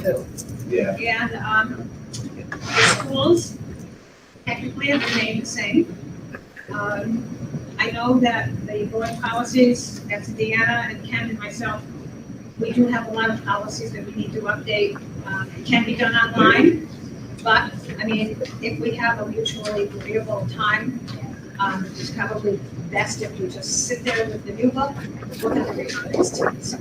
too. Yeah. And the schools technically have remained the same. I know that the board policies, that's Deanna and Ken and myself, we do have a lot of policies that we need to update. It can be done online, but I mean, if we have a mutually agreeable time, it's probably best if you just sit there with the new book, look at the revised text.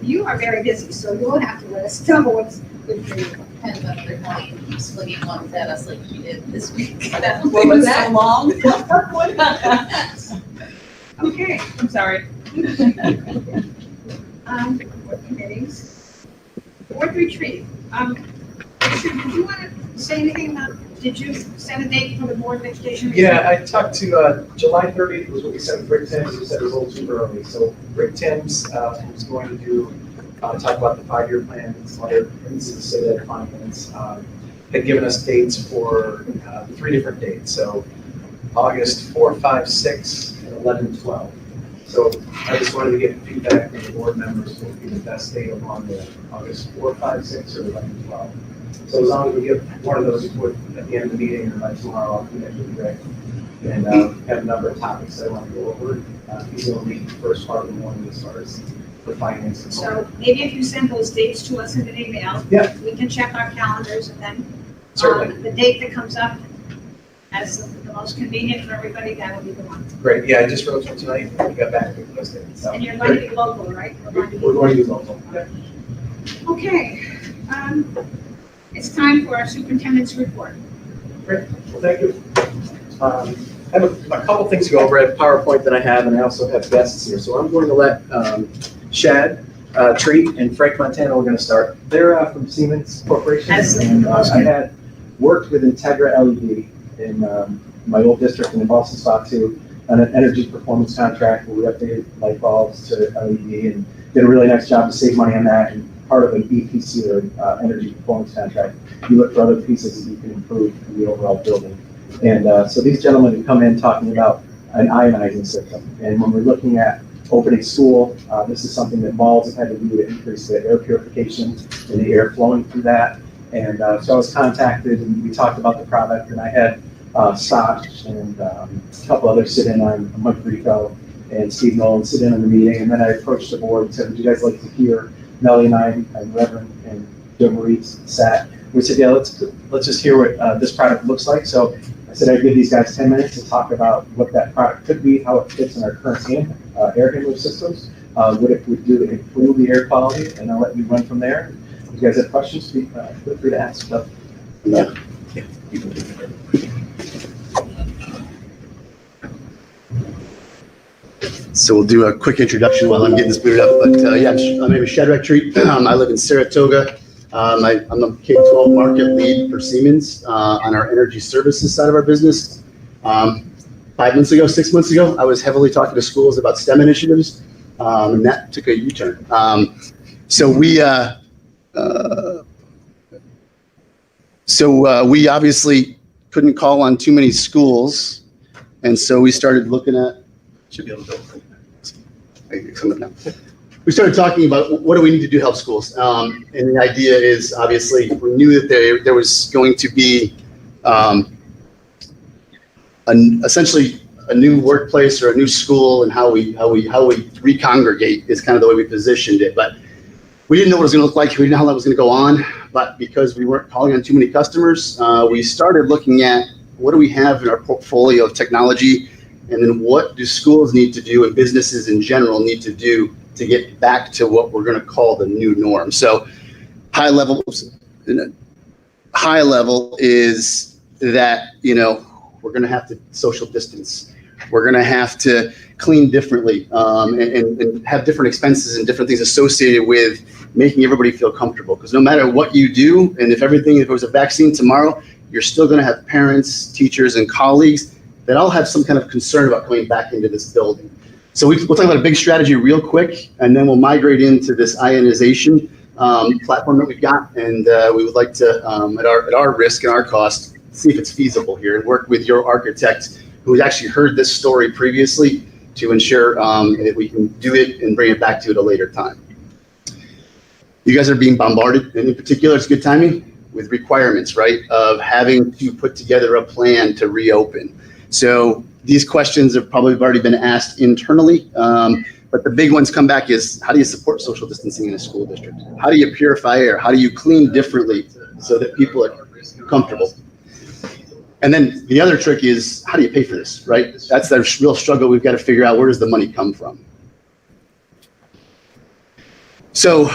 You are very busy, so you'll have to let us know what's good for you. Depends on if they're going to keep swinging ones at us like you did this week. What What was was that? so long? Okay, I'm sorry. Board committees. Board retreat. Richard, did you want to say anything about, did you set a date for the board vegetation retreat? Yeah, I talked to, July 30th was what we said with Rick Timms. We said it was a little too early. So Rick Timms was going to do, talk about the 5-year plan and some other things to say that finance. Had given us dates for 3 different dates. So August 4, 5, 6, and 11, 12. So I just wanted to get feedback from the board members what would be the best date along the August 4, 5, 6, or 11, 12. So as long as we get one of those put at the end of the meeting or by tomorrow, I'll connect with Rick and have a number of topics that I want to go over. He's going to lead the first part of the morning as far as the finance. And So maybe if you send those dates to us in an email, yeah, we can check our calendars and then certainly. the date that comes up as the most convenient for everybody, that will be the one. Great. Yeah, I just wrote from tonight. We got back to those dates. So And you're going to be local, right? we're going to do local. Yeah. Okay, it's time for our superintendent's report. Great. Well, thank you. I have a couple things to go over. I have PowerPoint that I have, and I also have guests here. So I'm going to let Shad Treat and Frank Montana, we're going to start. They're from Siemens Corporation. And I had worked with Integra LED in my old district and in Boston Stock too, on an energy performance contract where we updated light bulbs to LED and did a really nice job to save money on that. And part of an EPC or energy performance contract, you look for other pieces that you can improve in the overall building. And so these gentlemen have come in talking about an ionizing system. And when we're looking at opening school, this is something that malls have had to do to increase the air purification and the air flowing through that. And so I was contacted and we talked about the product, and I had Stock and a couple others sit in on Mike Rico and Steve Nolan sit in on the meeting. And then I approached the board and said, would you guys like to hear Melly and I and Reverend and Joe Marie sat? We said, yeah, let's just hear what this product looks like. So I said I'd give these guys 10 minutes to talk about what that product could be, how it fits in our current air handler systems, what it would do to improve the air quality, and I'll let you run from there. If you guys have questions, feel free to ask. So, yeah. So we'll do a quick introduction while I'm getting this booted up. But yeah, my name is Shadrach Treat. I live in Saratoga. I'm the K-12 market lead for Siemens on our energy services side of our business. 5 months ago, 6 months ago, I was heavily talking to schools about STEM initiatives, and that took a U-turn. So we obviously couldn't call on too many schools, and so we started looking at. Should be able to go. We started talking about what do we need to do to help schools, and the idea is obviously we knew that there was going to be essentially a new workplace or a new school, and how we recongregate is kind of the way we positioned it. But we didn't know what it was going to look like. We didn't know how that was going to go on. But because we weren't calling on too many customers, we started looking at what do we have in our portfolio of technology, and then what do schools need to do and businesses in general need to do to get back to what we're going to call the new norm. So high level is that, we're going to have to social distance. We're going to have to clean differently, and have different expenses and different things associated with making everybody feel comfortable. Because no matter what you do, and if it was a vaccine tomorrow, you're still going to have parents, teachers, and colleagues that all have some kind of concern about coming back into this building. So we'll talk about a big strategy real quick, and then we'll migrate into this ionization platform that we've got. And we would like to, at our risk and our cost, see if it's feasible here and work with your architect who has actually heard this story previously to ensure that we can do it and bring it back to you at a later time. You guys are being bombarded, and in particular, it's good timing with requirements, right? Of having to put together a plan to reopen. So these questions have probably already been asked internally, but the big ones come back is, how do you support social distancing in a school district? How do you purify air? How do you clean differently so that people are comfortable? And then the other trick is, how do you pay for this, right? That's the real struggle. We've got to figure out, where does the money come from? So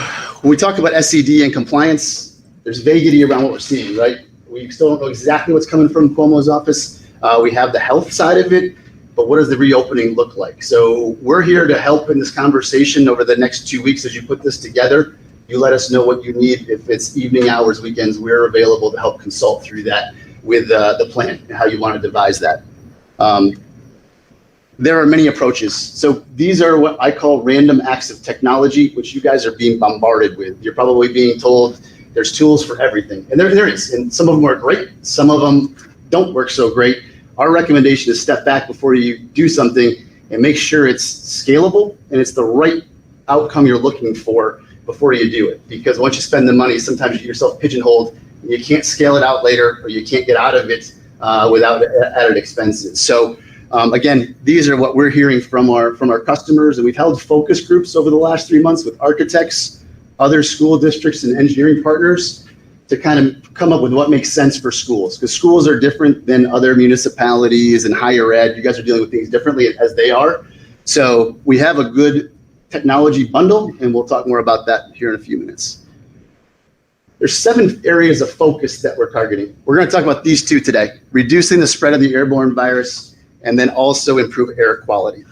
when we talk about SED and compliance, there's vaguity around what we're seeing, right? We still don't know exactly what's coming from Cuomo's office. We have the health side of it, but what does the reopening look like? So we're here to help in this conversation over the next 2 weeks as you put this together. You let us know what you need. If it's evening hours, weekends, we're available to help consult through that with the plan and how you want to devise that. There are many approaches. So these are what I call random acts of technology, which you guys are being bombarded with. You're probably being told there's tools for everything. And there is, and some of them are great. Some of them don't work so great. Our recommendation is step back before you do something and make sure it's scalable and it's the right outcome you're looking for before you do it. Because once you spend the money, sometimes you get yourself pigeonholed and you can't scale it out later, or you can't get out of it without added expenses. So again, these are what we're hearing from our customers, and we've held focus groups over the last 3 months with architects, other school districts, and engineering partners to kind of come up with what makes sense for schools, because schools are different than other municipalities and higher ed. You guys are dealing with things differently as they are. So we have a good technology bundle, and we'll talk more about that here in a few minutes. There's 7 areas of focus that we're targeting. We're going to talk about these 2 today: reducing the spread of the airborne virus, and then also improve air quality.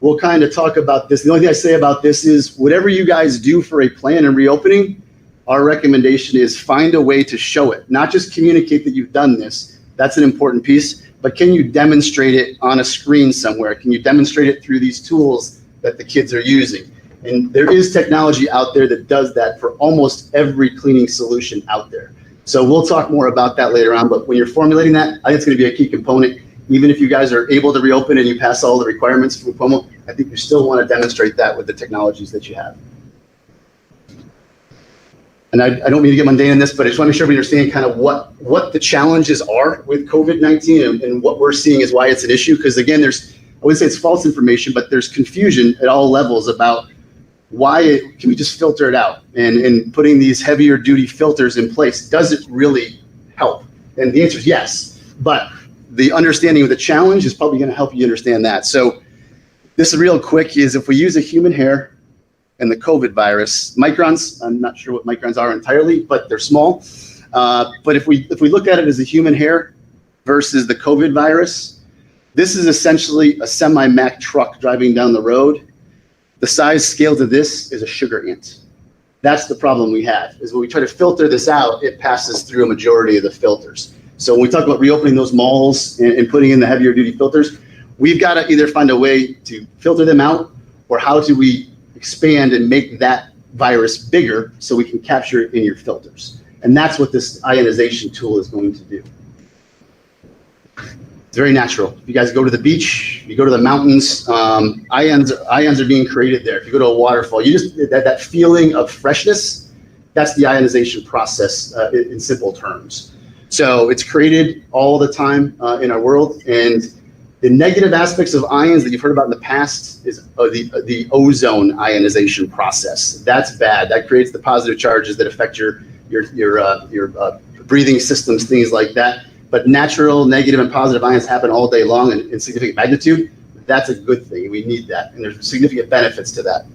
We'll kind of talk about this. The only thing I say about this is, whatever you guys do for a plan and reopening, our recommendation is find a way to show it. Not just communicate that you've done this. That's an important piece. But can you demonstrate it on a screen somewhere? Can you demonstrate it through these tools that the kids are using? And there is technology out there that does that for almost every cleaning solution out there. So we'll talk more about that later on. But when you're formulating that, I think it's going to be a key component. Even if you guys are able to reopen and you pass all the requirements from Cuomo, I think you still want to demonstrate that with the technologies that you have. And I don't mean to get mundane in this, but I just want to make sure we understand kind of what the challenges are with COVID-19 and what we're seeing is why it's an issue. Because again, I wouldn't say it's false information, but there's confusion at all levels about can we just filter it out? And putting these heavier duty filters in place, does it really help? And the answer is yes, but the understanding of the challenge is probably going to help you understand that. So this real quick is, if we use a human hair and the COVID virus, microns, I'm not sure what microns are entirely, but they're small. But if we look at it as a human hair versus the COVID virus, this is essentially a semi-Mack truck driving down the road. The size scale to this is a sugar ant. That's the problem we have, is when we try to filter this out, it passes through a majority of the filters. So when we talk about reopening those malls and putting in the heavier duty filters, we've got to either find a way to filter them out, or how do we expand and make that virus bigger so we can capture it in your filters. And that's what this ionization tool is going to do. It's very natural. If you guys go to the beach, you go to the mountains, ions are being created there. If you go to a waterfall, you just, that feeling of freshness, that's the ionization process in simple terms. So it's created all the time in our world. And the negative aspects of ions that you've heard about in the past is the ozone ionization process. That's bad. That creates the positive charges that affect your breathing systems, things like that. But natural, negative, and positive ions happen all day long in significant magnitude. That's a good thing. We need that, and there's significant benefits to that.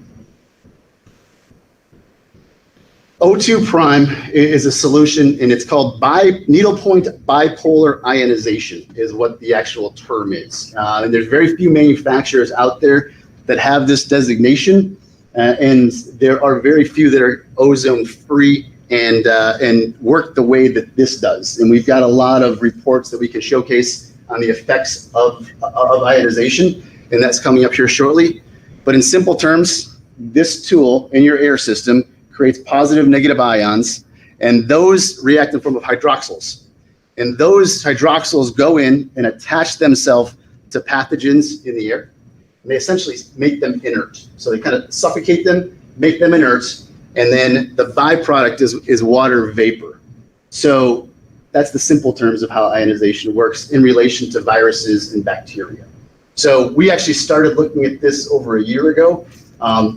O2 prime is a solution, and it's called needlepoint bipolar ionization is what the actual term is. And there's very few manufacturers out there that have this designation, and there are very few that are ozone free and work the way that this does. And we've got a lot of reports that we can showcase on the effects of ionization, and that's coming up here shortly. But in simple terms, this tool in your air system creates positive, negative ions, and those react in the form of hydroxyls. And those hydroxyls go in and attach themselves to pathogens in the air. And they essentially make them inert. So they kind of suffocate them, make them inert, And then the byproduct is water vapor. So that's the simple terms of how ionization works in relation to viruses and bacteria. So we actually started looking at this over a year ago.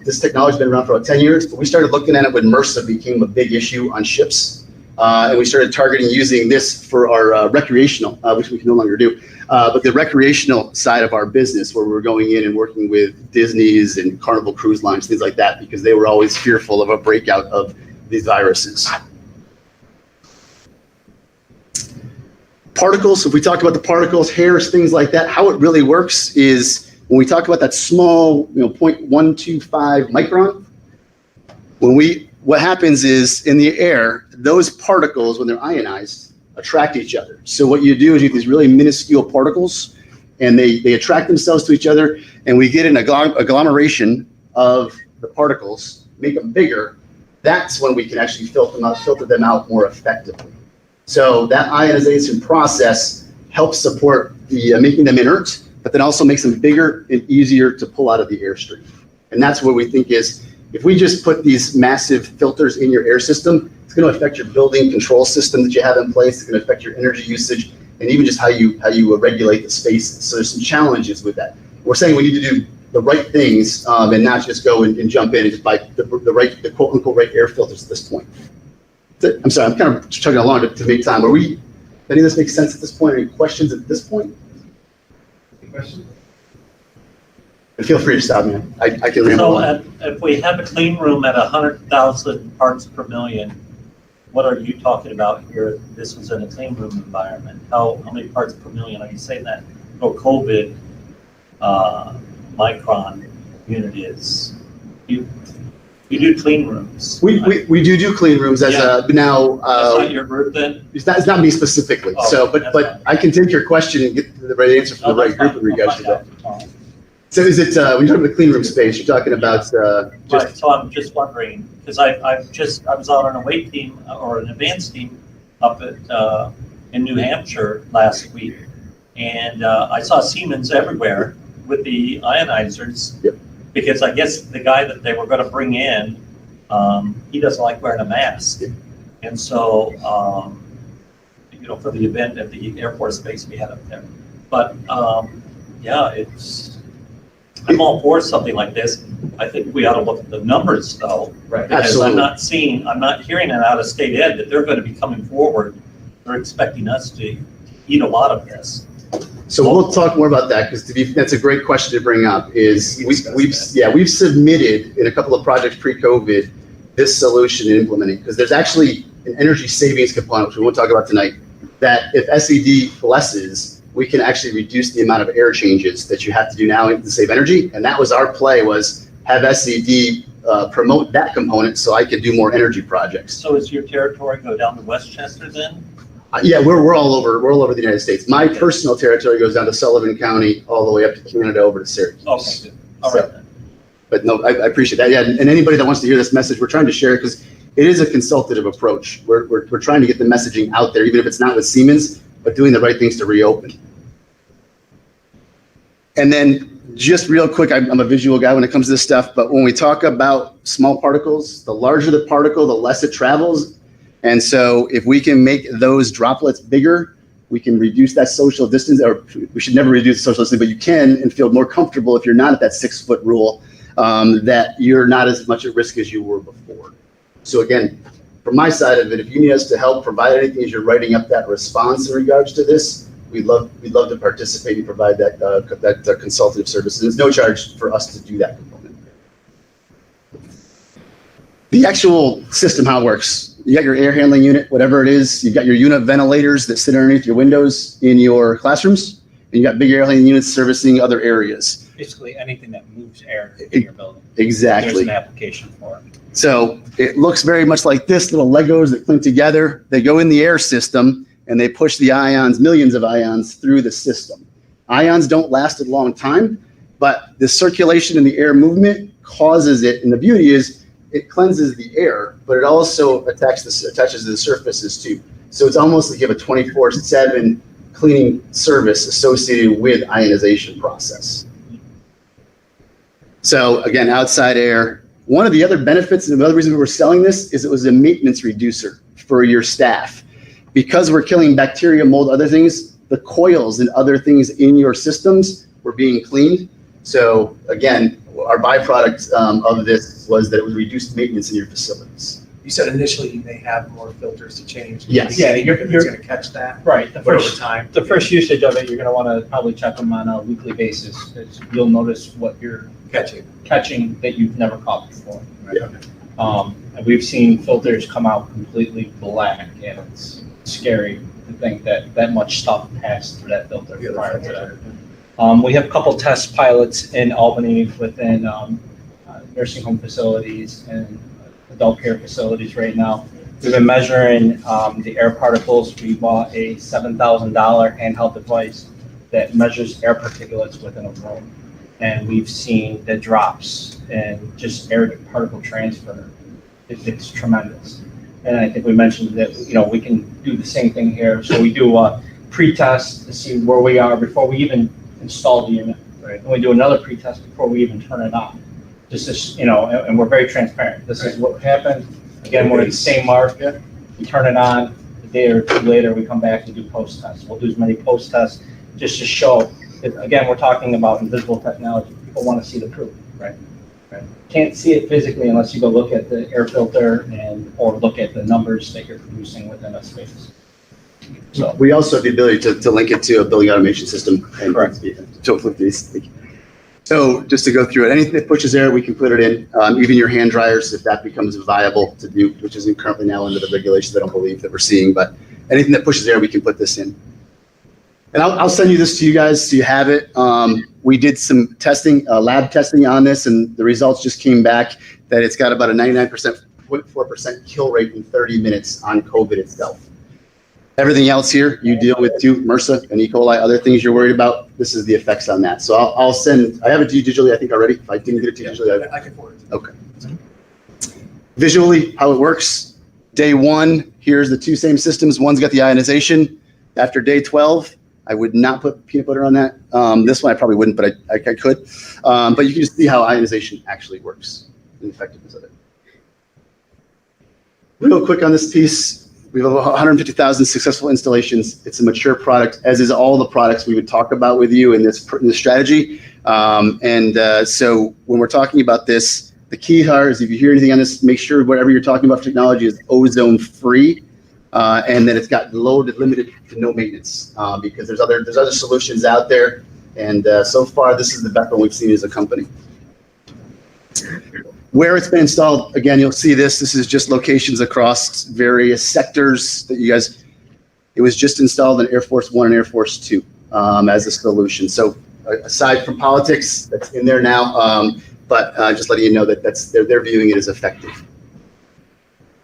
This technology's been around for about 10 years, but we started looking at it when MRSA became a big issue on ships. And we started targeting using this for our recreational, which we can no longer do, but the recreational side of our business, where we're going in and working with Disney's and Carnival Cruise Lines, things like that, because they were always fearful of a breakout of these viruses. Particles, if we talk about the particles, hairs, things like that, how it really works is when we talk about that small, 0.125 micron, what happens is in the air, those particles, when they're ionized, attract each other. So what you do is you get these really minuscule particles, and they attract themselves to each other, and we get an agglomeration of the particles, make them bigger. That's when we can actually filter them out more effectively. So that ionization process helps support the making them inert, but then also makes them bigger and easier to pull out of the airstream. And that's what we think is, if we just put these massive filters in your air system, it's going to affect your building control system that you have in place. It's going to affect your energy usage and even just how you regulate the spaces. So there's some challenges with that. We're saying we need to do the right things and not just go and jump in and just buy the quote unquote right air filters at this point. I'm sorry, I'm kind of chugging along to make time. Any of this make sense at this point? Any questions at this point? Any questions? And feel free to stop me. I can ramble on. If we have a clean room at 100,000 parts per million, what are you talking about here? This was in a clean room environment. How many parts per million are you saying that for COVID micron unit is? You do clean rooms. We do clean rooms as now. That's not your group then? It's not me specifically. Oh, so, but I can take your question and get the right answer from the right group in regards to that. So is it when you're talking about the clean room space, you're talking about Right, so I'm just wondering, because I was on an away team or an advanced team up at in New Hampshire last week, and I saw Siemens everywhere with the ionizers. Yep. Because I guess the guy that they were going to bring in, he doesn't like wearing a mask, and so for the event at the Air Force Base we had up there. But I'm all for something like this. I think we ought to look at the numbers though, Right. because Absolutely. I'm not hearing it out of state ed that they're going to be coming forward. They're expecting us to eat a lot of this. So we'll talk more about that, because that's a great question to bring up. Is we've submitted in a couple of projects pre-COVID this solution and implementing, because there's actually an energy savings component, which we won't talk about tonight, that if SED blesses, we can actually reduce the amount of air changes that you have to do now to save energy. And that was our play, was have SED promote that component so I could do more energy projects. So is your territory go down to Westchester then? Yeah, we're all over the United States. My personal territory goes down to Sullivan County, all the way up to Canada, over to Syracuse. Okay, good. All right then. But no, I appreciate that. Yeah, and anybody that wants to hear this message, we're trying to share it because it is a consultative approach. We're trying to get the messaging out there, even if it's not with Siemens, but doing the right things to reopen. And then just real quick, I'm a visual guy when it comes to this stuff, but when we talk about small particles, the larger the particle, the less it travels. And so if we can make those droplets bigger, we can reduce that social distance, or we should never reduce the social distance, but you can and feel more comfortable if you're not at that 6-foot rule, that you're not as much at risk as you were before. So again, from my side of it, if you need us to help provide anything as you're writing up that response in regards to this, we'd love to participate and provide that consultative service. There's no charge for us to do that component. The actual system, how it works, you got your air handling unit, whatever it is, you've got your unit ventilators that sit underneath your windows in your classrooms, and you got big air handling units servicing other areas. Basically anything that moves air in your building. Exactly. There's an application for it. So it looks very much like this, little Legos that clink together. They go in the air system and they push the ions, millions of ions, through the system. Ions don't last a long time, but the circulation and the air movement causes it. And the beauty is it cleanses the air, but it also attaches to the surfaces too. So it's almost like you have a 24/7 cleaning service associated with ionization process. So again, outside air, One of the other benefits and the other reason we were selling this is it was a maintenance reducer for your staff. Because we're killing bacteria, mold, other things, the coils and other things in your systems were being cleaned. So again, our byproduct of this was that it was reduced maintenance in your facilities. You said initially you may have more filters to change. Yes. Yeah, It's gonna catch that. Right, But over time. the first usage of it, you're gonna wanna probably check them on a weekly basis, 'cause you'll notice what you're catching that you've never caught before. Right? And we've seen filters come out completely black, and it's scary to think that that much stuff passed through that filter prior to that. We have a couple test pilots in Albany within nursing home facilities and adult care facilities right now. We've been measuring the air particles. We bought a $7,000 handheld device that measures air particulates within a room. And we've seen the drops and just air particle transfer. It's tremendous. And I think we mentioned that, we can do the same thing here. So we do a pre-test to see where we are before we even install the unit. Right? And we do another pre-test before we even turn it on. Just as, and we're very transparent. This is what happened. Again, we're in the same market. We turn it on. A day or two later, we come back and do post-tests. We'll do as many post-tests just to show that, again, we're talking about invisible technology. People want to see the proof, right? Can't see it physically unless you go look at the air filter or look at the numbers that you're producing within a space. So We also have the ability to link it to a building automation system. And Correct. So just to go through it, anything that pushes air, we can put it in. Even your hand dryers, if that becomes viable to do, which isn't currently now under the regulations, I don't believe that we're seeing, but anything that pushes air, we can put this in. And I'll send you this to you guys so you have it. We did some testing, lab testing on this, and the results just came back that it's got about a 99.4% kill rate in 30 minutes on COVID itself. Everything else here, you deal with too, MRSA and E. coli, other things you're worried about. This is the effects on that. So I'll send, I have it to you digitally, I think already. If I didn't get it to you digitally, I can forward it. Okay. Visually, how it works. Day 1, here's the two same systems. One's got the ionization. After day 12, I would not put peanut butter on that. This one I probably wouldn't, but I could. But you can just see how ionization actually works and the effectiveness of it. Real quick on this piece. We have 150,000 successful installations. It's a mature product, as is all the products we would talk about with you in this strategy. So when we're talking about this, the key here is if you hear anything on this, make sure whatever you're talking about for technology is ozone free, and that it's got low to limited to no maintenance, because there's other solutions out there. And so far, this is the best one we've seen as a company. Where it's been installed, again, you'll see this. This is just locations across various sectors that you guys, it was just installed in Air Force One and Air Force Two as a solution. So aside from politics, that's in there now, but just letting you know that they're viewing it as effective.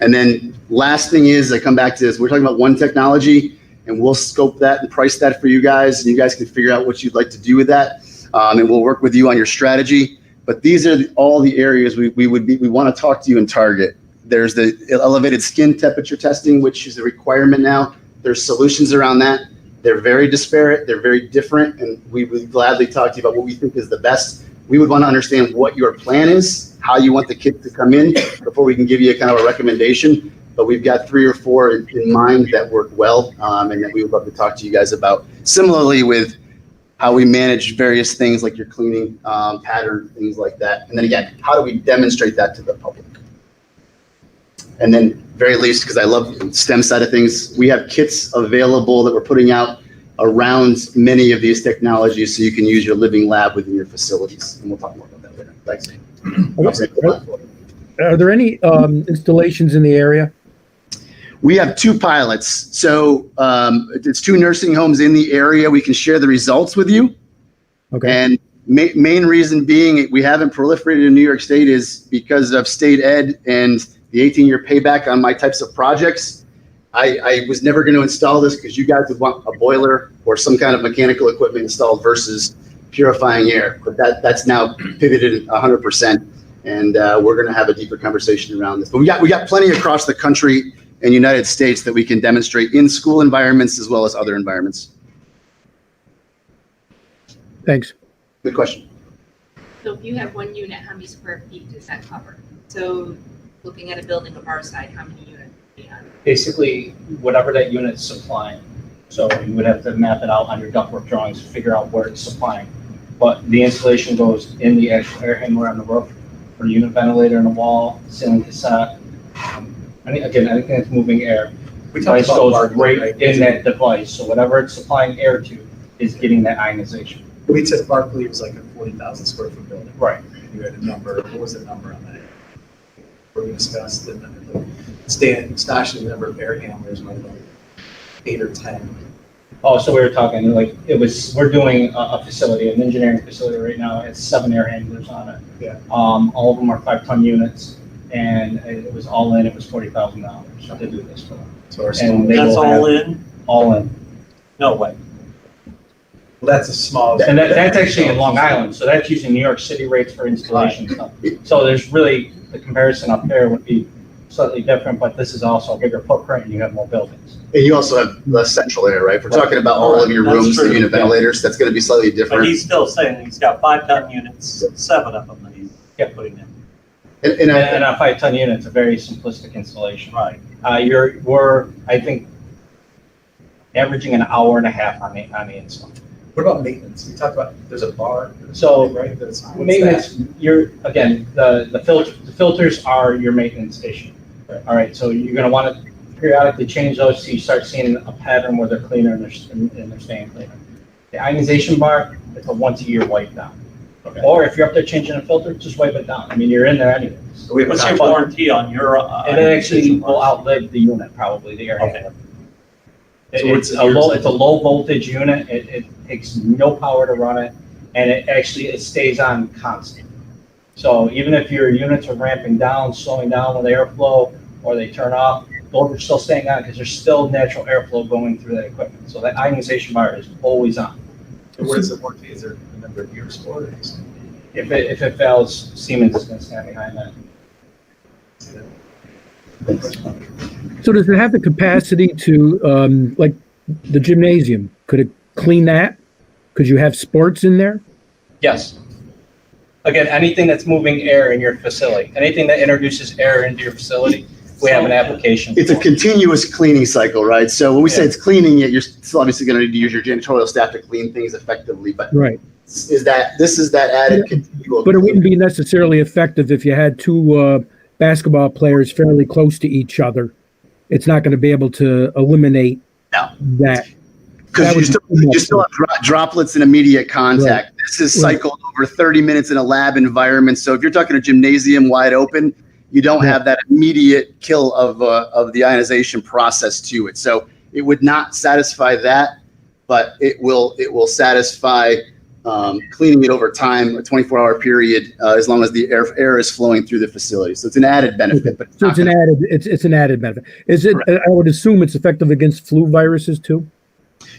And then last thing is, I come back to this, we're talking about one technology, and we'll scope that and price that for you guys, and you guys can figure out what you'd like to do with that, and we'll work with you on your strategy. But these are all the areas we want to talk to you and target. There's the elevated skin temperature testing, which is a requirement now. There's solutions around that. They're very disparate. They're very different. And we would gladly talk to you about what we think is the best. We would want to understand what your plan is, how you want the kit to come in before we can give you a kind of a recommendation. But we've got 3 or 4 in mind that work well, and that we would love to talk to you guys about. Similarly with how we manage various things like your cleaning pattern, things like that. And then again, how do we demonstrate that to the public? And then very least, because I love the STEM side of things, we have kits available that we're putting out around many of these technologies so you can use your living lab within your facilities. And we'll talk more about that later. Thanks. Are there any installations in the area? We have 2 pilots. So it's 2 nursing homes in the area. We can share the results with you. Okay. And main reason being we haven't proliferated in New York State is because of state ed and the 18-year payback on my types of projects. I was never going to install this because you guys would want a boiler or some kind of mechanical equipment installed versus purifying air. But that's now pivoted 100%. And we're going to have a deeper conversation around this. But we got plenty across the country and United States that we can demonstrate in school environments as well as other environments. Thanks. Good question. So if you have 1 unit, how many square feet does that cover? So looking at a building of our side, how many units do we have? Basically, whatever that unit's supplying. So you would have to map it out on your ductwork drawings, to figure out where it's supplying. But the installation goes in the actual air handler on the roof, or unit ventilator in the wall, ceiling cassette. Again, anything that's moving air. We talked Device about goes Barclay, right in that device, so whatever it's supplying air to is getting that ionization. We said Barclay was like a 40,000 square foot building. Right. You had a number, what was the number on that? We discussed, and then Stash's number of air handlers might have been 8 or 10. Oh, so we were talking, like, we're doing a facility, an engineering facility right now, it's 7 air handlers on it. Yeah. All of them are 5-ton units, and it was all in, it was $40,000 to do this for them. So our And small, they That's will all have- in? All in. No way. well, that's a small. And that's actually in Long Island, so that's using New York City rates for installation stuff. So there's really, the comparison up there would be slightly different, but this is also a bigger footprint and you have more buildings. And you also have less central air, right? If we're talking about all of your That's rooms, the true, unit yeah. ventilators, that's gonna be slightly But different. he's still saying he's got 5-ton units, 7 of them that he's putting in. And And a 5-ton unit, it's a very simplistic installation. Right. We're, I think, averaging an hour and a half on the install. What about maintenance? We talked about, there's a bar. So, Right, that's. what's maintenance, again, the filters are your maintenance issue. Right. All right, so you're gonna wanna periodically change those, so you start seeing a pattern where they're cleaner and they're staying cleaner. The ionization bar, it's a once-a-year wipe down. Okay. Or if you're up there changing a filter, just wipe it down. I mean, you're in there anyways. So we have a What's your contract. warranty on your? And it actually will outlive the unit, probably, the air Okay. handler. So what's It's the a years? low voltage unit, it takes no power to run it, and it stays on constant. So even if your units are ramping down, slowing down with airflow, or they turn off, those are still staying on, because there's still natural airflow going through that equipment. So that ionization bar is always on. And what is the warranty? Is there a number of years for it? If it fails, Siemens is gonna stand behind that. So does it have the capacity to, like the gymnasium? Could it clean that? Could you have sports in there? Yes. Again, anything that's moving air in your facility, anything that introduces air into your facility, we have an application. it's a for. continuous cleaning cycle, right? So when we say Yeah. it's cleaning it, you're still obviously gonna need to use your janitorial staff to clean things effectively, but Right. this is that added continual. But it wouldn't be necessarily effective if you had two basketball players fairly close to each other. It's not going to be able to eliminate No. that. Because That you would be still have droplets in immediate contact. This is Right. cycled over 30 minutes in a lab environment. So if you're talking a gymnasium wide open, you don't Yeah. have that immediate kill of the ionization process to it. So it would not satisfy that, but it will satisfy cleaning it over time, a 24-hour period, as long as the air is flowing through the facility. So it's an added benefit, but So it's an added. It's an added benefit. Is it? I would assume it's effective against flu viruses too.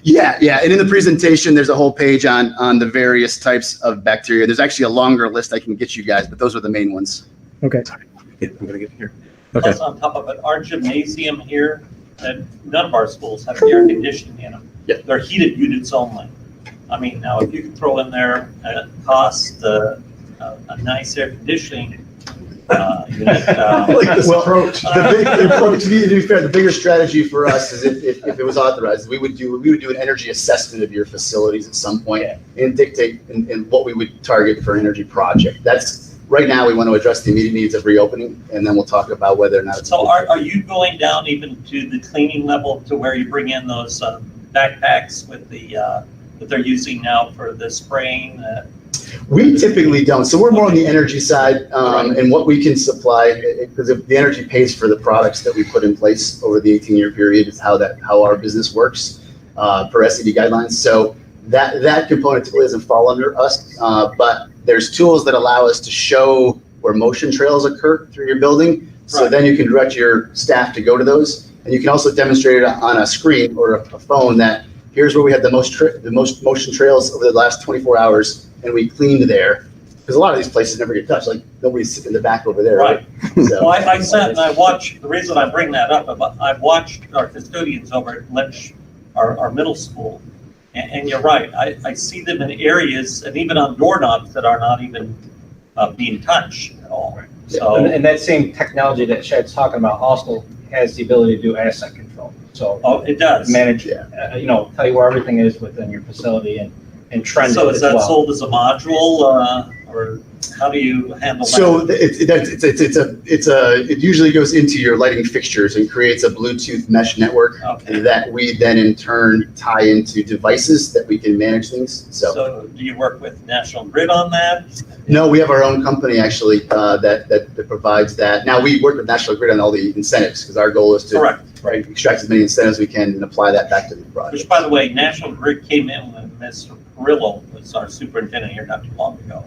Yeah. And in the presentation, there's a whole page on the various types of bacteria. There's actually a longer list I can get you guys, but those are the main ones. Okay. Yeah, I'm gonna get here. Okay. Plus, on top of it, our gymnasium here, and none of our schools have air conditioning in them. Yeah. They're heated units only. I mean, now, if you can throw in there cost, a nice air conditioning unit. I like this Well, approach. To be fair, the bigger strategy for us is if it was authorized, we would do an energy assessment of your facilities at some point and dictate in what we would target for an energy project. That's, right now, we want to address the immediate needs of reopening, and then we'll talk about whether or not it's. So are you going down even to the cleaning level to where you bring in those backpacks with the, that they're using now for the spraying? We typically don't. So we're more on the energy side, and what we can supply, because the energy pays for the products that we put in place over the 18-year period is how our business works per SED guidelines. So that component typically doesn't fall under us, but there's tools that allow us to show where motion trails occur through your building. So Right. then you can direct your staff to go to those, and you can also demonstrate it on a screen or a phone that here's where we had the most motion trails over the last 24 hours, and we cleaned there. Because a lot of these places never get touched, like nobody's sitting in the back over there. Right. So- Well, I sat and I watched, the reason I bring that up, I've watched our custodians over at Lynch, our middle school. And you're right, I see them in areas and even on doorknobs that are not even being touched at all. And So, and that same technology that Chad's talking about also has the ability to do asset control. So oh, it does. manage, Yeah. tell you where everything is within your facility and trend it So is as that well. sold as a module, or how do you handle that? So it usually goes into your lighting fixtures and creates a Bluetooth mesh network Okay. that we then in turn tie into devices that we can manage things. So do you work with National Grid on that? No, we have our own company actually that provides that. Now we work with National Grid on all the incentives because our goal is to Correct. extract as many incentives as we can and apply that back to the project. Which, by the way, National Grid came in when Mr. Perillo was our superintendent here not too long ago.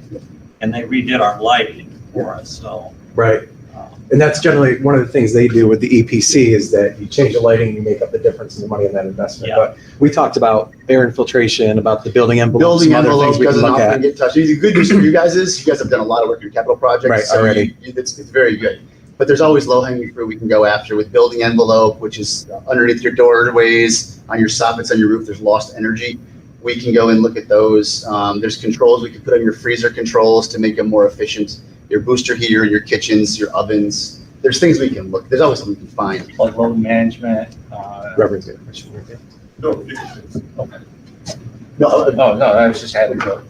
And they redid our lighting for us, so. Right. um, And that's generally one of the things they do with the EPC is that you change the lighting, you make up the difference in the money in that investment. Yeah. But we talked about air infiltration, about the building envelope, Building some other envelope things we can doesn't look often at. get touched. The good news for you guys is you guys have done a lot of work in your capital projects. Right, so already. it's very good. But there's always low hanging fruit we can go after with building envelope, which is underneath your doorways, on your soffits, on your roof, there's lost energy. We can go and look at those. There's controls we can put on your freezer controls to make them more efficient. Your booster heater, your kitchens, your ovens. There's things we can look, there's always something we can find. Like load management, Reverend's got a question right there. No, okay. No, No, I was just adding to it.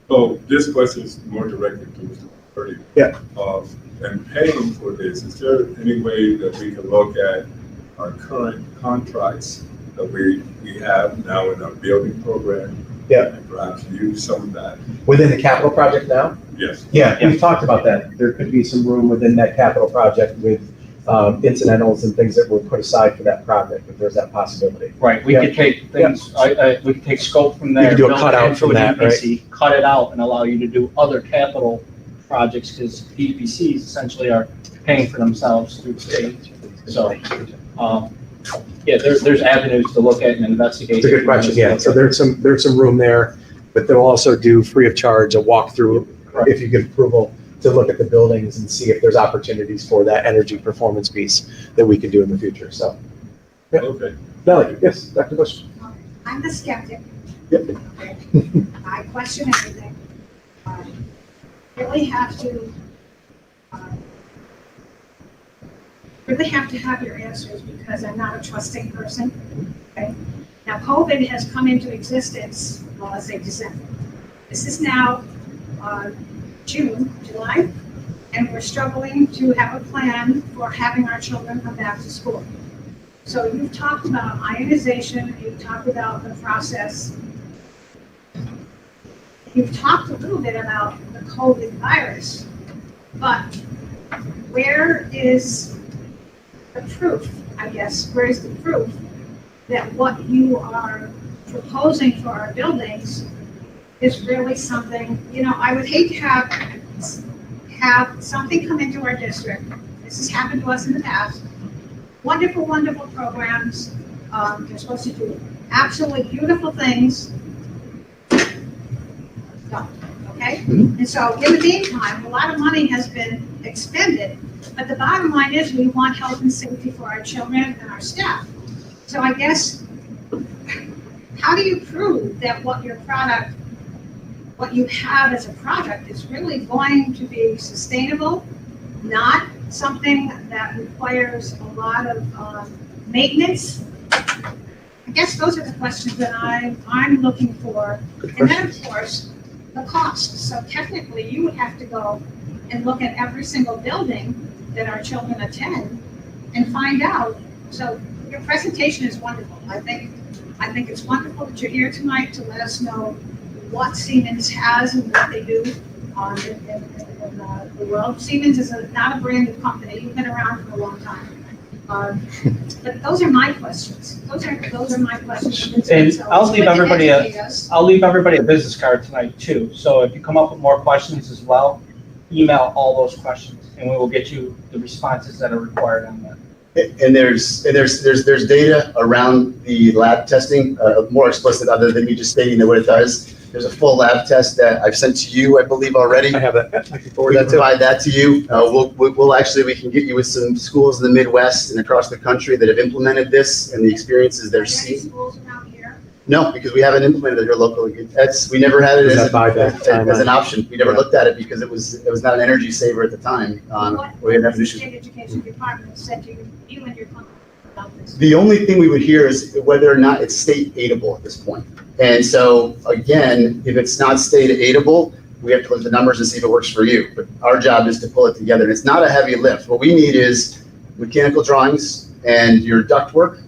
so this question is more directed to Mr. Purdy. Yeah. And paying for this, is there any way that we can look at our current contracts that we have now in our building program? Yeah. And perhaps use some of that? Within the capital project now? Yes. Yeah, Yeah. we've talked about that. There could be some room within that capital project with incidentals and things that were put aside for that project, if there's that possibility. Right, we could take things, we could take scope from there. could do a build it cutout into from an that, right? EPC, cut it out and allow you to do other capital projects, because EPCs essentially are paying for themselves through the state. So, yeah, there's avenues to look at and investigate. It's a good question, yeah. So there's some room there, but they'll also do free of charge a walkthrough Correct. if you give approval to look at the buildings and see if there's opportunities for that energy performance piece that we can do in the future, so. Yeah. Okay. Melanie, yes, Dr. Bush? I'm the skeptic. Yep. Okay. I question everything. Really have to, really have to have your answers because I'm not a trusting person. Okay. Now, COVID has come into existence, well, let's say December. This is now June, July, and we're struggling to have a plan for having our children come back to school. So you've talked about ionization, you've talked about the process. You've talked a little bit about the COVID virus, but where is the proof, I guess, where is the proof that what you are proposing for our buildings is really something, I would hate to have something come into our district. This has happened to us in the past. Wonderful, wonderful programs. They're supposed to do absolutely beautiful things. Done, okay? And so in the meantime, a lot of money has been expended, but the bottom line is we want health and safety for our children and our staff. So I guess, how do you prove that what your product, what you have as a product is really going to be sustainable, not something that requires a lot of maintenance? I guess those are the questions that I'm looking for. And then, of course, the cost. So technically, you would have to go and look at every single building that our children attend and find out. So your presentation is wonderful. I think it's wonderful that you're here tonight to let us know what Siemens has and what they do in the world. Siemens is not a brand new company. You've been around for a long time. But those are my questions. Those are my questions. And So I'll leave it's good to everybody educate us. I'll leave everybody a business card tonight too. So if you come up with more questions as well, email all those questions and we will get you the responses that are required on that. And there's data around the lab testing, more explicit other than you just stating that what it does. There's a full lab test that I've sent to you, I believe already. I have that. I can forward We can that too. provide that to you. We can get you with some schools in the Midwest and across the country that have implemented this and the experiences they're Are there any seeing. schools around here? No, because we haven't implemented it here locally. We never had it Is as, that buyback time? as an option. We never looked at it because it was not an energy saver at the time. We didn't have an The issue. state education department said to you and your company about this. The only thing we would hear is whether or not it's state aidable at this point. And so, again, if it's not state aidable, we have to look at the numbers and see if it works for you. But our job is to pull it together. And it's not a heavy lift. What we need is mechanical drawings and your ductwork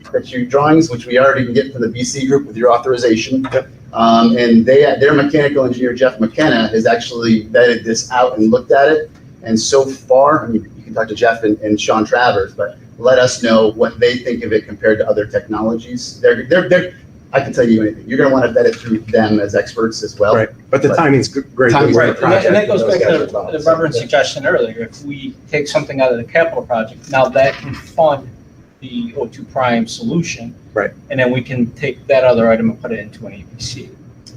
drawings, which we already can get from the BC group with your authorization. And their mechanical engineer, Jeff McKenna, has actually vetted this out and looked at it. And so far, I mean, you can talk to Jeff and Sean Travers, but let us know what they think of it compared to other technologies. I can tell you anything. You're gonna want to vet it through them as experts as well. Right, but the timing's great. Timing's Right, and that goes back to Those guys the Reverend's suggestion earlier. If we take something out of the capital project, now that can fund the O2 prime solution. Right. And then we can take that other item and put it into an APC.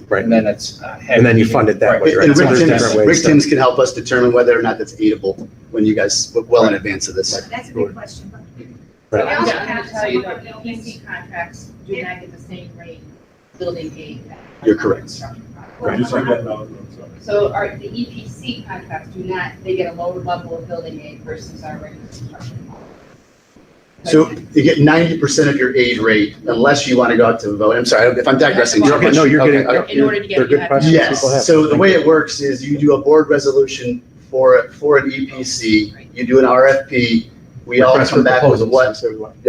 Right. And then it's. And then you fund it that way, right? And So there's different ways Rick to- Timms can help us determine whether or not that's aidable when you guys, well in advance of this. That's a good question, but. Right. I'm also gonna have tell you some that of the our buildings- EPC contracts do not get the same rate building aid. that You're correct. construction project. Could you say that loud? I'm sorry. So the EPC contracts do not, they get a lower level of building aid versus our regular construction. So you get 90% of your aid rate unless you want to go out to vote. I'm sorry, if I'm digressing. You're okay. No, you're getting, Okay. In order to get they're good you- questions people have. Yes, so the way it works is you do a board resolution for an EPC, you do an RFP, we all Request come for back with proposals. what, I'm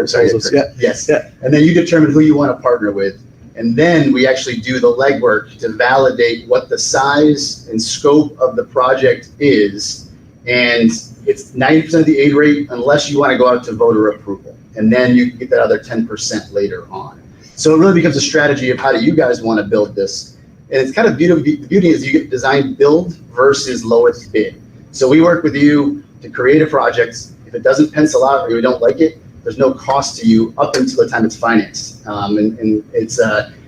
sorry, Proposals, yeah. yes. Yeah. And then you determine who you want to partner with. And then we actually do the legwork to validate what the size and scope of the project is. And it's 90% of the aid rate unless you want to go out to voter approval. And then you can get that other 10% later on. So it really becomes a strategy of how do you guys want to build this? And it's kind of the beauty is you get design build versus lowest bid. So we work with you to create a project. If it doesn't pencil out or you don't like it, there's no cost to you up until the time it's financed. And it's,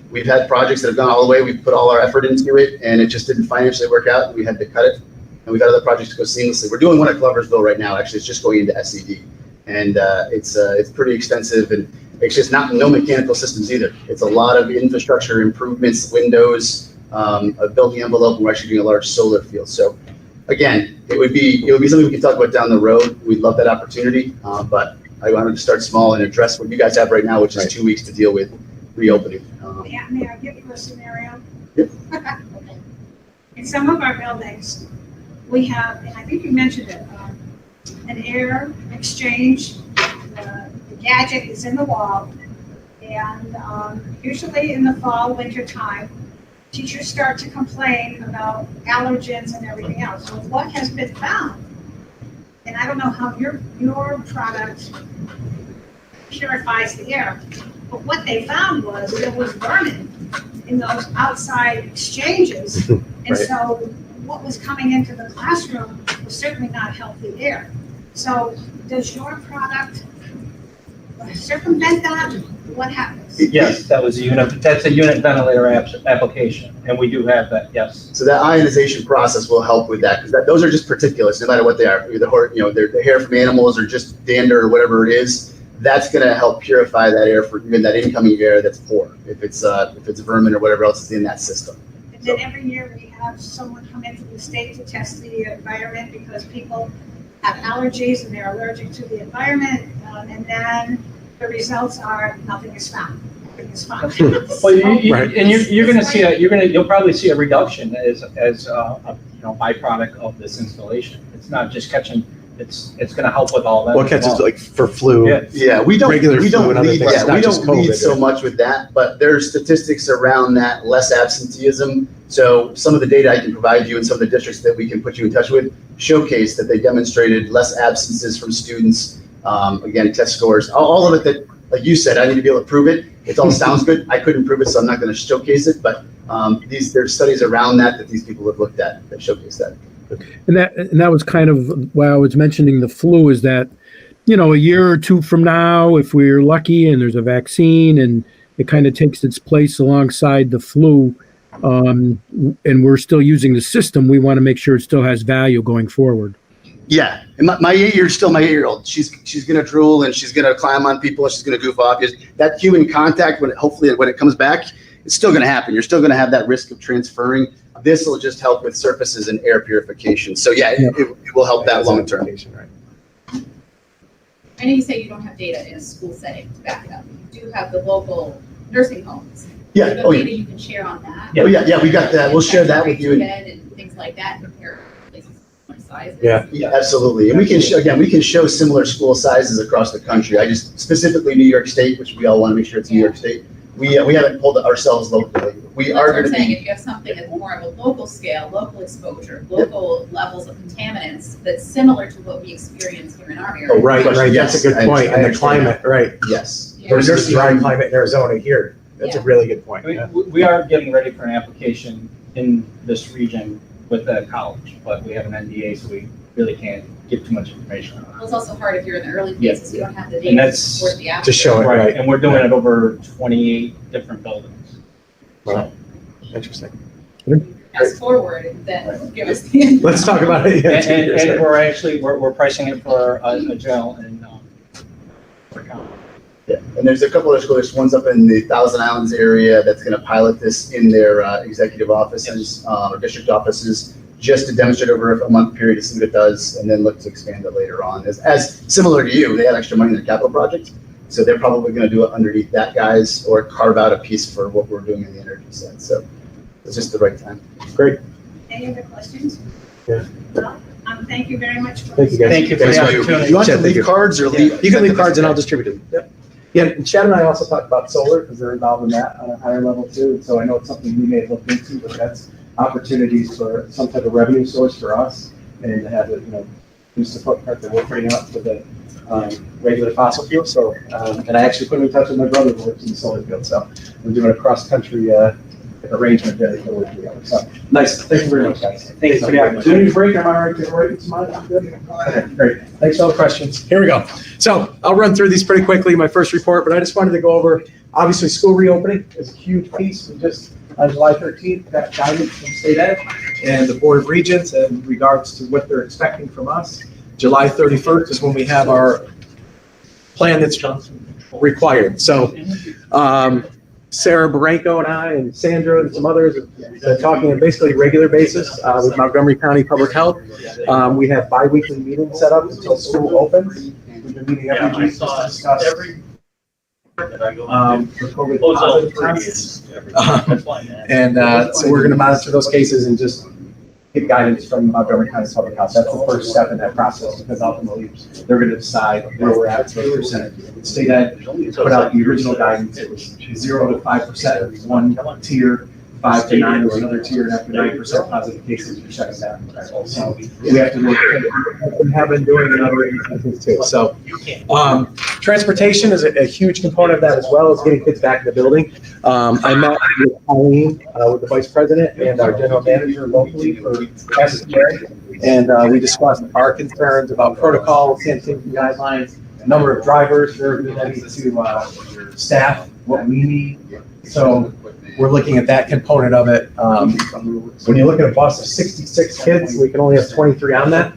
we've had projects that have gone all the way, we've put all our effort into it, and it just didn't financially work out, and we had to cut it. And we've got other projects to go seamlessly. We're doing one at Gloversville right now, actually, it's just going into SED. And it's pretty extensive, and it's just no mechanical systems either. It's a lot of infrastructure improvements, windows, a building envelope, and we're actually doing a large solar field. So again, it would be something we can talk about down the road. We'd love that opportunity, but I wanted to start small and address what you guys have right now, which is 2 weeks to deal with reopening. May I give you a scenario? Yep. In some of our buildings, we have, and I think you mentioned it, an air exchange, the gadget is in the wall. And usually in the fall, winter time, teachers start to complain about allergens and everything else. So what has been found, and I don't know how your product purifies the air, but what they found was there was vermin in those outside exchanges. And Right. so what was coming into the classroom was certainly not healthy air. So does your product circumvent that? What happens? Yes, that's a unit ventilator application, and we do have that, yes. So that ionization process will help with that, because those are just particulates, no matter what they are, either they're the hair from animals or just dander or whatever it is. That's going to help purify that air for even that incoming air that's poor, if it's vermin or whatever else is in that system. And then every year we have someone come into the state to test the environment because people have allergies and they're allergic to the environment. And then the results are nothing is found. Everything is fine. Well, Right. and you're gonna see you'll probably see a reduction as a byproduct of this installation. It's not just catching, it's gonna help with all that. Well, it catches like for flu. Yeah. Yeah, we don't Regular lead, flu and other things, it's not we just don't lead COVID, so yeah. much with that, but there's statistics around that, less absenteeism. So some of the data I can provide you and some of the districts that we can put you in touch with showcase that they demonstrated less absences from students. Again, test scores, all of it that, like you said, I need to be able to prove it. It all sounds good. I couldn't prove it, so I'm not going to showcase it, but there's studies around that these people have looked at that showcase that. And that was kind of why I was mentioning the flu, is that, a year or two from now, if we're lucky and there's a vaccine and it kind of takes its place alongside the flu, and we're still using the system, we want to make sure it still has value going forward. Yeah, and my 8-year-old, still my 8-year-old. She's gonna drool and she's gonna climb on people and she's gonna goof off. That human contact, hopefully when it comes back, It's still gonna happen. You're still gonna have that risk of transferring. This will just help with surfaces and air purification. So yeah, it will help that long term. Right. I know you say you don't have data in a school setting to back it up. You do have the local nursing homes. Yeah, You have oh data yeah, you can share on that. yeah, we got that. We'll share that with you. And things like that, compare places of sizes. Yeah. Yeah, absolutely. And we can, again, we can show similar school sizes across the country. I just, specifically New York State, which we all want to make sure it's New York State. We haven't pulled it ourselves locally. We That's are what going I'm to saying, be, if you have something that's more of a local scale, local exposure, local levels of contaminants, that's similar to what we experience here in our area. Oh, right, right, Yes, that's a good I point, and the understand that. climate, right, yes. Yeah. versus the dry climate in Arizona here, that's a Yeah. really good point. I mean, Yeah. we are getting ready for an application in this region with the college, but we have an NDA, so we really can't give too much information on Well, it's also hard if you're in the early Yeah. phases, you don't have the And data to that's- support the app. To show it. it, right, And we're doing it over 28 different buildings. Wow. Interesting. Fast forward and then give us the. Let's talk about it. Yeah, And we're actually, we're pricing it for a jail in, Yeah, and there's a couple of schools, there's one's up in the Thousand Islands area that's gonna pilot this in their executive offices, or district offices, just to demonstrate over a month period to see what it does, and then look to expand it later on. As similar to you, they had extra money in their capital project, so they're probably gonna do it underneath that guys, or carve out a piece for what we're doing in the energy side, so it's just the right time. Great, Any other questions? Yeah. Well, thank you very much. for thank you guys. Thank you for Thanks the for opportunity. You want to Chad, thank leave you. cards or leave? You can leave cards and I'll distribute them. Yep. Yeah, and Chad and I also talked about solar, because they're involved in that on a higher level too, so I know it's something we may have looked into, but that's opportunities for some type of revenue source for us, and to have it, use the footprint that we're putting out for the regular fossil fuel, so, and I actually put him in touch with my brother who works in the solar field, so we're doing a cross-country arrangement there to work together, so, nice, thank you very much, guys. Thanks for the opportunity. Break, am I all right to write some money? Good? Okay, great, thanks for all the questions. Here we go. So I'll run through these pretty quickly, my first report, but I just wanted to go over, obviously, school reopening is a huge piece. We just, on July 13th, got guidance from State Ed and the Board of Regents in regards to what they're expecting from us. July 31st is when we have our plan that's required. So Sarah Baranko and I and Sandra and some others are talking on basically a regular basis with Montgomery County Public Health. We have bi-weekly meetings set up until school opens. We've been meeting every week just to discuss for COVID positive tests. And so we're gonna monitor those cases and just get guidance from Montgomery County Public Health. That's the first step in that process, because ultimately they're gonna decide where we're at for percentage. State Ed put out the original guidance, it was 0 to 5% one tier, 5 to 9 was another tier, and after 9% positive cases, you're shutting down. So we have to work, we have been doing in other instances too. So transportation is a huge component of that, as well as getting kids back in the building. I met with Colleen, with the vice president and our general manager locally for SCA, and we discussed our concerns about protocol, sanitation guidelines, number of drivers, their ability to staff what we need. So we're looking at that component of it. When you look at a bus of 66 kids, we can only have 23 on that.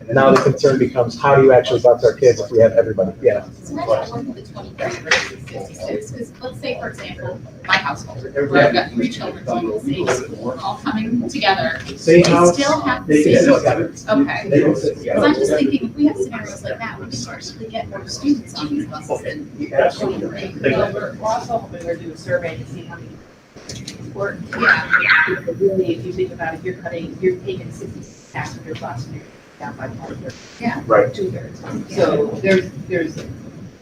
And now the concern becomes, how do you actually bus our kids if we have everybody? Yeah. So how does that work with the 23 versus 56? Because let's say, for example, my household, where I've got 3 children going to the same school, all coming together. Same They house. still have They the can sit same. together. Okay. They can sit Because together. I'm just thinking, if we have scenarios like that, we can actually get more students on these buses than. We're also hoping to do a survey to see how many work. Yeah. Really, if you think about it, you're taking 60 passenger bus and you're down by 1/3. Yeah. Right. 2/3. So there's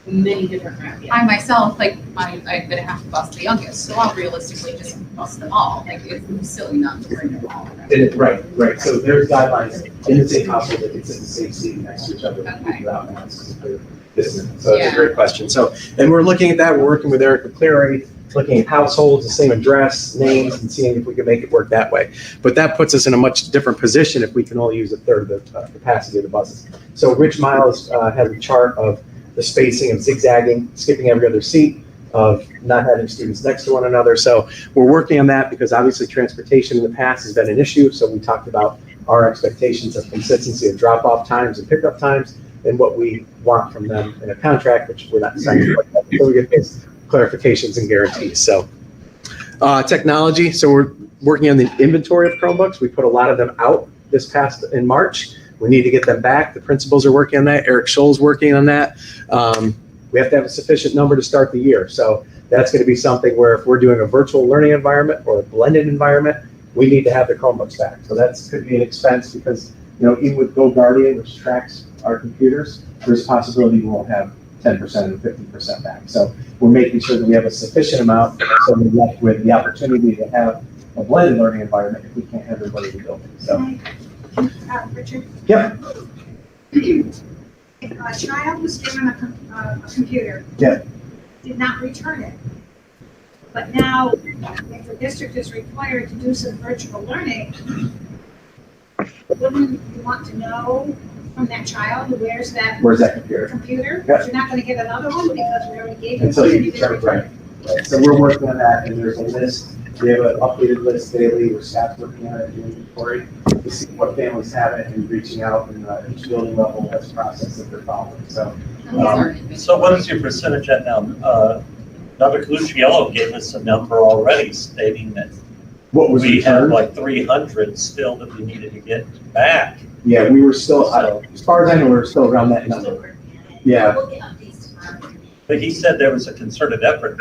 many different routes. I myself, like, I'm gonna have to bus the youngest, so I'll realistically just bus them all. Like, it's silly not to bring them all. Right, right. So there's guidelines in the same household that can sit in the same seat next to each other. Okay. Without masks. So it's a Yeah. great question. So, and we're looking at that. We're working with Eric McCleary, looking at households, the same address, names, and seeing if we can make it work that way. But that puts us in a much different position if we can only use 1/3 of the capacity of the buses. So Rich Miles has a chart of the spacing of zigzagging, skipping every other seat, of not having students next to one another. So we're working on that, because obviously transportation in the past has been an issue. So we talked about our expectations of consistency of drop-off times and pickup times, and what we want from them in a contract, which we're not signing. So we get these clarifications and guarantees. So Technology, so we're working on the inventory of Chromebooks. We put a lot of them out this past in March. We need to get them back. The principals are working on that. Eric Scholl's working on that. We have to have a sufficient number to start the year. So that's going to be something where if we're doing a virtual learning environment or a blended environment, we need to have the Chromebooks back. So that's could be an expense because, even with GoGuardian, which tracks our computers, there's a possibility we won't have 10% or 50% back. So we're making sure that we have a sufficient amount so we're left with the opportunity to have a blended learning environment if we can't have everybody in the building. So, Richard? Yep. If a child was given a computer. Yeah. Did not return it. But now, if the district is required to do some virtual learning, wouldn't you want to know from that child, where's that Where's that computer? computer? Yeah. You're not gonna get another one because we already gave you. Until one you and didn't return, return right. So we're working on that, and there's a list. We have an updated list daily. Where staff's working on it, the inventory, to see what families have it, and reaching out, and each building level has a process that they're following. So, So what is your percentage at now? Dr. Colucciello gave us a number already stating that what was we had returned? like 300 still that we needed to get back. Yeah, we were still, as far as I know, we were still around that number. Yeah, But he said there was a concerted effort.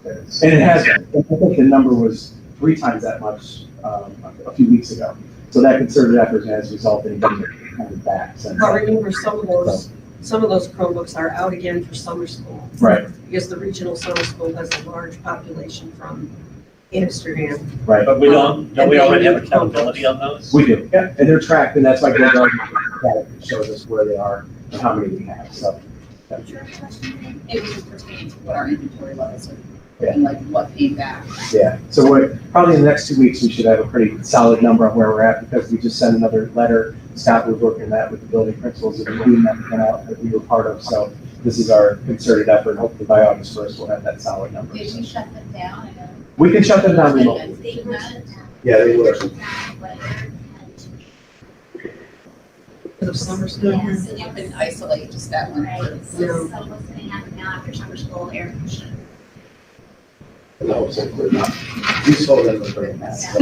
and it has, I think the number was 3 times that much a few weeks ago. So that concerted effort has resulted in getting it kind of back since. But remember, some of those Chromebooks are out again for summer school. Right, Because the regional summer school has a large population from Amsterdam. right. But we don't we already have accountability on those? We do, yeah, and they're tracked, and that's why GoGuardian shows us where they are and how many we have, so. It was pertaining to what our inventory levels are, Yeah. and like what came back. Yeah, so we're, probably in the next 2 weeks, we should have a pretty solid number on where we're at, because we just sent another letter. Scott was working on that with the building principals, and the meeting that went out that we were part of, so this is our concerted effort. Hopefully by August 1st, we'll have that solid number. Did you shut them down? I know. We can shut them down remotely. Yeah, they will. For the summer school. Yes, and you can isolate just that one. Right, person. so what's gonna happen now after summer school, air conditioning? No, so we're not useful in the brain mass.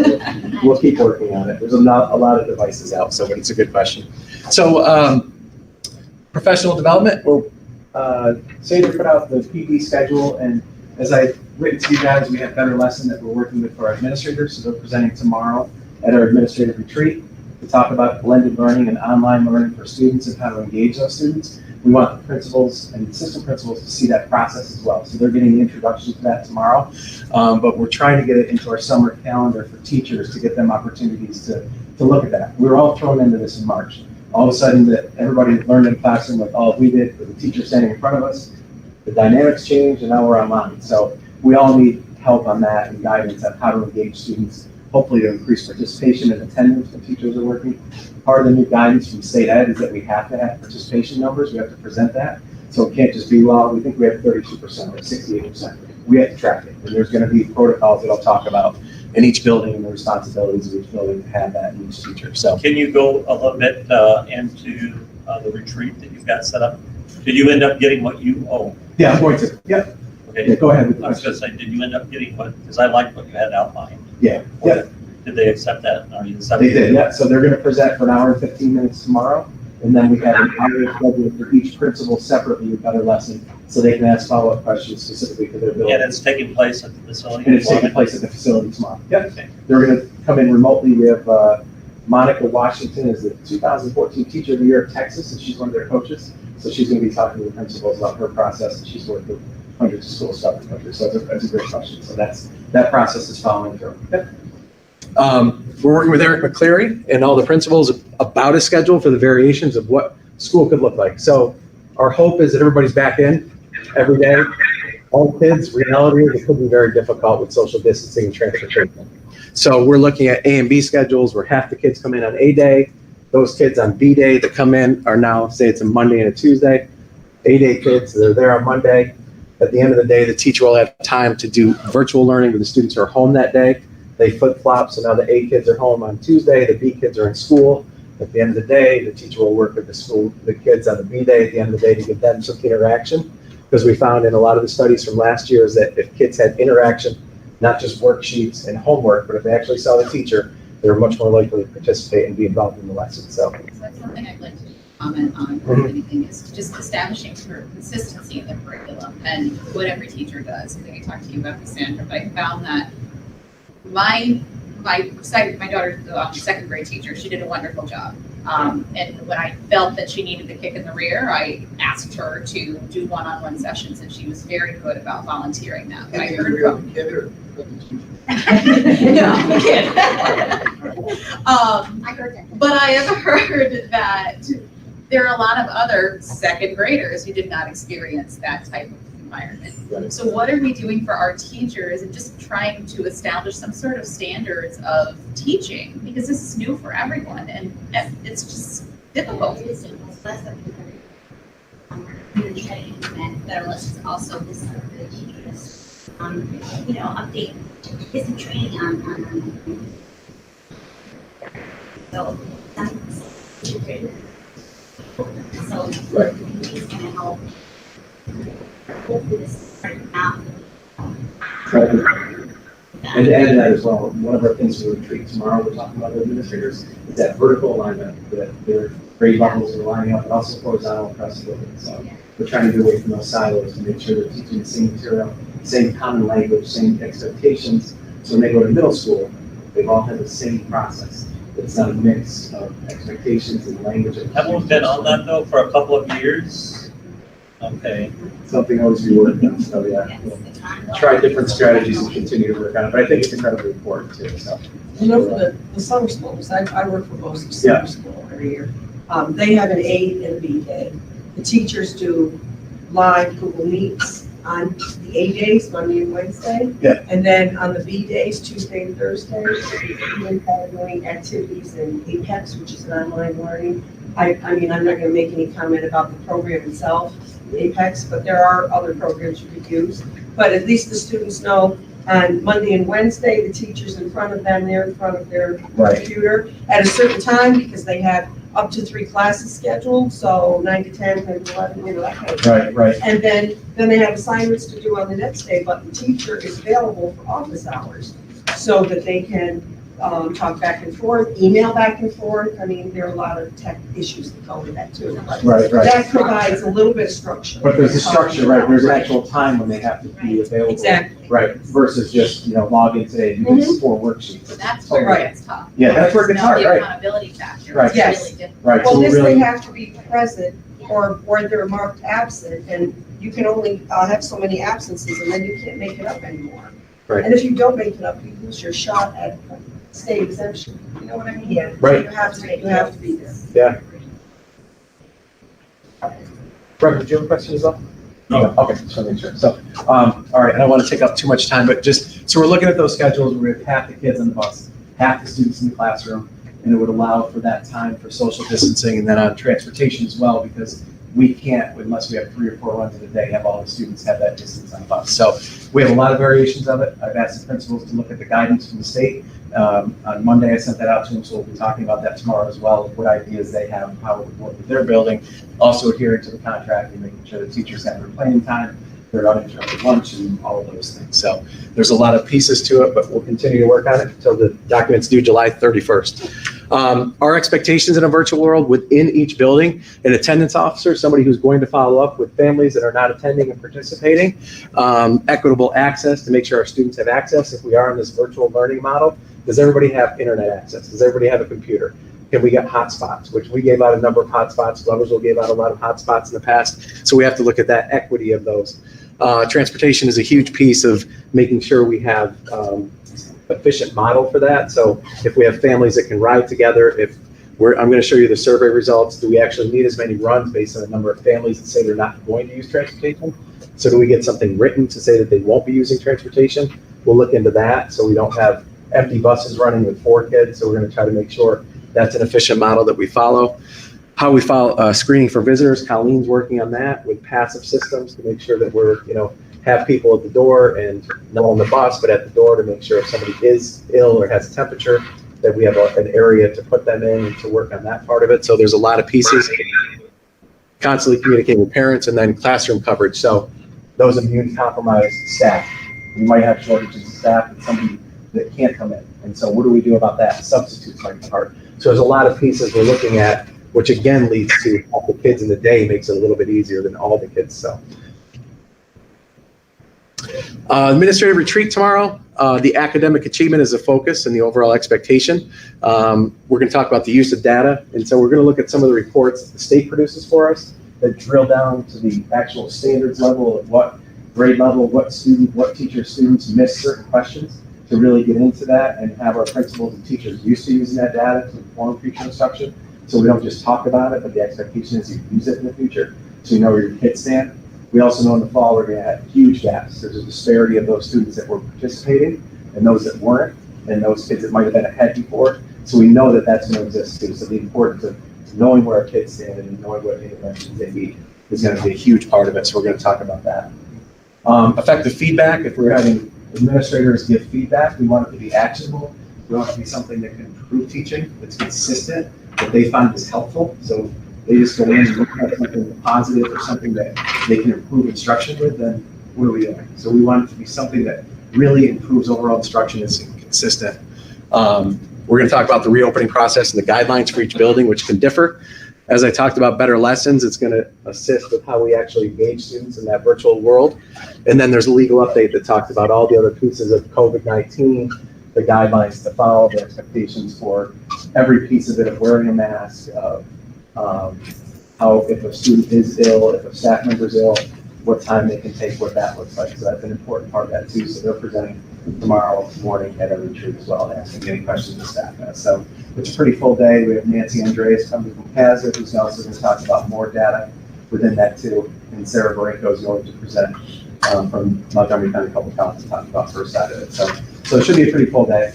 We'll keep working on it. There's a lot of devices out, so it's a good question. So, professional development, we'll, Sandra put out the PD schedule, and as I've written to you guys, we have Better Lesson that we're working with for our administrators, so they're presenting tomorrow at our administrative retreat to talk about blended learning and online learning for students and how to engage those students. We want the principals and assistant principals to see that process as well. So they're getting the introduction to that tomorrow. But we're trying to get it into our summer calendar for teachers to get them opportunities to look at that. We were all thrown into this in March. All of a sudden, that everybody learned in classroom like all we did with the teacher standing in front of us. The dynamics changed, and now we're online. So we all need help on that and guidance on how to engage students, hopefully to increase participation and attendance when teachers are working. Part of the new guidance from state ed is that we have to have participation numbers. We have to present that. So it can't just be, well, we think we have 32% or 68%. We have to track it. And there's going to be protocols that I'll talk about in each building and the responsibilities of each building to have that in each teacher. So Can you go a little bit into the retreat that you've got set up? Did you end up getting what you owe? yeah, I'm going to. Yep. Okay. Yeah, go ahead with the I was question. gonna say, did you end up getting what, because I liked what you had outlined. Yeah. Yeah. Did they accept that? Are you They accepting? did, yeah. So they're going to present for an hour and 15 minutes tomorrow. And then we have an hour scheduled for each principal separately with Better Lesson, so they can ask follow-up questions specifically for their building. And it's taking place at the facility? And it's taking place at the facility tomorrow. Yep. They're going to come in remotely. We have Monica Washington is the 2014 Teacher of the Year of Texas, and she's one of their coaches. So she's going to be talking to the principals about her process, and she's worked with hundreds of schools throughout the country. So that's a great question. So that process is following through. Yep. We're working with Eric McCleary and all the principals about a schedule for the variations of what school could look like. So our hope is that everybody's back in every day. All kids, reality is it could be very difficult with social distancing and transportation. So we're looking at A and B schedules where half the kids come in on A day. Those kids on B day that come in are now, say it's a Monday and a Tuesday. A day kids, they're there on Monday. At the end of the day, the teacher will have time to do virtual learning with the students who are home that day. They flip-flop, so now the A kids are home on Tuesday, the B kids are in school. At the end of the day, the teacher will work with the kids on the B day at the end of the day to give them some interaction. Because we found in a lot of the studies from last year is that if kids had interaction not just worksheets and homework, but if they actually saw the teacher, they were much more likely to participate and be involved in the lesson, so. So that's something I'd like to comment on, or anything, is just establishing sort of consistency in the curriculum and what every teacher does. I think I talked to you about this, Sandra, but I found that my daughter's second grade teacher, she did a wonderful job. And when I felt that she needed the kick in the rear, I asked her to do one-on-one sessions, and she was very good about volunteering that. But I heard from no, kid. I heard that. But I have heard that there are a lot of other second graders who did not experience that type of environment. Right. So what are we doing for our teachers and just trying to establish some sort of standards of teaching? Because this is new for everyone and it's just difficult. Federalists also this the teachers, update, get some training on so Right. it's gonna help. Hopefully this out. And to add to that as well, one of our things we retreat tomorrow, we're talking about administrators, is that vertical alignment, that their grade levels are lining up, and also horizontal across the building. So we're trying to get away from those silos to make sure they're teaching the same material, same common language, same expectations. So when they go to middle school, they've all had the same process. It's not a mix of expectations and language. Haven't we been on that though for a couple of years? Okay. Something always be worked on, so yeah. We'll try different strategies and continue to work on it, but I think it's incredibly important too, so. For the summer schools, I work for BoE Summer School every year. They have an A and a B day. The teachers do live Google Meets on the A days, Monday and Wednesday. Yeah. And then on the B days, Tuesday and Thursday, they're doing activities in Apex, which is an online learning. I mean, I'm not gonna make any comment about the program itself, Apex, but there are other programs you could use. But at least the students know on Monday and Wednesday, the teacher's in front of them, they're in front of their computer at a certain time, because they have up to 3 classes scheduled, so 9 to 10, 10 to 11, that kind of thing. Right. And then they have assignments to do on the next day, but the teacher is available for office hours so that they can talk back and forth, email back and forth. I mean, there are a lot of tech issues that go with that too. But Right. that provides a little bit of structure. But there's a structure, right, there's an actual time when they have to be available. Exactly. Right, versus just, log in today, do these 4 worksheets. So that's where it gets tough. Yeah, that's where it gets hard, The right. accountability factor Right. is Yes. really difficult. Right, so Well, we this, they really, have to be present, or they're marked absent, and you can only have so many absences, and then you can't make it up anymore. Right. And if you don't make it up, you lose your shot at state exemption. You know what I mean? Yeah. Right. You have to be there. Brett, did you have a question as well? No. Okay, just want to make sure. So, all right, I don't want to take up too much time, but so we're looking at those schedules where we have half the kids on the bus, half the students in the classroom, and it would allow for that time for social distancing, and then on transportation as well, because we can't, unless we have 3 or 4 runs in a day, have all the students have that distance on the bus. So we have a lot of variations of it. I've asked the principals to look at the guidance from the state. On Monday, I sent that out to them, so we'll be talking about that tomorrow as well, what ideas they have, how it would work with their building, also adhering to the contract and making sure the teachers have their playing time, their uninterrupted lunch, and all of those things. So there's a lot of pieces to it, but we'll continue to work on it until the document's due July 31st. Our expectations in a virtual world within each building, an attendance officer, somebody who's going to follow up with families that are not attending and participating, equitable access to make sure our students have access if we are in this virtual learning model. Does everybody have internet access? Does everybody have a computer? Can we get hotspots, which we gave out a number of hotspots. Loversville gave out a lot of hotspots in the past. So we have to look at that equity of those. Transportation is a huge piece of making sure we have efficient model for that. So if we have families that can ride together, I'm going to show you the survey results. Do we actually need as many runs based on the number of families that say they're not going to use transportation? So do we get something written to say that they won't be using transportation? We'll look into that so we don't have empty buses running with 4 kids. So we're going to try to make sure that's an efficient model that we follow. How we follow screening for visitors. Colleen's working on that with passive systems to make sure that we're, have people at the door and not on the bus, but at the door to make sure if somebody is ill or has a temperature, that we have an area to put them in and to work on that part of it. So there's a lot of pieces. Constantly communicating with parents, and then classroom coverage. So those immune compromised staff, We might have shortages of staff and somebody that can't come in. And so what do we do about that? Substitutes might be hard. So there's a lot of pieces we're looking at, which again leads to half the kids in the day, makes it a little bit easier than all the kids, so. Administrative retreat tomorrow. The academic achievement is a focus and the overall expectation. We're gonna talk about the use of data. And so we're gonna look at some of the reports that the state produces for us that drill down to the actual standards level of what grade level, what student, what teacher students miss certain questions, to really get into that and have our principals and teachers used to using that data to inform future instruction. So we don't just talk about it, but the expectation is you use it in the future, so you know where your kids stand. We also know in the fall we're gonna have huge gaps. There's a disparity of those students that were participating and those that weren't, and those kids that might have been ahead before. So we know that that's gonna exist too. So the importance of knowing where our kids stand and knowing what interventions they need is gonna be a huge part of it. So we're gonna talk about that. Effective feedback, if we're having administrators give feedback, we want it to be actionable. We want it to be something that can improve teaching, that's consistent, that they find is helpful. So they just go in and look at something positive or something that they can improve instruction with, then what are we doing? So we want it to be something that really improves overall instruction, is consistent. We're gonna talk about the reopening process and the guidelines for each building, which can differ. As I talked about better lessons, it's gonna assist with how we actually engage students in that virtual world. And then there's a legal update that talks about all the other pieces of COVID-19, the guidelines to follow, the expectations for every piece of it, of wearing a mask, of how if a student is ill, if a staff member is ill, what time they can take, what that looks like. So that's an important part of that too. So they're presenting tomorrow morning at a retreat as well, and asking any questions the staff has. So it's a pretty full day. We have Nancy Andres coming from CASD, who's also going to talk about more data within that too. And Sarah Barenko is going to present from Montgomery County Public Health to talk about her side of it. So it should be a pretty full day.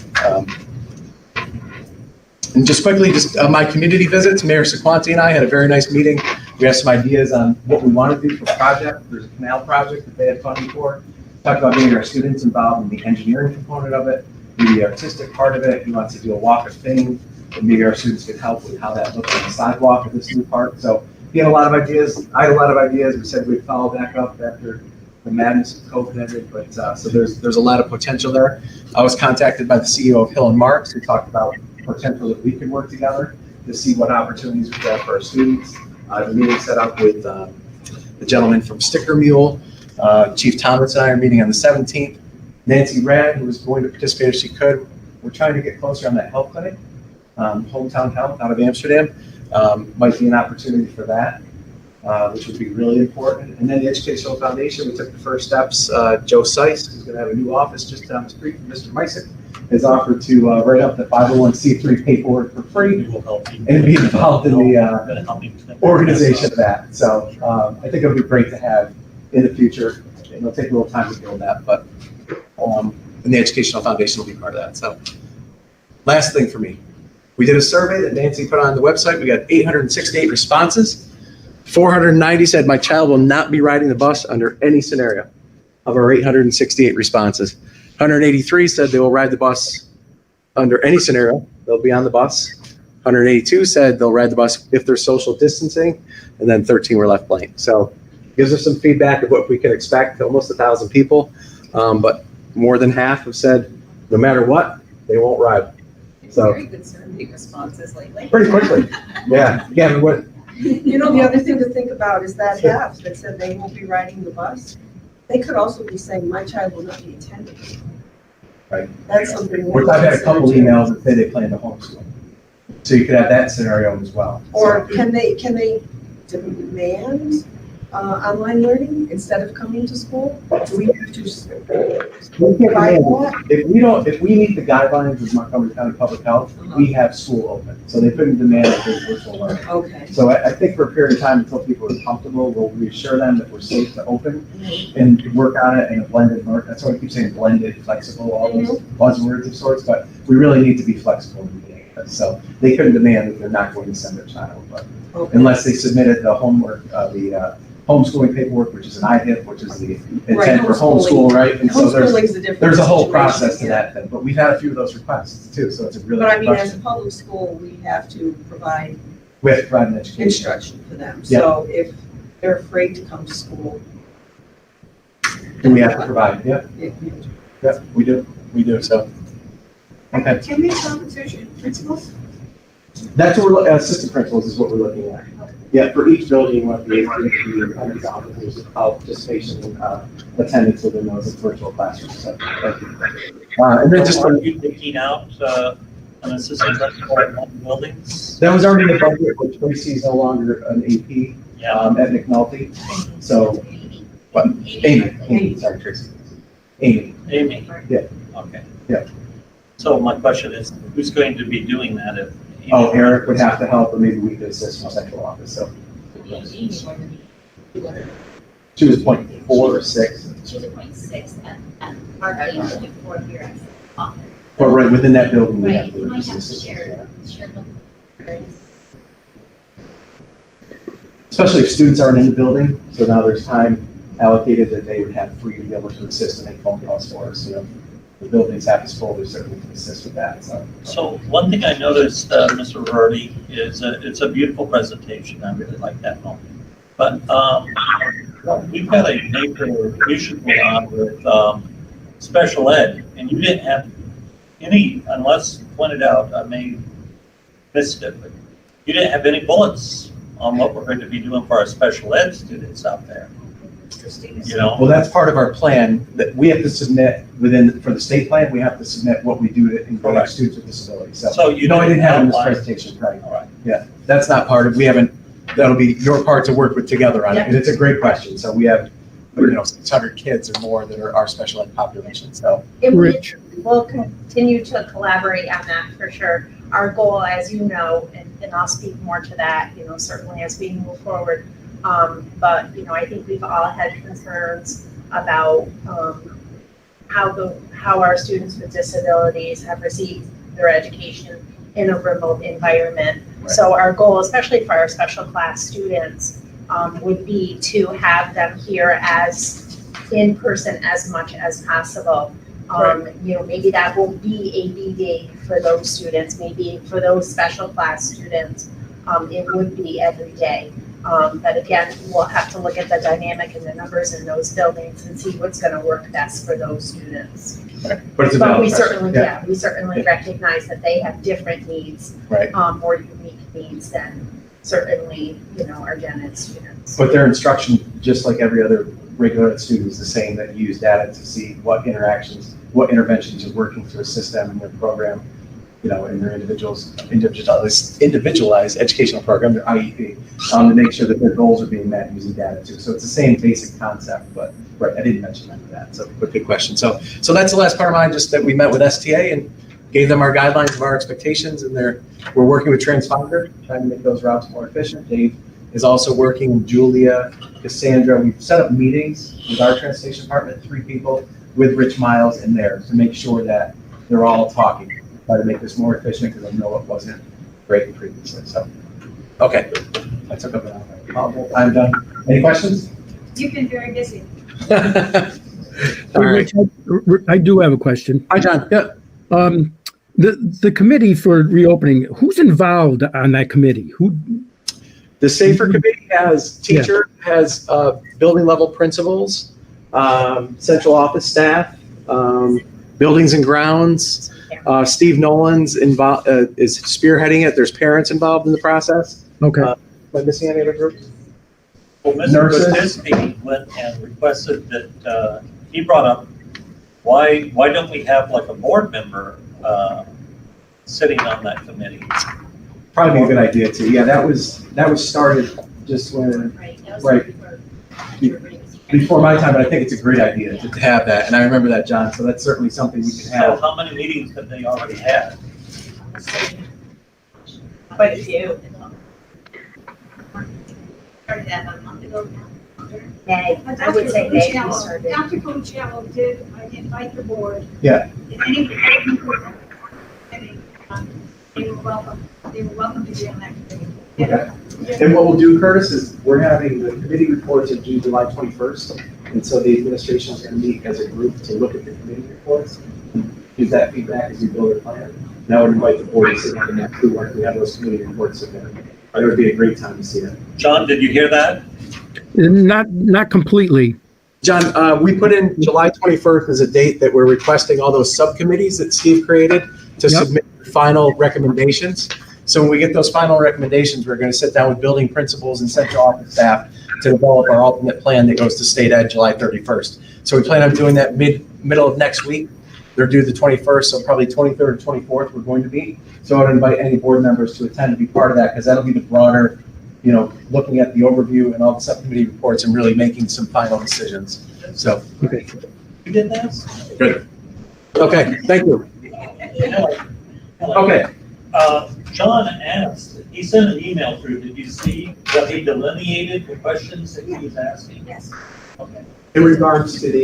And just quickly, my community visits, Mayor Sequanti and I had a very nice meeting. We have some ideas on what we want to do for the project. There's a canal project that they had funding for. Talked about getting our students involved in the engineering component of it, the artistic part of it. We want to do a walk of fame, and maybe our students could help with how that looks on the sidewalk of this new park. So he had a lot of ideas. I had a lot of ideas. We said we'd follow back up after the madness of COVID ended, but so there's a lot of potential there. I was contacted by the CEO of Hill and Marks, who talked about potential that we could work together to see what opportunities we have for our students. I have a meeting set up with the gentleman from Sticker Mule. Chief Thomas and I are meeting on the 17th. Nancy Rad, who was going to participate if she could. We're trying to get closer on that health clinic, Hometown Health out of Amsterdam. Might be an opportunity for that, which would be really important. And then the Educational Foundation, we took the first steps. Joe Seiss, who's going to have a new office just down the street from Mr. Meisick, has offered to write up the 501c3 paperwork for free and be involved in the organization of that. So I think it would be great to have in the future. It'll take a little time to build that, but and the Educational Foundation will be part of that. So last thing for me, we did a survey that Nancy put on the website. We got 868 responses. 490 said my child will not be riding the bus under any scenario of our 868 responses. 183 said they will ride the bus under any scenario. They'll be on the bus. 182 said they'll ride the bus if there's social distancing, and then 13 were left blank. So gives us some feedback of what we can expect. Almost 1,000 people, but more than half have said no matter what, they won't ride. So Very good survey responses lately. pretty quickly, yeah. Yeah, what? You know, the other thing to think about is that half that said they won't be riding the bus, they could also be saying, my child will not be attending. Right. That's something. I've had a couple emails that say they plan to homeschool. So you could have that scenario as well. Or can they demand online learning instead of coming to school? Do we have to provide that? If we meet the guidelines of Montgomery County Public Health, we have school open. So they couldn't demand that there's virtual learning. Okay. So I think for a period of time until people are comfortable, we'll reassure them that we're safe to open and work on it in a blended mode. That's why we keep saying blended, flexible, all those buzzwords of sorts, but we really need to be flexible in the beginning. So they couldn't demand that they're not going to send their child, but unless they submitted the homework, the homeschooling paperwork, which is an IHIP, which is the intent for homeschool, right? And so there's a whole process to that thing, but we've had a few of those requests too, so it's a really But I good mean, as question. a public school, we have to provide We have to provide an education. instruction for them. Yeah. So if they're afraid to come to school, we have to provide, yeah. Yeah, we do, so. Okay, Can we competition principals? that's what we're, assistant principals is what we're looking at. Yeah, for each building, you want to be able to do hours of participation, attendance within those virtual classrooms, so, thank you. And then just, Are you taking out, an assistant principal in one buildings? that was already in the budget, which Tracy is no longer an AP, Yeah, at McNulty, so, what, Amy, sorry, Tracy. Amy, Amy? Yeah. Okay. Yeah. So my question is, who's going to be doing that if? oh, Eric would have to help, or maybe we could assist from central office, so. She was 0.4 or 6, She's a 0.6 at our team, and 4 here at office. but right within that building, we have Right, to. you might have to assist, share. yeah. Especially if students aren't in the building, so now there's time allocated that they would have free to be able to assist and make phone calls for us, you know. The building's half is full, they certainly can assist with that, so. So one thing I noticed, Mr. Verdi, is it's a beautiful presentation. I really like that one. But we've got a major issue going on with special ed, and you didn't have any, unless pointed out, I may have missed it, but you didn't have any bullets on what we're going to be doing for our special ed students out there. You know? Well, that's part of our plan, that we have to submit for the state plan, we have to submit what we do to engage Correct. students with disabilities, so. So you No, I didn't have it in this outline- presentation, right. All right. Yeah, that's not part of, we haven't, that'll be your part to work with together on it, and it's a great question, so we have, 600 kids or more that are our special ed population, so. And Rich. we'll continue to collaborate on that for sure. Our goal, as you know, and I'll speak more to that, certainly as we move forward. But, I think we've all had concerns about how our students with disabilities have received their education in a remote environment. Right. So our goal, especially for our special class students, would be to have them here as in person as much as possible. Maybe that will be a B day for those students, maybe for those special class students, it would be every day. But again, we'll have to look at the dynamic and the numbers in those buildings and see what's gonna work best for those students. But it's a But valid we question. certainly, we certainly recognize that they have different needs, Right, more unique needs than certainly, our gen ed students. but their instruction, just like every other regular ed student, is the same, that you use data to see what interventions are working to assist them in their program, in their individualized educational program, their IEP, to make sure that their goals are being met using data too. So it's the same basic concept, but, right, I didn't mention any of that, so, but good question. So that's the last part of mine, just that we met with STA and gave them our guidelines of our expectations, and we're working with Transponder, trying to make those routes more efficient. Dave is also working with Julia, Cassandra. We've set up meetings with our transportation department, 3 people, with Rich Miles in there, to make sure that they're all talking, try to make this more efficient, because I know it wasn't great previously, so. Okay, I took up enough. I'm done. Any questions? You've been very busy. All right. Rich, I do have a question. Hi, John. Yeah. The committee for reopening, who's involved on that committee? The SAFER committee has has building level principals, central office staff, buildings and grounds. Steve Nolan's involved, is spearheading it. There's parents involved in the process. Okay. Am I missing any other groups? Well, Mr. Nurses? Budzinski went and requested that, he brought up, why don't we have like a board member, sitting on that committee? Probably a good idea too. Yeah, that was started just when, Right, that was Right. before before my time, but I think it's a great idea to have that. And I remember that, John, so that's certainly something we can So have. how many meetings have they already had? Quite a few. Started that about a month ago now. May, I would say May we started. Dr. Coachello did invite the board. Yeah. If anybody, they were welcome to be on that committee. Okay. And what we'll do, Curtis, is we're having the committee reports are due July 21st. And so the administration is going to meet as a group to look at the committee reports, use that feedback as we build a plan. Now I would invite the board to sit down and have two once we have those committee reports submitted. It would be a great time to see it. John, did you hear that? Not completely. John, we put in July 21st as a date that we're requesting all those subcommittees that Steve created to Yep. submit final recommendations. So when we get those final recommendations, we're going to sit down with building principals and central office staff to develop our ultimate plan that goes to state ed July 31st. So we plan on doing that middle of next week. They're due the 21st, so probably 23rd or 24th we're going to be. So I would invite any board members to attend to be part of that, because that'll be the broader, looking at the overview and all the subcommittee reports and really making some final decisions. So, Okay. You did that? good. Okay, thank you. Okay. John asked, he sent an email through, did you see that he delineated the questions that he was asking? Yes. Okay. In regards to the,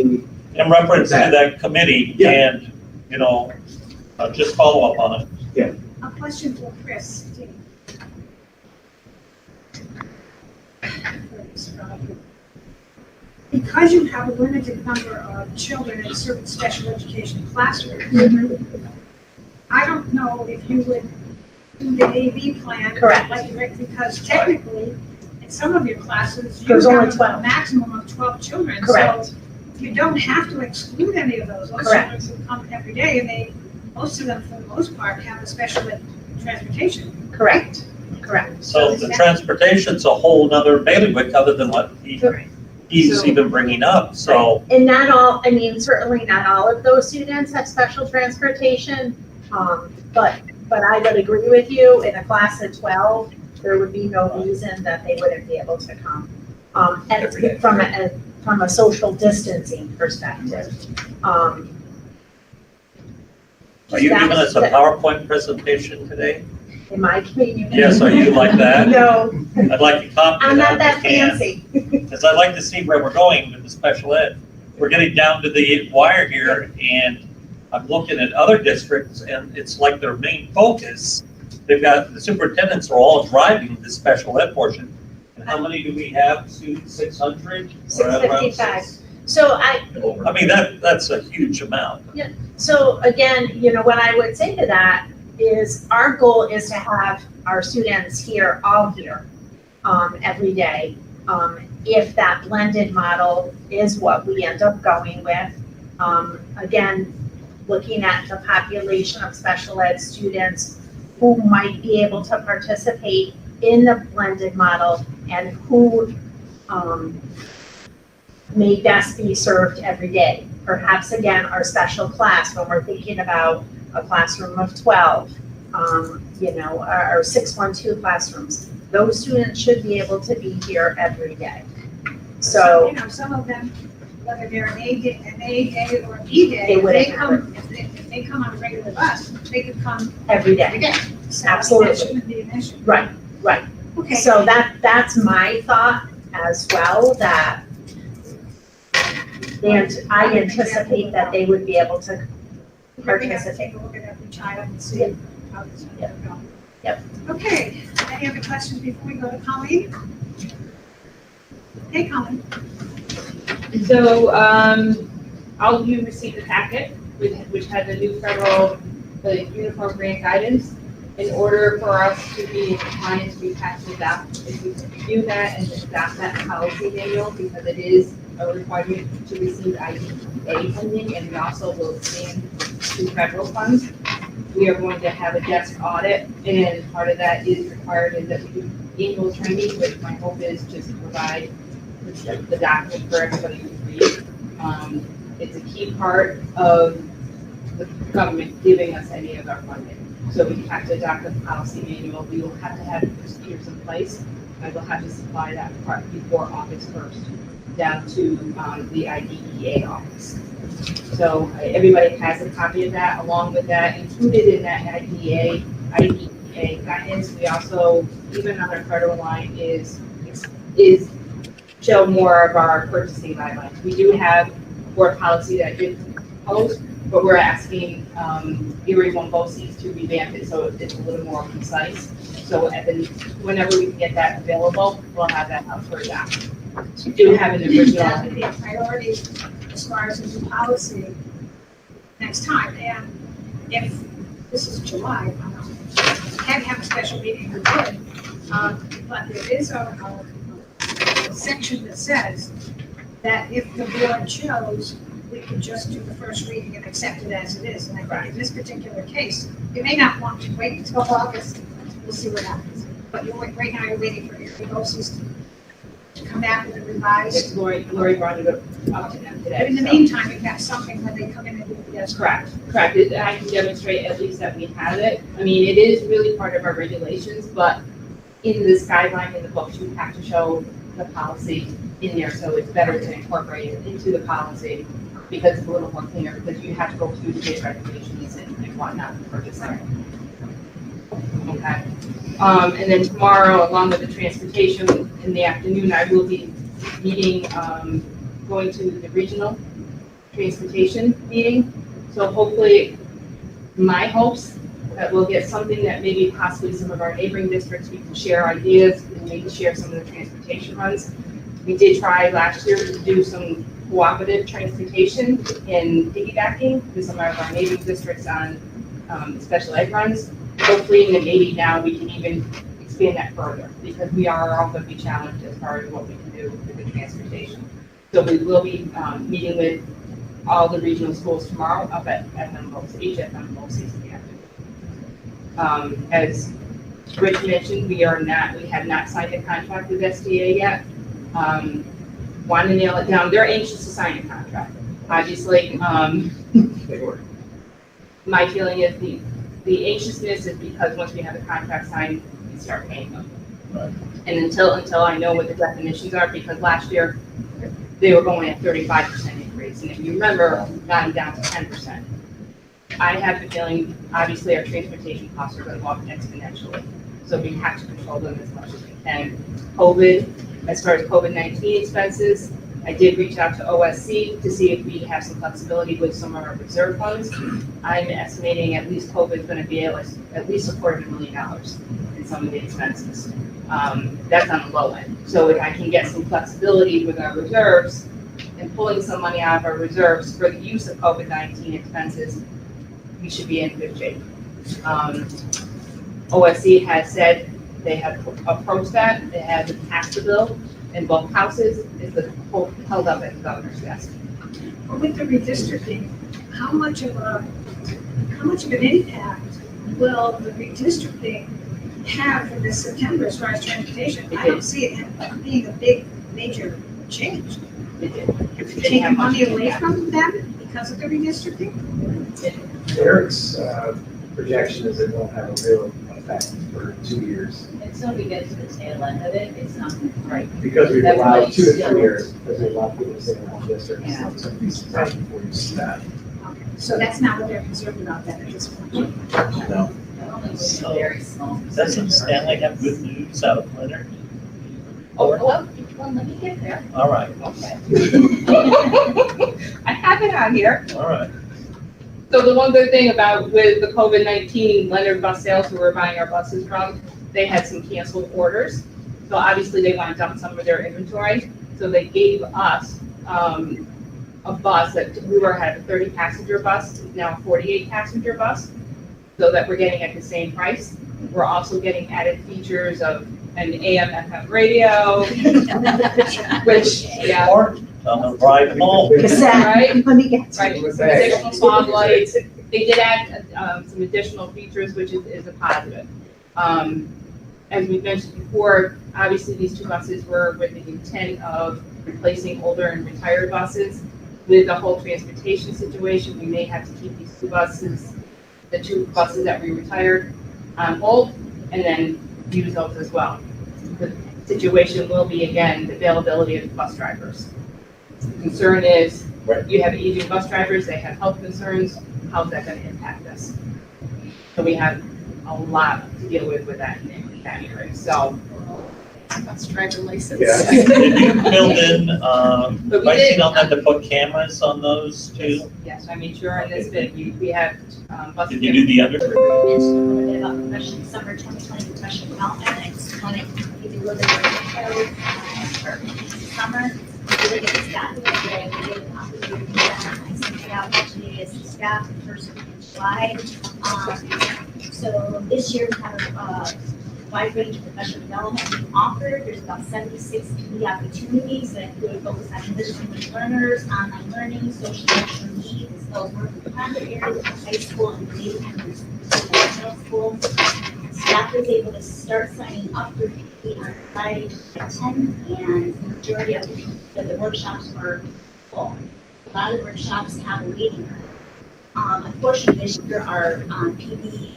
In reference to that committee Yeah. and, just follow up on it. A question for Chris. Because you have a limited number of children in certain special education classrooms, I don't know if you would do the AV plan. Correct. Because technically, in some of your classes, you There's only have a 12. maximum of 12 children. Correct. So you don't have to exclude any of those. Those Correct. children who come every day, and most of them, for the most part, have a special ed transportation. Correct, correct. So the transportation's a whole nother bailiwick other than what he's So- even bringing up, so. And not all, certainly not all of those students have special transportation. But I would agree with you, in a class of 12, there would be no reason that they wouldn't be able to come. And from a social distancing perspective. Are you giving us a PowerPoint presentation today? In my opinion. Yes, are you like that? No, I'd like to copy I'm not that that if you can, fancy. because I'd like to see where we're going with the special ed. We're getting down to the wire here, and I'm looking at other districts, and it's like their main focus. They've got, the superintendents are all driving the special ed portion. And how many do we have, students, 600? Or around 655. six? So I mean, that's a huge amount. So again, what I would say to that is our goal is to have our students here, all here, every day. If that blended model is what we end up going with, again, looking at the population of special ed students who might be able to participate in the blended model and who may best be served every day. Perhaps again, our special class, when we're thinking about a classroom of 12, our 612 classrooms, those students should be able to be here every day. So, Some of them, whether they're an A day or a B day, They if wouldn't they come, if they come on a regular bus, they could come every every day, day. So Absolutely. That shouldn't be an issue. right. Okay. So that's my thought as well, that I anticipate that they would be able to We're gonna have to participate. take a look at every child and see Yep. how this is gonna go. Yep. Okay, any other questions before we go to Colleen? Hey, Colleen. So, all of you received the packet, which had the new the uniform grant guidance. In order for us to be in compliance, we have to review that and adopt that policy manual, because it is a requirement to receive IDEA funding, and we also will expand to federal funds. We are going to have a desk audit, and part of that is required is that we do annual training, which my hope is just to provide the document for everybody to read. It's a key part of the government giving us any of our funding. So we have to adopt the policy manual. We will have to have procedures in place. I will have to supply that part before August 1st down to the IDEA office. So everybody has a copy of that. Along with that, included in that IDEA guidance, we also, even on our federal line, is show more of our purchasing guidelines. We do have board policy that is proposed, but we're asking Erie One BoCES to revamp it so it's a little more concise. So whenever we can get that available, we'll have that up for adoption. We do have an original. That would be a priority as far as the new policy next time. And if this is July, I don't know, can't have a special meeting, we would. But there is a section that says that if the board chose, we could just do the first reading and accept it as it is. And I think in this particular case, you may not want to wait until August. We'll see what happens. But right now, you're waiting for your negotiators to come back with a revised. Yes, Lori brought it up to them today. But in the so- meantime, you have something when they come in and do the That's correct. I can demonstrate at least that we have it. I mean, it is really part of our regulations, but in this guideline in the books, you have to show the policy in there, so it's better to incorporate it into the policy because it's a little more cleaner, because you have to go through the base regulations and whatnot to purchase them. Okay. And then tomorrow, along with the transportation in the afternoon, I will be meeting, going to the regional transportation meeting. So hopefully, my hopes that we'll get something that maybe possibly some of our neighboring districts, we can share ideas and maybe share some of the transportation runs. We did try last year to do some cooperative transportation and piggybacking with some of our neighboring districts on special ed runs. Hopefully, and then maybe now we can even expand that further because we are all going to be challenged as far as what we can do with the transportation. So we will be meeting with all the regional schools tomorrow up at FMOC, each FMOCs in the afternoon. As Rich mentioned, we have not signed a contract with SDA yet. Want to nail it down. They're anxious to sign a contract. Obviously, my feeling is the anxiousness is because once we have the contract signed, we start paying them. Right. And until I know what the definitions are, because last year they were going at 35% increase, and if you remember, gotten down to 10%. I have the feeling, obviously, our transportation costs are going to go up exponentially, so we have to control them as much as we can. As far as COVID-19 expenses, I did reach out to OSC to see if we have some flexibility with some of our reserve funds. I'm estimating at least COVID is going to be able to at least support $1 million in some of the expenses. That's on the low end. So if I can get some flexibility with our reserves and pulling some money out of our reserves for the use of COVID-19 expenses, we should be in good shape. OSC has said they have approached that. They have passed the bill in both houses. It's held up at the governor's desk. With the redistricting, how much of an impact will the redistricting have for this September as far as transportation? I don't see it being a big, major change. Taking money away from them because of the redistricting? Eric's projection is it won't have a real effect for 2 years. Until we get to the tail end of it, it's not right. Because we've That's why allowed 2 to still- 3 years, because we allow people to stay in one district, Yeah. so it's going to be some time before you see that. Okay. So that's not what they're concerned about then at this point? No. So- Very small. Doesn't Stanley have good news out of Leonard? Oh, well, Let me get there. All right, okay. I have it on here. all right. So the one good thing about with the COVID-19 Leonard bus sales who we're buying our buses from, they had some canceled orders. So obviously they want to dump some of their inventory. So they gave us a bus that we had a 30 passenger bus, is now a 48 passenger bus. So that we're getting at the same price. We're also getting added features of an AM FM radio, which, yeah, Important, on the ride home. right? Let me get to Right, it. some additional fog lights. They did add some additional features, which is a positive. As we mentioned before, obviously these 2 buses were with the intent of replacing older and retired buses. With the whole transportation situation, we may have to keep these 2 buses, the 2 buses that we retired on hold, and then use those as well. The situation will be, again, the availability of bus drivers. The concern is, you have aging bus drivers, they have health concerns, how's that gonna impact us? So we have a lot to deal with that in January, so. Bus driver license. Yeah. Did you build in, But we pricing did- on that to put cameras on those too? Yes, I made sure in this bid, we have buses. Did you do the under? mentioned a little bit about professional summer 2020 professional development. I just want to give you a little bit of info for summer. If you look at this document, I gave a copy of it. I sent it out to the staff the first week in July. So this year we have wide range of professional development being offered. There's about 76 PD opportunities that include focus on English language learners, online learning, social emotional needs, as well as work in primary areas of high school and middle school. Staff is able to start signing up for PD on Friday at 10, and the majority of the workshops are full. A lot of the workshops have a waiting room. Unfortunately, this year our PD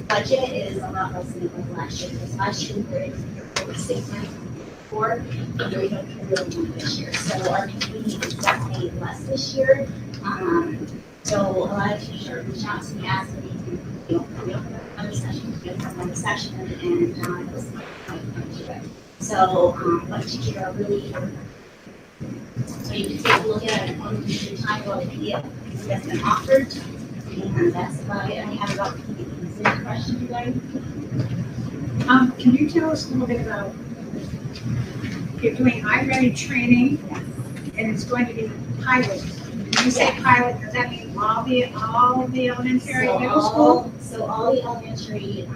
budget is a lot less than it was last year. Because last year we were over 694, and we don't really need this year. So our PD is definitely less this year. So a lot of teachers are reaching out to me asking me, we don't have another session, we don't have another session, and it was do it. So what teachers are really, so you can take a look at it on the time of the PDF that's been offered, and that's about it. I have about PD. Is there any questions, you guys? Can you tell us a little bit about, you're doing iReady training, and it's going to be pilot. When you say pilot, does that mean all the elementary, middle school? So all the elementary,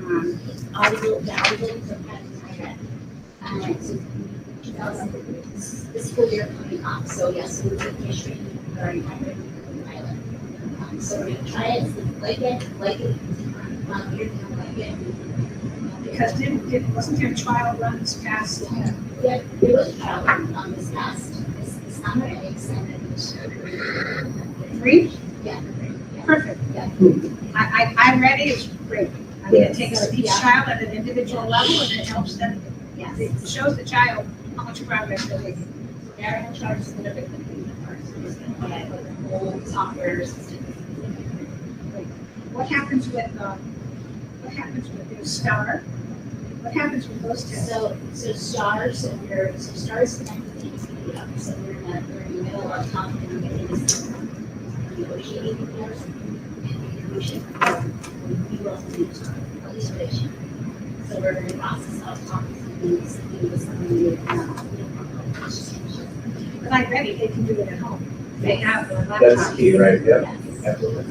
all the buildings are pilot. This school year coming up, so yes, we'll take your training during pilot. So we're gonna try it, like it, you're gonna like it. Because wasn't there a trial run this past? Yeah, it was a trial run this this summer, and extended this year. Free? Yeah. Perfect. Yeah. I'm ready, it's great. I mean, it takes each child at an individual level, and it helps them, Yes. it shows the child how much progress they're making. They're in charge of the big thing first. We're just gonna get like the whole software system. What happens with the STAR? What happens with those tests? So stars, so stars connected to each video. So we're in the middle of talking and getting this negotiating with yours. And we should, we will need at least for this year. So we're in the process of talking to these, But I'm ready, they can do it at home. They have the laptop. That's key, right? Yeah. Yes. Absolutely.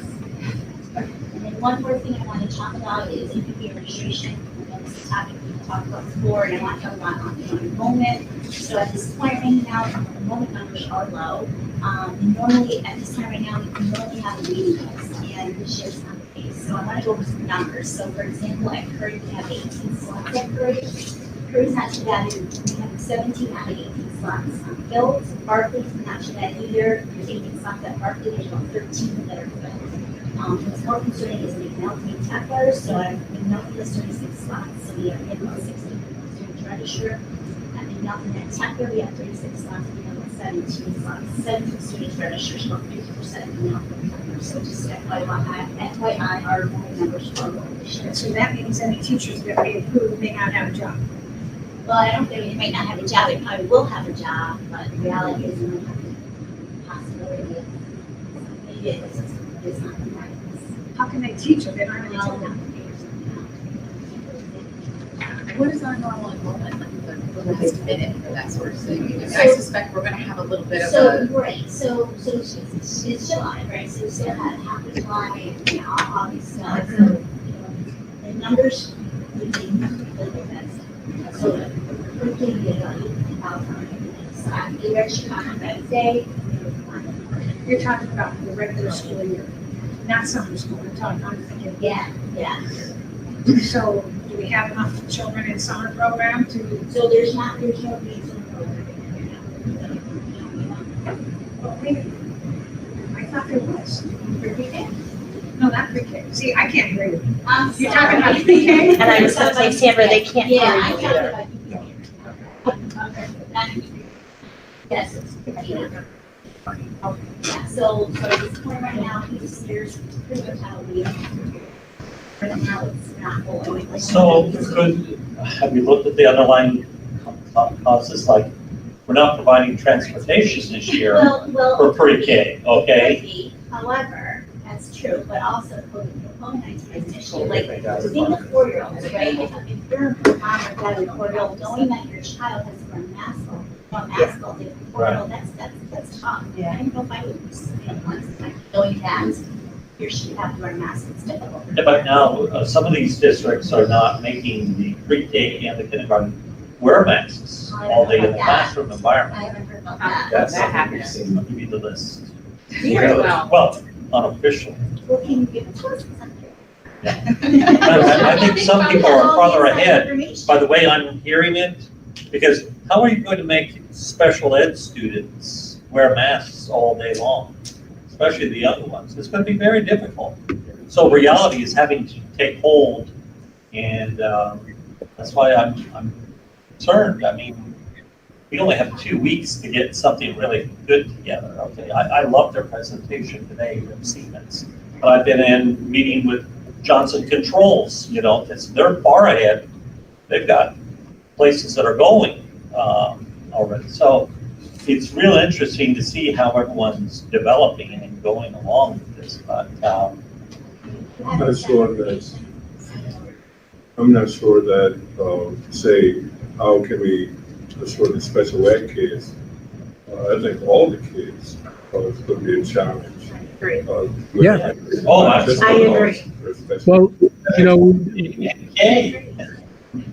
And then one more thing I want to talk about is EPP registration. And this is a topic we talked about before, and I want to talk about enrollment. So at this point right now, enrollment numbers are low. Normally, at this time right now, we can only have a waiting list, and this year's not the case. So I want to go over some numbers. So for example, at Curry, we have 18 slots at Curry. Curry's not too bad, we have 17 out of 18 slots filled. Barclays not too bad either. There's 18 slots at Barclays, there's about 13 that are filled. What's more concerning is McNulty and Tepler, so McNulty has 36 slots, so we have about 60 students registered. At McNulty and Tepler, we have 36 slots, we have about 17 slots. 17 students registered, so about 50% of McNulty. So just FYI, our enrollment numbers are low this year. So that means any teachers that we approve may not have a job. Well, I don't think they might not have a job, they probably will have a job, but the reality is they might have the possibility of, maybe it's not the right. How can they teach if they don't have any job? What is our normal enrollment, like the last minute for that sort of thing? I mean, I suspect we're gonna have a little bit of a. Right, so it's July, right, so we still have half of July and August, so, you know, the numbers would be really best. So, quickly, you know, so after the register on Wednesday. You're talking about the regular school year, not summer school, I'm thinking. Yeah. So do we have enough children in summer program to? So there's no reason. Oh, wait, I thought there was. No, not pre-K. See, I can't hear you. You're talking about pre-K? And I was gonna say, Sandra, they can't hear Yeah, I'm you. talking about you. Yes, it's, yeah, so at this point right now, here's pretty much how we, right now it's not full. So have you looked at the underlying causes, like, we're not providing transportation this year Well, for pre-K, okay? maybe, however, that's true, but also COVID-19 is an issue, like, being a 4-year-old, right? If you're a mom or dad of a 4-year-old, knowing that your child has to run mask all day, 4-year-old, that's tough. Yeah. I don't know if I would, knowing that. you should have to wear masks, it's difficult. Yeah, but now, some of these districts are not making the pre-K and the kindergarten wear masks all day in the classroom I environment. haven't heard about that. That's That something we've happens. seen. I'll give you the list. Very well. Well, unofficial. Well, can you give it to us? I think some people are farther ahead by the way I'm hearing it, because how are you going to make special ed students wear masks all day long, especially the younger ones? It's going to be very difficult. So reality is having to take hold, and that's why I'm concerned. I mean, we only have 2 weeks to get something really good together. Okay, I love their presentation today from Siemens, but I've been in meeting with Johnson Controls, you know, they're far ahead. They've got places that are going already. So it's real interesting to see how everyone's developing and going along with this. But I'm not sure that, say, how can we assure the special ed kids? I think all the kids, it's going to be a challenge. Great. Yeah. Oh, I agree. Well, you know, hey,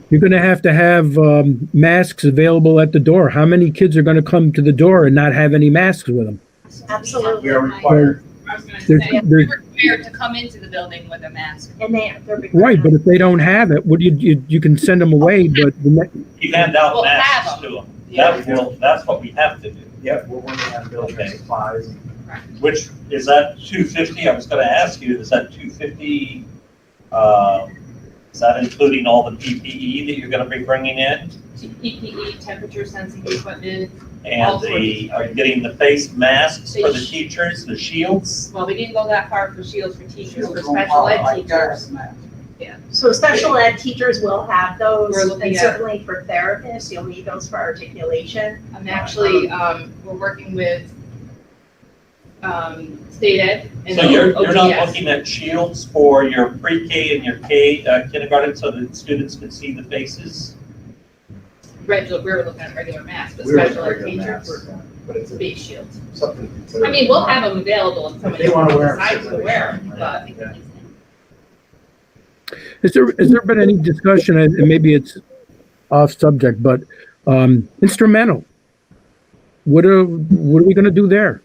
you're going to have masks available at the door. How many kids are going to come to the door and not have any masks with them? Absolutely. We are required. I was gonna There's- say, there's- we're required to come into the building with a mask. And they're. Right, but if they don't have it, what do you can send them away, but you hand out We'll masks have to them. Yeah. That's what we have to do. Yep, we're working on building Okay. supplies. Which, is that 250? I was gonna ask you, is that 250, is that including all the PPE that you're gonna be bringing in? PPE, temperature sensing equipment. And are you getting the face masks for the teachers, the shields? Well, we didn't go that far for shields for teachers, for special ed teachers. So special ed teachers will have those, We're looking and at- certainly for therapists, you'll need those for articulation. I'm actually, we're working with, state ed. and So you're not ODS. looking at shields for your pre-K and your kindergarten so that students can see the faces? We're looking at regular masks, but We were special ed required teachers, masks, but it's face shields. something. I mean, we'll have them available if If somebody they want to wear decides to them. wear them, but. Yeah. has there been any discussion, and maybe it's off subject, but instrumental? What are we going to do there?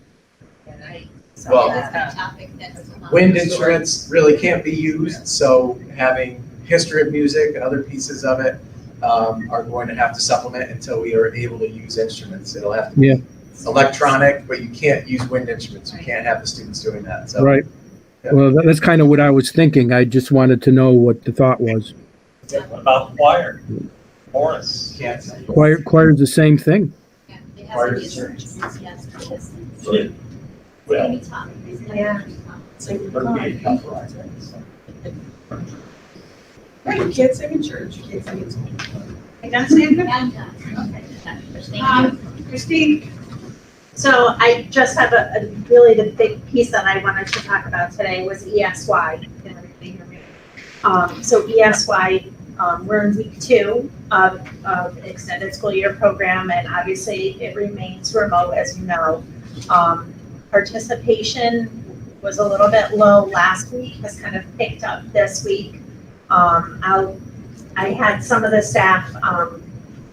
Well, That's a topic that's. Wind instruments really can't be used, so having history of music and other pieces of it are going to have to supplement until we are able to use instruments. It'll have to Yeah. be electronic, but you can't use wind instruments. You can't have the students doing that, so. Right. Yeah. Well, that's kind of what I was thinking. I just wanted to know what the thought was. What about choir? Chorus? Can't. Choir's the same thing. Yeah, it has to be a church, yes, because Yeah. Well, maybe top. Yeah. it's gonna be a couple, I think, so. Right, you can't sing in church, you can't sing in school. I done, Sandra? I'm done. Okay, thank you. Christine? So I just have really the big piece that I wanted to talk about today was ESY. Can everybody hear me? So ESY, we're in week 2 of extended school year program, and obviously it remains remote, as you know. Participation was a little bit low last week, has kind of picked up this week. I had some of the staff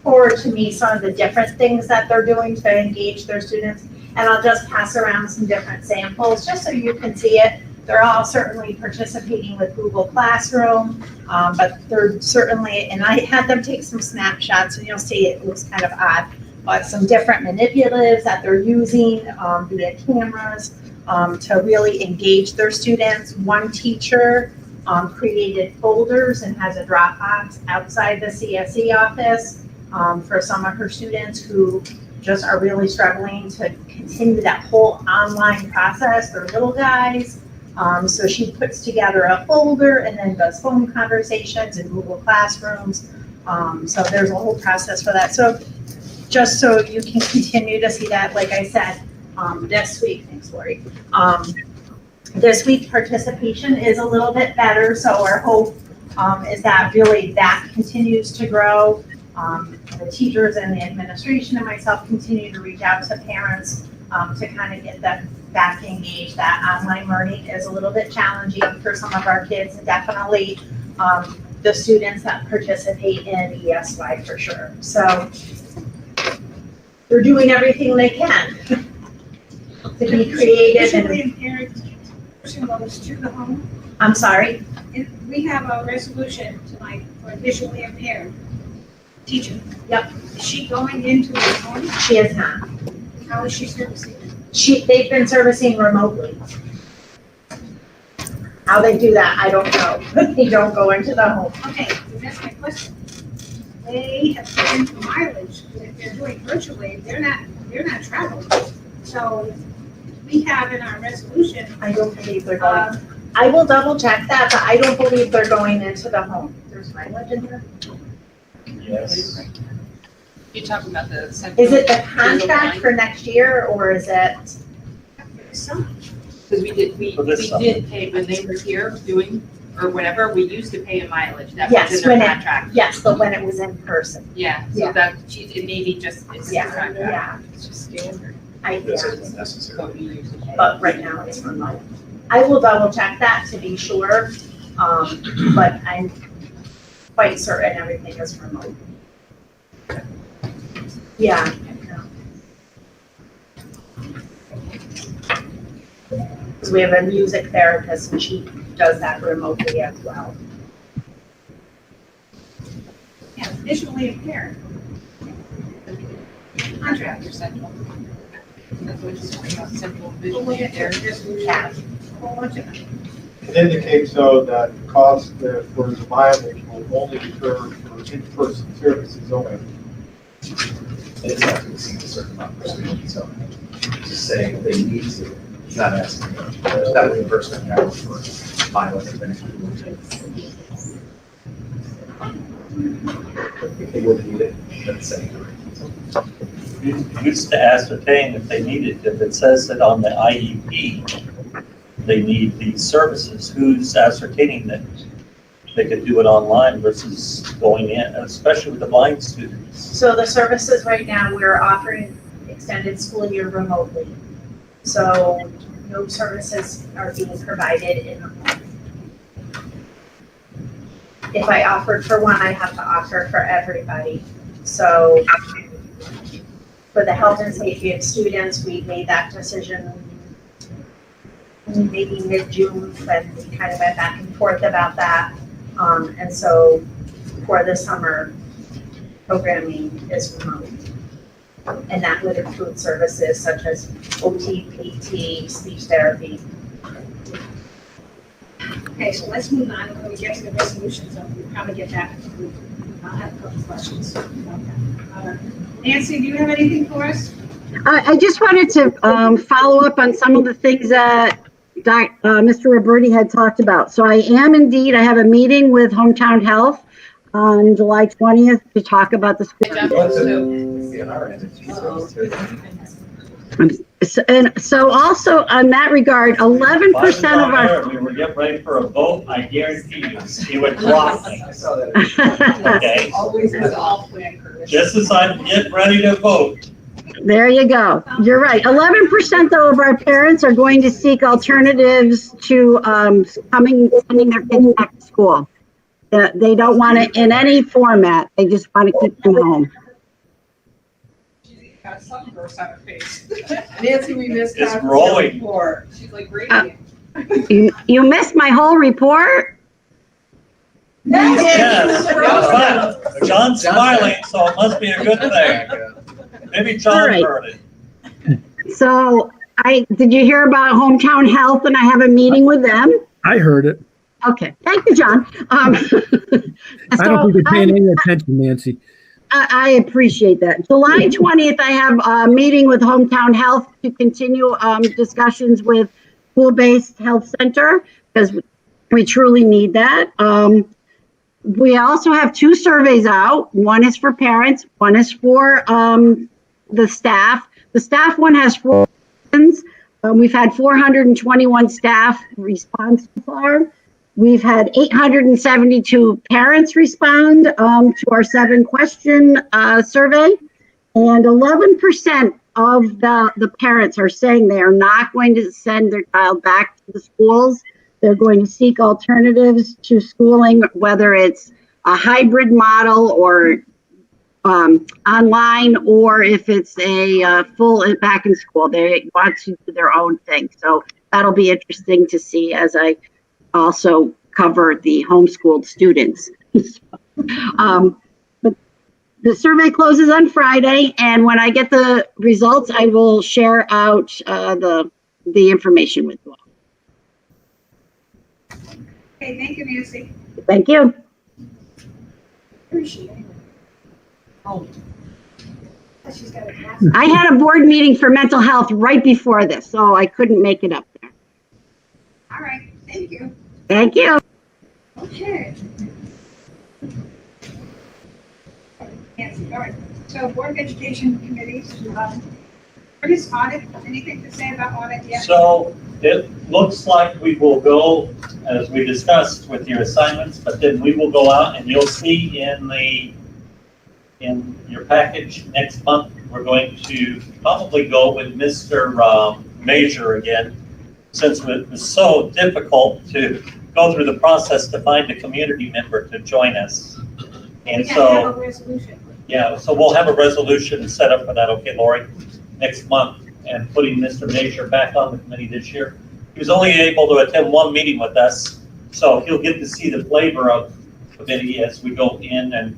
forward to me some of the different things that they're doing to engage their students. And I'll just pass around some different samples, just so you can see it. They're all certainly participating with Google Classroom, but they're certainly, and I had them take some snapshots, and you'll see it looks kind of odd, but some different manipulatives that they're using via cameras to really engage their students. One teacher created folders and has a Dropbox outside the CSE office for some of her students who just are really struggling to continue that whole online process. They're little guys. So she puts together a folder and then does phone conversations in Google Classrooms. So there's a whole process for that. So just so you can continue to see that, like I said, this week, thanks Lori. This week participation is a little bit better. So our hope is that really that continues to grow. The teachers and the administration and myself continue to reach out to parents to kind of get them back to engage. That online learning is a little bit challenging for some of our kids, and definitely the students that participate in ESY for sure. So they're doing everything they can to be creative Visually and, impaired person goes to the home. I'm sorry, We have a resolution tonight for a visually impaired teacher. Yep. Is she going into the home? she is not. How is she servicing? They've been servicing remotely. How they do that, I don't know. They don't go into the home. Okay, so that's my question. They have put in mileage, but if they're doing virtually, they're not traveling. So we have in our resolution, I don't believe they're going. I will double check that, but I don't believe they're going into the home. There's mileage in here? Yes. You talking about the central? Is it the contract for next year, or is it? some, Because we For this summer. did pay when they were here doing, or whatever, we used to pay a mileage, that Yes, was in their when it- contract. Yes, but when it was in person. Yeah, Yeah. so that, it maybe just, it's in Yeah, their contract. yeah. It's just standard. This Yeah, isn't necessary. What we used to pay. but right now it's remote. I will double check that to be sure, but I'm quite certain everything is remote. Yeah. Because we have a music therapist and she does that remotely as well. yeah, visually impaired. Contract. Your central. That's what you're talking about, central We'll vision look at there. the resolution, Yeah. a whole bunch of them. It indicates though that cost for the mileage will only occur for in-person services only. It's not to exceed a certain amount per student, so just saying they need to, it's not asking, that reimbursement now for mileage has been included. If they would need it, let's say. You used to ascertain if they need it, if it says that on the IEP, they need these services, who's ascertaining that they could do it online versus going in, especially with the blind students? So the services right now, we're offering extended school year remotely. So no services are being provided in the home. If I offered for one, I have to offer for everybody. So for the health and safety of students, we made that decision maybe mid-June, when we kind of went back and forth about that. And so for the summer, programming is remote. And that would include services such as OT, PT, speech therapy. Okay, so let's move on, when we get to the resolution, so we'll probably get that. I'll have a couple questions about that. Nancy, do you have anything for us? I just wanted to follow up on some of the things that Mr. Roberti had talked about. So I have a meeting with Hometown Health on July 20th to talk about the school. And so also on that regard, 11% of our. We were getting ready for a vote, I guarantee you would drop me, okay? Always is all planned, Curtis. Just as I'm getting ready to vote. There you go. You're right. 11% though of our parents are going to seek alternatives to sending their kids back to school. They don't want it in any format. They just want to keep them home. Got a sunburst on her face. Nancy, we missed. It's growing. Report. She's like radiant. You missed my whole report? Yes, but John's smiling, so it must be a good thing. Maybe John All right. heard it. So did you hear about Hometown Health, and I have a meeting with them? I heard it. Okay, thank you, John. I don't think you're paying any attention, Nancy. I appreciate that. July 20th, I have a meeting with Hometown Health to continue discussions with school-based health center, because we truly need that. We also have 2 surveys out. One is for parents, one is for the staff. The staff one has 4 questions. We've had 421 staff respond so far. We've had 872 parents respond to our 7-question survey, and 11% of the parents are saying they are not going to send their child back to the schools. They're going to seek alternatives to schooling, whether it's a hybrid model or online, or if it's a full back in school. They want to do their own thing. So that'll be interesting to see as I also cover the homeschooled students. But the survey closes on Friday, and when I get the results, I will share out the information with you all. Okay, thank you, Nancy. Thank you. Appreciate it. Oh. She's got a class. I had a board meeting for mental health right before this, so I couldn't make it up there. All right, thank you. Thank you. Okay. Nancy, all right. So Board of Education committees, what is audit? Anything to say about audit yet? So it looks like we will go, as we discussed, with your assignments, but then we will go out and you'll see in your package next month, we're going to probably go with Mr. Major again, since it was so difficult to go through the process to find a community member to join us. And We gotta have so, a resolution. yeah, so we'll have a resolution set up for that, okay, Lori, next month, and putting Mr. Major back on the committee this year. He was only able to attend one meeting with us, so he'll get to see the flavor of the committee as we go in and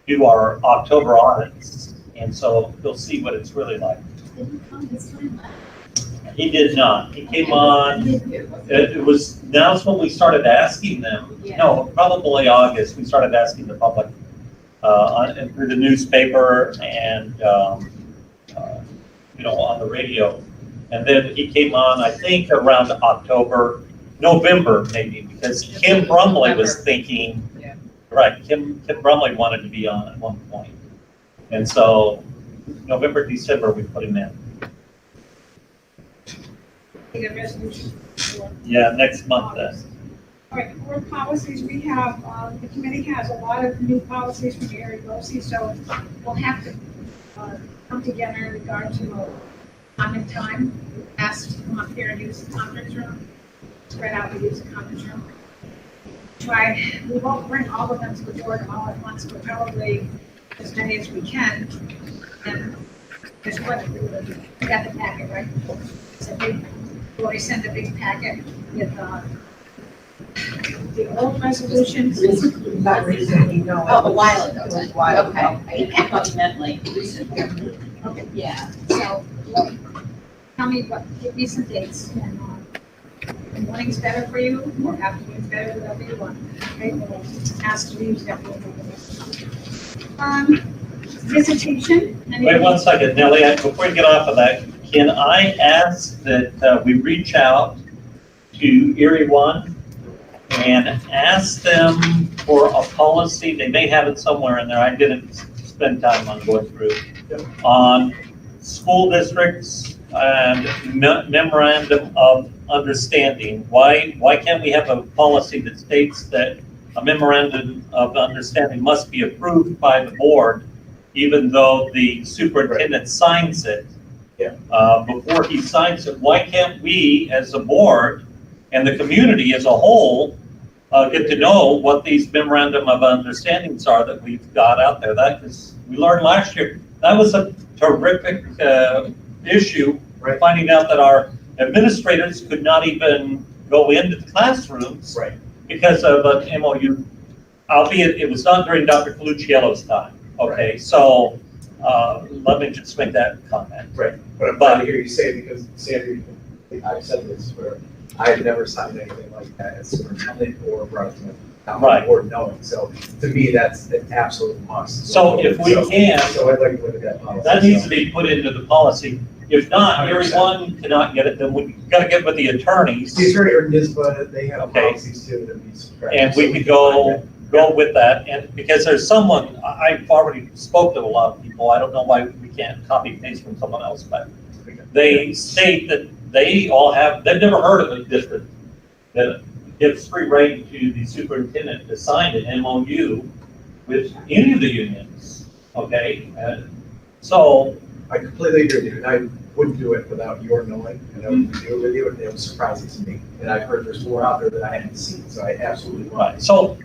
do our October audits. And so he'll see what it's really like. Did you come this time? He did not. He came on, it was, now's when we started asking them. No, probably August, we started asking the public and through the newspaper and, on the radio. And then he came on, I think, around November maybe, because Kim Brumley was thinking, right, Kim Brumley wanted to be on at one point. And so November, December, we put him in. Need a resolution. Yeah, next month then. All right, board policies, we have, the committee has a lot of new policies from Gary Losey, so we'll have to come together in regard to common time. Ask to come up here and use the conference room, spread out and use the conference room. We won't bring all of them to the board all at once, but probably as many as we can. And just what, we got the packet, right? So we already sent a big packet with the old resolutions. Not recently, no. Oh, a while ago. It was a while Okay. ago. I thought you meant like recently. Okay, Yeah. so tell me give me some dates. And morning's better for you, or afternoon's better, whatever you want. Okay, we'll ask to use that. Visitation. Wait one second, Nellie, before you get off of that, can I ask that we reach out to Erie One and ask them for a policy? They may have it somewhere in there. I didn't spend time on going through on school districts and memorandum of understanding. Why can't we have a policy that states that a memorandum of understanding must be approved by the board, even though the superintendent signs it? Before he signs it, why can't we, as a board and the community as a whole, get to know what these memorandum of understandings are that we've got out there? That is, we learned last year, that was a terrific issue, finding out that our administrators could not even go into the classrooms because of an MOU, albeit it was done during Dr. Colucciello's time. Okay, so let me just make that comment. Right, but I'm glad to hear you say it because Sandra, I've said this where I've never signed anything like that as superintendent or brought it to the board knowing. So to me, that's an absolute must. So if we can, so I'd like to look at that policy. that needs to be put into the policy. If not, everyone cannot get it, then we gotta get with the attorneys. The attorney or NISBA, they have policies too that needs. And we could go with that, and because there's someone, I've already spoke to a lot of people, I don't know why we can't copy paste from someone else, but they state that they've never heard of a district that gives free rein to the superintendent to sign an MOU with any of the unions, okay? So I completely agree with you, and I wouldn't do it without your knowing, and I would do it with you, and it was surprising to me. And I've heard there's more out there that I haven't seen, so I absolutely want Right, so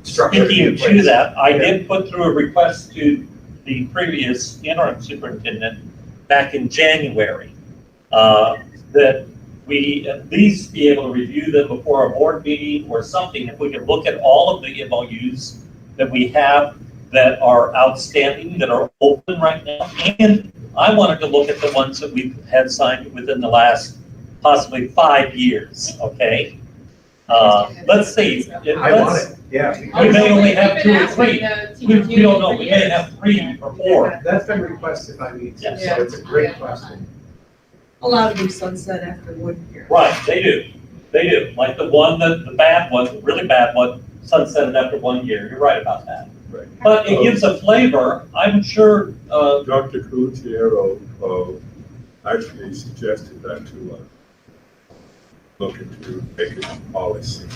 structure. speaking to that, I did put through a request to the previous interim superintendent back in January, that we at least be able to review them before a board meeting or something, if we can look at all of the MOUs that we have that are outstanding, that are open right now. And I wanted to look at the ones that we've had signed within the last possibly 5 years, okay? Let's see. I want it, yeah. We may only have 2 or 3. We don't know, we may have 3 or 4. That's been requested by me too, Yes. so it's a great question. A lot of them sunset after 1 year. Right, they do. They do. Like the one, the bad one, the really bad one, sunsetted after 1 year. You're right about that. Right. But it gives a flavor. I'm sure, Dr. Cruciero actually suggested that to look into making a policy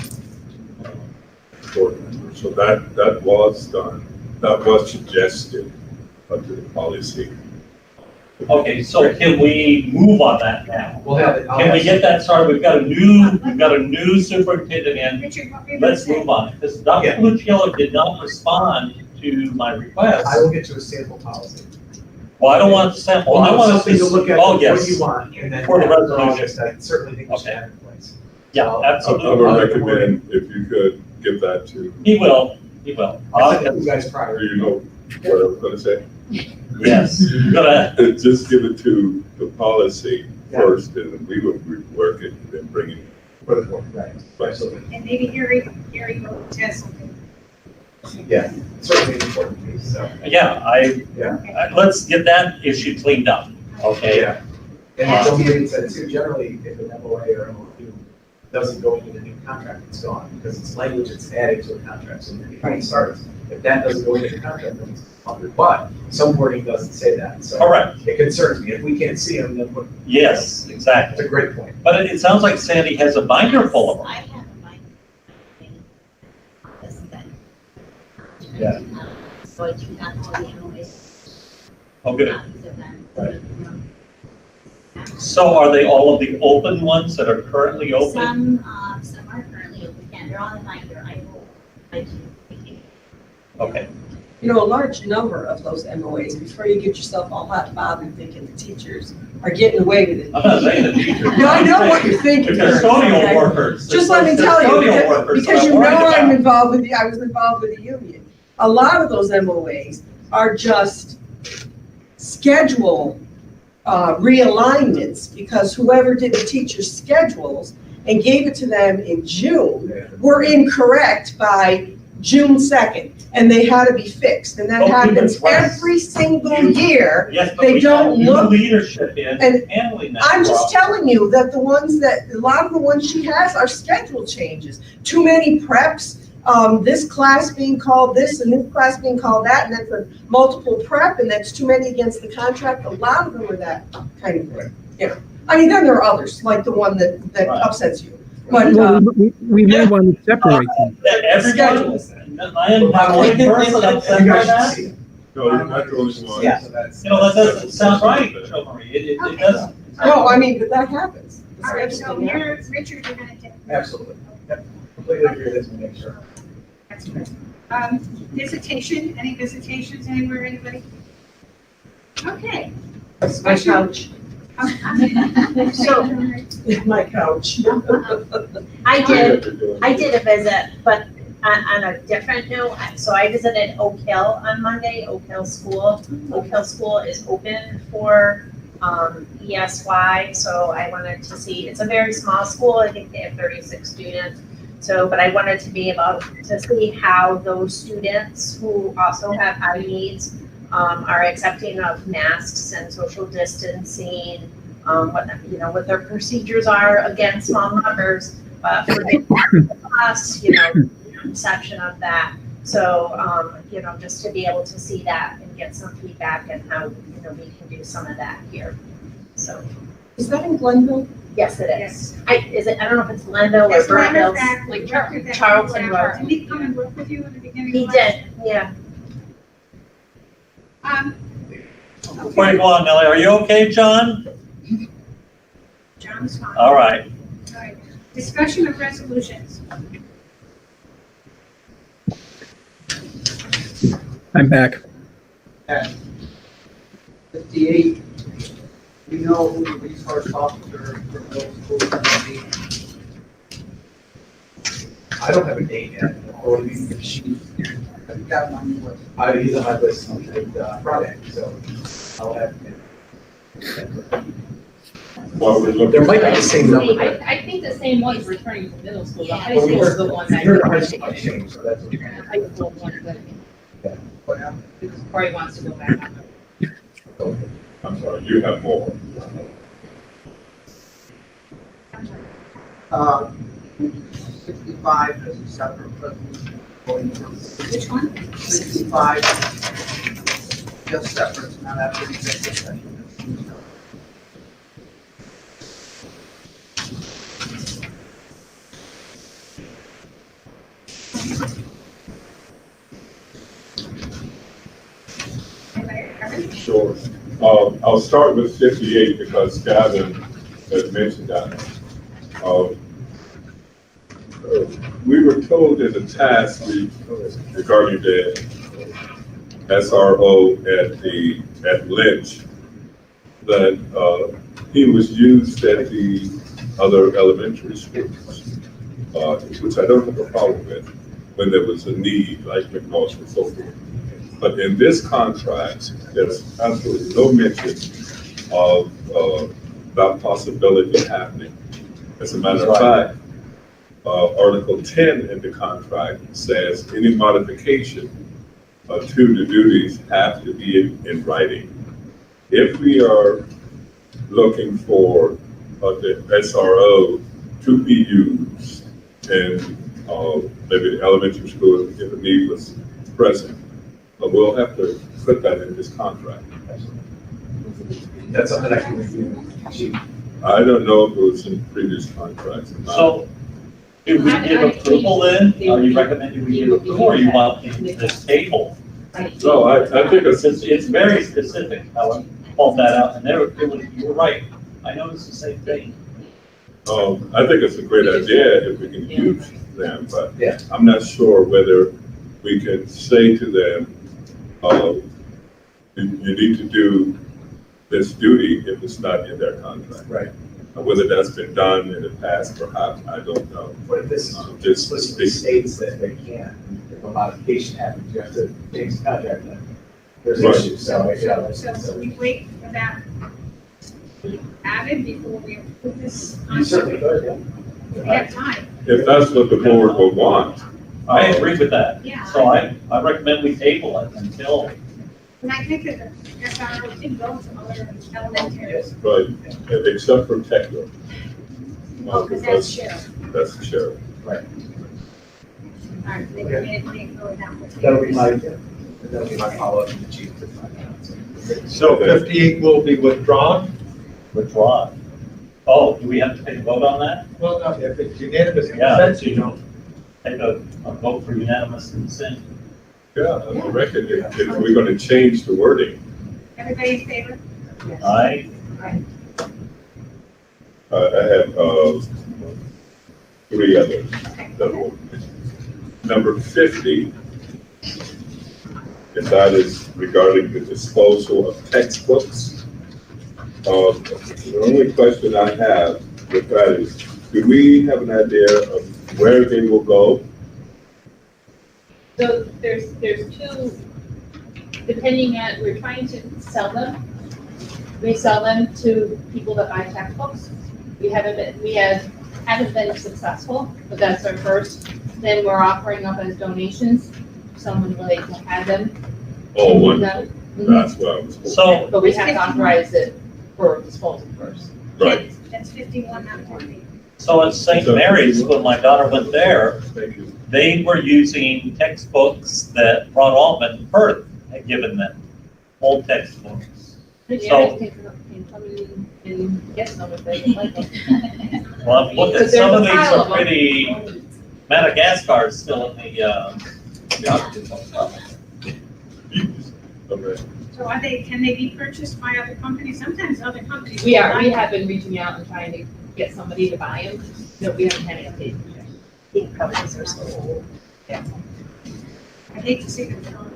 for them. So that was done, that was suggested to the policy. okay, so can we move on that now? We'll have it. Can we get that started? We've got a new superintendent in. Richard, what were you gonna Let's say? move on. Because Dr. Yeah. Luciello did not respond to my request. I will get you a sample policy. Well, I don't want to sample. I want Something to look at, Oh, what yes. you want, and then. For the after resolution. August, I certainly think we should Okay. have it in place. Yeah, I would absolutely. recommend if you could give that to, He will. He will. I'll send it to you guys prior. do you know what I was gonna say? Yes. Good. Just give it to the policy Yeah. first, and then we would rework it and then bring it. For the board, right, absolutely. And maybe Gary will has something. Yeah, certainly an important piece, so, Yeah, yeah. let's get that issue cleaned up, okay? Yeah. And Bill Meeting said too, generally, if an MOA or MOU doesn't go into the new contract, it's gone, because it's language that's added to a contract, so when it starts, if that doesn't go into the contract, then it's under, but some wording doesn't say that, so. Correct. It concerns me, if we can't see them, then what, Yes, that's exactly. a great point. But it sounds like Sandy has a binder full of them. I have a binder. This is that. Yeah. So I do not all the MOAs. Oh, good. copies of them. Right. So are they all of the open ones that are currently open? Some are currently open, and they're on the binder, I do. Okay, You know, a large number of those MOAs, before you get yourself all hot and bothered thinking the teachers are getting away with it. I'm not saying the teachers. No, I know what you're thinking. The custodial okay? workers. Just let me tell you, Custodial workers because that you I'm know worried I'm about. involved with I was involved with the union. A lot of those MOAs are just schedule realignments, because whoever did the teacher's schedules and gave it to them in June were incorrect by June 2nd, and they had to be fixed, and that Oh, happens goodness, right. every single year. Yes, but They we don't have new look- leadership in and handling that. I'm just problem. telling you that a lot of the ones she has are schedule changes. Too many preps, this class being called this and this class being called that, and that's a multiple prep, and that's too many against the contract. A lot of them are that kind of thing, you know. I mean, then there are others, like the one that Right. upsets you. But, Well, we may Yeah. want to separate them. That everyone, schedules. I am the only person upset You by guys should that. see it. No, you're not the only one. Yeah, so that's. You know, that doesn't sound right, Jo Marie. It doesn't. No, I mean, but that happens. All right, so Scheduling here, happens. Richard, you're gonna take. Absolutely. Yep. Completely agree with this, and make sure. That's good. Visitation, any visitations anywhere, anybody? Okay. My couch, So, my couch. I did a visit, but on a different note, so I visited Oak Hill on Monday, Oak Hill School. Oak Hill School is open for ESY, so I wanted to see, it's a very small school, I think they have 36 students. So, but I wanted to be able to see how those students who also have high needs are accepting of masks and social distancing, what their procedures are, again, small numbers, but for us, conception of that. So, just to be able to see that and get some feedback and how, we can do some of that here. So, Is that in Glenville? yes, it yes. is. I don't know if it's Glenville or As a Burnt matter Hills, of fact, like we worked with that Charlton people Road. Did he come and work with you in the beginning? He of last did, yeah. Before you go on, Nellie, are you okay, John? John's fine. All right. All right. Discussion of resolutions. I'm back. At 58, we know who the resource officer for middle school is going to be. I don't have a date yet, or if she, I've got one with. he's on my list on Friday, so I'll have. While we're looking. There might be the same number. I think the same one's returning to middle school, the high Well, we school is heard- the one that. we heard the high school changed, so that's okay. High school one that, because Corey wants to go back on. I'm sorry, you have more. 65 is a separate resolution. Which one? 65, just separate, it's not after executive session. Sure. I'll start with 58 because Gavin had mentioned that. We were told in the task regarding the SRO at Lynch that he was used at the other elementary schools, which I don't have a problem with when there was a need like McNaught and so forth. But in this contract, there's absolutely no mention of that possibility happening. As a matter of fact, Article 10 in the contract says any modification to the duties have to be in writing. If we are looking for the SRO to be used in maybe the elementary school if the need was present, but we'll have to put that in this contract. That's something I can review. I don't know if it was in previous contracts or not. So, do we give approval then? Are you recommending we give approval, or you want this table? No, I think It's very specific, how I called that out, and you're right. I noticed the same thing. I think it's a great idea if we can use them, but Yeah. I'm not sure whether we can say to them, you need to do this duty if it's not in their contract. Right. Whether that's been done in the past, perhaps, I don't know. What if this Just explicitly speak. states that they can't, if a modification happens, you have to change the contract, then there's Right. issues, so, yeah. So we wait for that to be added before we approve this. You certainly could, yeah. We have time. If that's what the board will want. I agree with that. Yeah. So I recommend we table it until, And I think that the SRO did go to other elementaries. But except for technical. Oh, because that's sheriff. That's the sheriff. All right, they may go down. That'll be my follow-up to the chief. to find out. So 58 will be withdrawn? withdraw. Oh, do we have to take a vote on that? Well, no, if it's unanimous Yeah, consent, so you don't take a vote for unanimous consent. Yeah, I reckon if we're gonna change the wording, Everybody in favor? Aye. I have, 3 others. that will- Number 50, and that is regarding the disposal of textbooks. The only question I have with that is, do we have an idea of where they will go? So there's two, depending on, we're trying to sell them. We sell them to people that buy textbooks. We haven't been successful, but that's our first. Then we're offering up as donations, someone where they can have them. Oh, and wonderful. use them. That's what I was hoping. So, But we have to authorize it for disposal first. Right. That's 51, not 40. so at St. Mary's, when my daughter went there, Thank you. they were using textbooks that Ron Altman and Perth had given them, old textbooks. The So- others can come in and get some if they like them. Well, look at Because some of there's a these pile are of them. pretty, Madagascar is still in the, Okay. So can they be purchased by other companies? Sometimes other companies. We buy them. have been reaching out and trying to get somebody to buy them. No, we haven't had any takers yet. The companies are so old. I hate to see them go.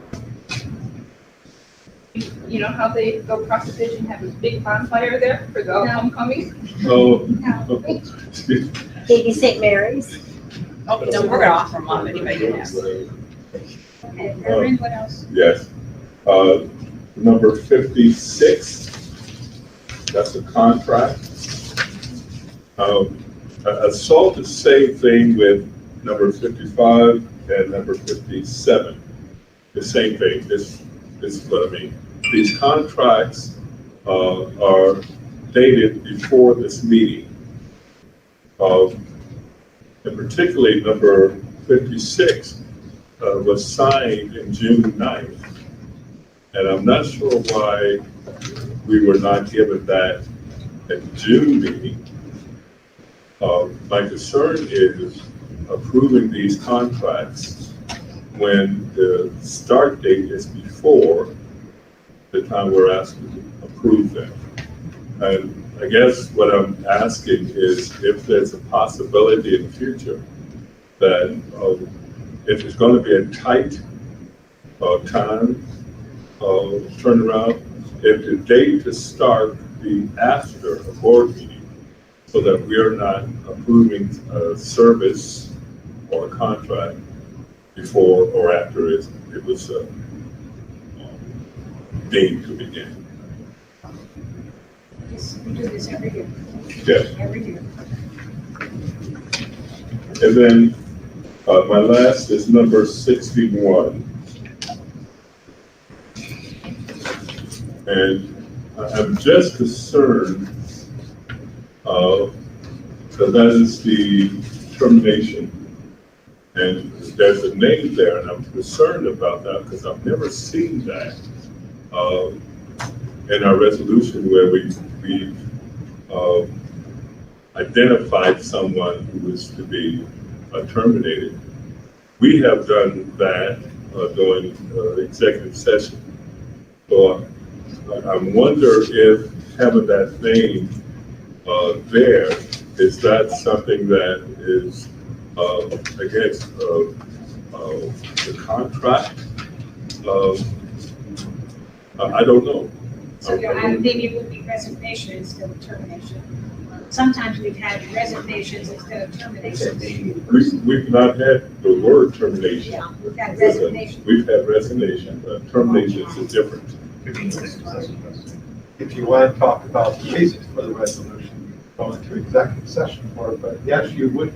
You know how they go across the pitch and have this big bonfire there for the homecoming? Oh. Maybe St. Mary's. Oh, no, we're gonna offer them up, anybody can ask. Okay, Erin, what else? Yes. Number 56, that's a contract. I saw the same thing with number 55 and number 57. The same thing. This is what I mean. These contracts are dated before this meeting. And particularly number 56 was signed in June 9th. And I'm not sure why we were not given that at the June meeting. My concern is approving these contracts when the start date is before the time we're asked to approve them. And I guess what I'm asking is if there's a possibility in the future that if it's going to be a tight time turnaround, if the date to start be after a board meeting, so that we are not approving a service or a contract before or after it was deemed to begin. We do this every year. Yes. Every year. And then my last is number 61. And I'm just concerned that that is the termination. And there's a name there, and I'm concerned about that because I've never seen that in our resolution where we identified someone who was to be terminated. We have done that during executive session. So I wonder if having that name there, is that something that is against the contract? I don't know. So maybe it would be resignation instead of termination. Sometimes we've had resignations instead of terminations. We've not had the word termination. Yeah, we've had resignation. We've had resignation. Termination is different. If you want to talk about the basis for the resolution, go into executive session for it, but yes, you would,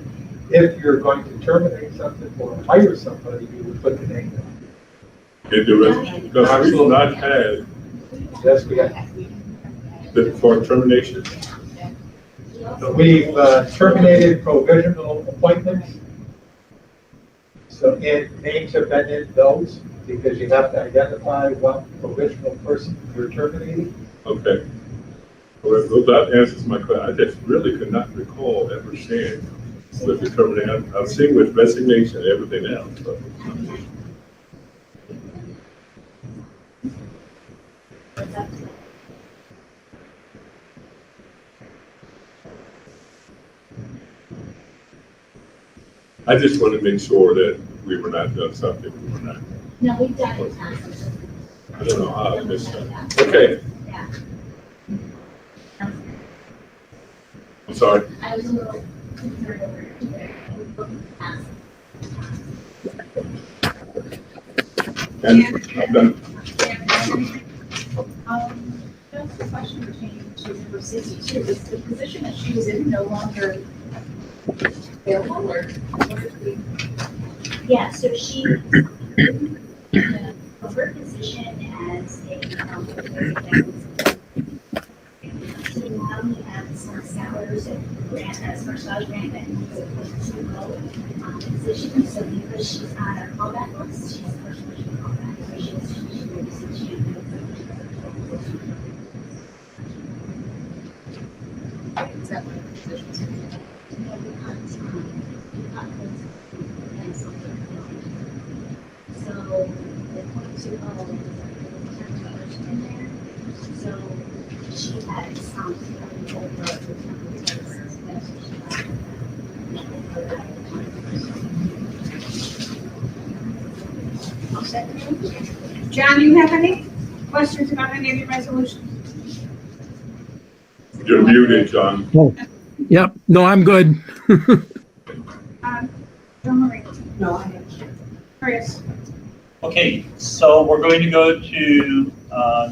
if you're going to terminate something or hire somebody, you would put the name down. Because we've not had Yes, we have. for termination. We've terminated provisional appointments. So names have been in those because you have to identify what provisional person you're terminating. Okay. Well, that answers my question. I just really could not recall ever seeing with the termination. I've seen with resignation and everything else. But. I just want to make sure that we were not doing something we were not. No, we've done it. I don't know how I missed that. Okay. Yeah. I'm sorry. I was a little concerned over there. And I'm done. Just a question pertaining to number 62. Is the position that she was in no longer available, or what is the? Yeah, so she, her position as a, so now we have some salaries and grant, as for salary grant, that needs to go position, so because she's on a callback list, she's a person who should call back, so she Is that one of the positions? So the point to So she had some John, do you have any questions about any of the resolutions? You're muted, John. Yep, no, I'm good. John Marie, No, I haven't. Chris, Okay, so we're going to go to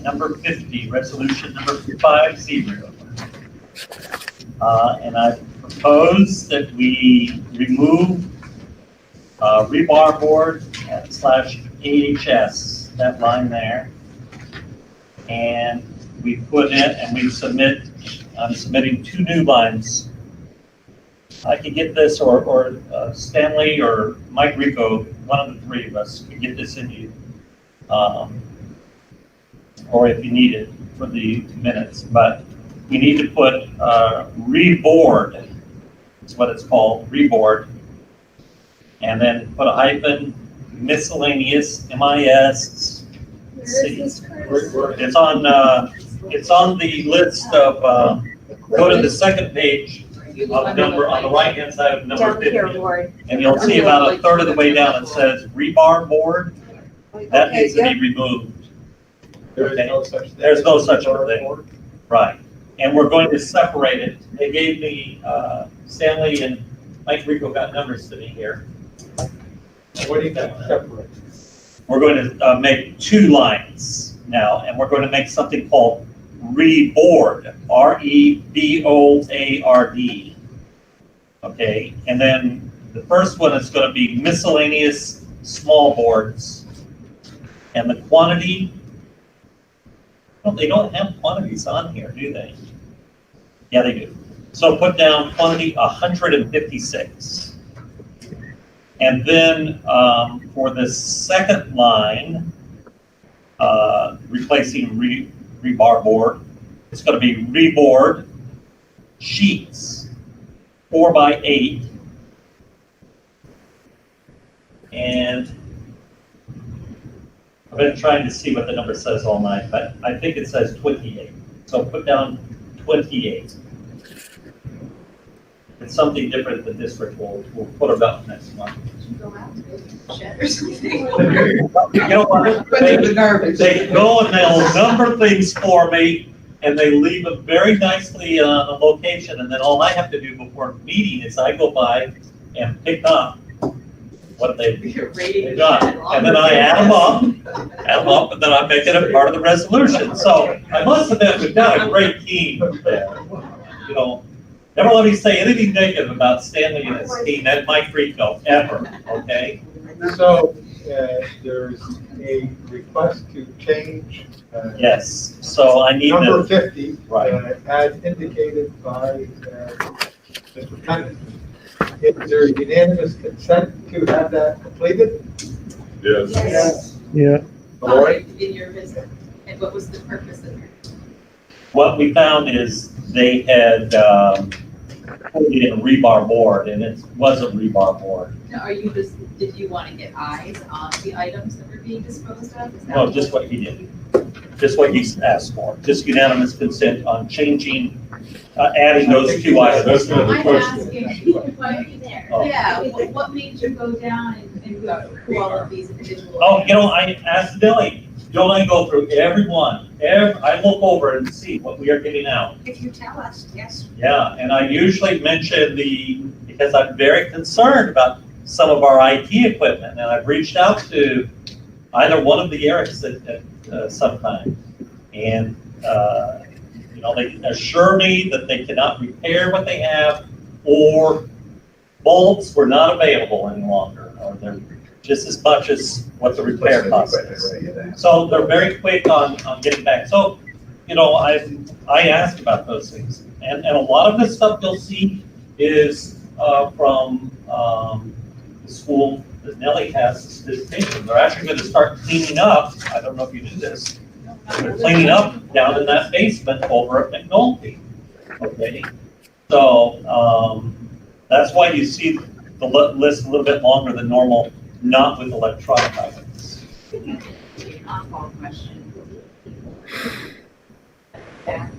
number 50, resolution number 50. And I propose that we remove rebar board / AHS, that line there. And we put in, and I'm submitting 2 new lines. I could get this, or Stanley or Mike Rico, one of the 3 of us could get this in you. Or if you need it for the minutes, but we need to put reboard, is what it's called, reboard. And then put a hyphen, miscellaneous, MIS. It's on the list of, go to the second page of number, on the right-hand side of number 50. And you'll see about a third of the way down, it says rebar board. That needs to be removed. There is no such thing. There's no such a thing. Right. And we're going to separate it. They gave me, Stanley and Mike Rico got numbers to me here. What do you got separate? We're going to make 2 lines now, and we're going to make something called reboard, REBOARD. Okay, and then the first one is going to be miscellaneous small boards. And the quantity, well, they don't have quantities on here, do they? Yeah, they do. So put down quantity 156. And then for the second line, replacing rebar board, it's going to be reboard sheets, 4x8. And I've been trying to see what the number says all night, but I think it says 28. So put down 28. It's something different that district will put about next month. Go out to the shed or something. You know what? They go and they'll number things for me, and they leave it very nicely on a location, and then all I have to do before the meeting is I go by and pick up what they've done. And then I add them up, and then I make it a part of the resolution. So I must admit, we've got a great team there. You know, never let me say anything negative about Stanley and his team, and Mike Rico, ever, okay? So, there's a request to change. Yes, so I need Number the, 50, right. as indicated by Mr. Pennant. Is there unanimous consent to have that completed? Yes. Yeah, Lori? In your visit, and what was the purpose of it? what we found is they had put in a rebar board, and it wasn't rebar board. Now, did you want to get eyes on the items that were being disposed of? Is that No, just what he did, just what he asked for, just unanimous consent on changing, adding those 2 items. That's not the I'm question. asking, Why are you there? Oh. yeah, what made you go down and go through all of these individual? Oh, you know, I asked Billy, don't I go through every one, I look over and see what we are getting out. if you tell us, yes. Yeah, and I usually mention because I'm very concerned about some of our IT equipment, and I've reached out to either one of the Erics at some time. And, you know, they assure me that they cannot repair what they have, or bolts were not available any longer, or they're just as much as what the repair cost is. So they're very quick on getting back. So, you know, I asked about those things. And a lot of this stuff you'll see is from the school that Nellie has visitation. They're actually going to start cleaning up. I don't know if you knew this. They're cleaning up down in that basement over at McNulty. Okay. So that's why you see the list a little bit longer than normal, not with electronic items. Oddball question. back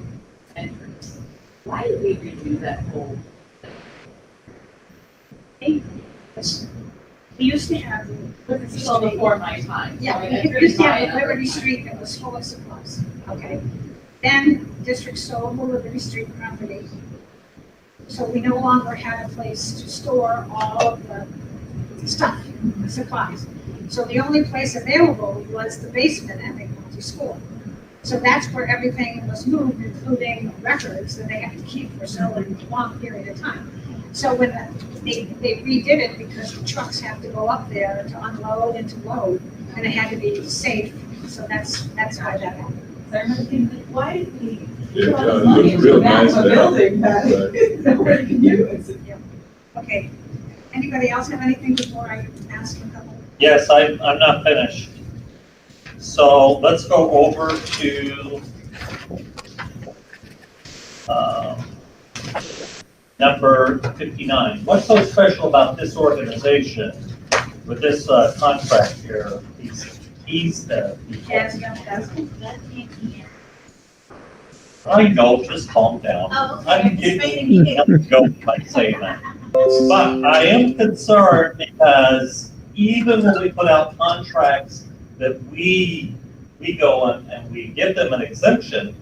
entrance. Why did we redo that whole? We used to have Liberty Still Street. before my time. Yeah, So we it's used to very have minor. Liberty Street that was full of supplies, okay? Then district sold the Liberty Street property. So we no longer had a place to store all of the stuff, the supplies. So the only place available was the basement at McNulty School. So that's where everything was moved, including records that they had to keep for so long period of time. So when they redid it because the trucks have to go up there to unload and to load, and it had to be safe, so that's why that happened. So I remember thinking, like, why did we It put all this money looks into real that nice one now. building that nobody can use? Okay, anybody else have anything before I ask a couple? Yes, I'm not finished. So let's go over to number 59. What's so special about this organization with this contract here? He's the people. Yes. I know, just calm down. Oh, okay, I'm I'm just getting waiting to go by saying that. But I am concerned because even when we put out contracts that we go and we give them an exemption,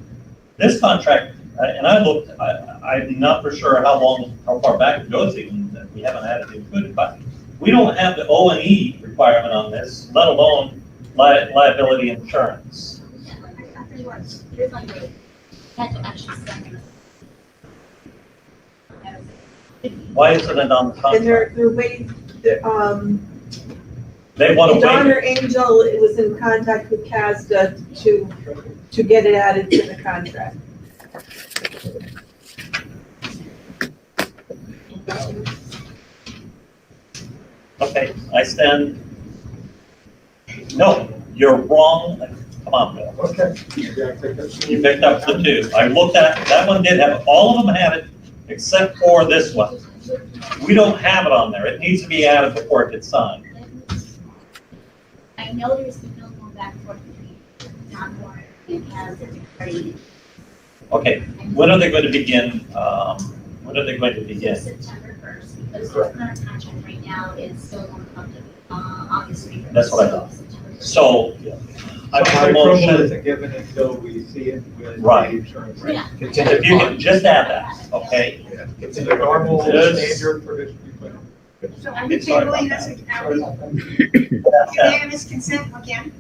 this contract, and I looked, I'm not for sure how far back it goes even, that we haven't had it included, but we don't have the O&E requirement on this, let alone liability insurance. There was. There's like a, had to actually send Why isn't it on the And contract? they're waiting, They want to wait. Donner Angel was in contact with GASD to get it added to the contract. Okay, I stand. No, you're wrong. Come on, Bill. Okay. Maybe I take it. You picked up the two. I looked at, that one did have, all of them had it, except for this one. We don't have it on there. It needs to be added before it gets signed. I know there's been no going back and forth between Don Warner and GASD. Okay, when are they going to begin, when are they going to begin? September 1st, because the current contract right now is still on up to August 3rd. That's what I thought. September 1st. So, I My make a approval motion, isn't given until we see it with the Right. insurance. Yeah. if you can just add that, okay? It's a normal Yes. standard provision we put in. So are we Sorry about tabling that. this, are we unanimous consent again?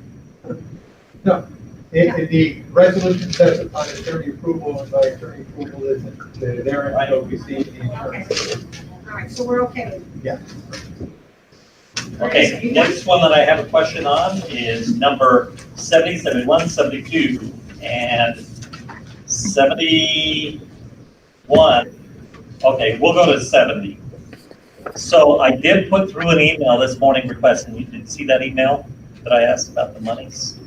The resolution says upon attorney approval, and by attorney approval isn't there until we see the insurance. All right, so we're okay with it. Yeah. Okay, next one that I have a question on is number 70, 71, 72, and 71. Okay, we'll go to 70. So I did put through an email this morning requesting, you did see that email that I asked about the monies?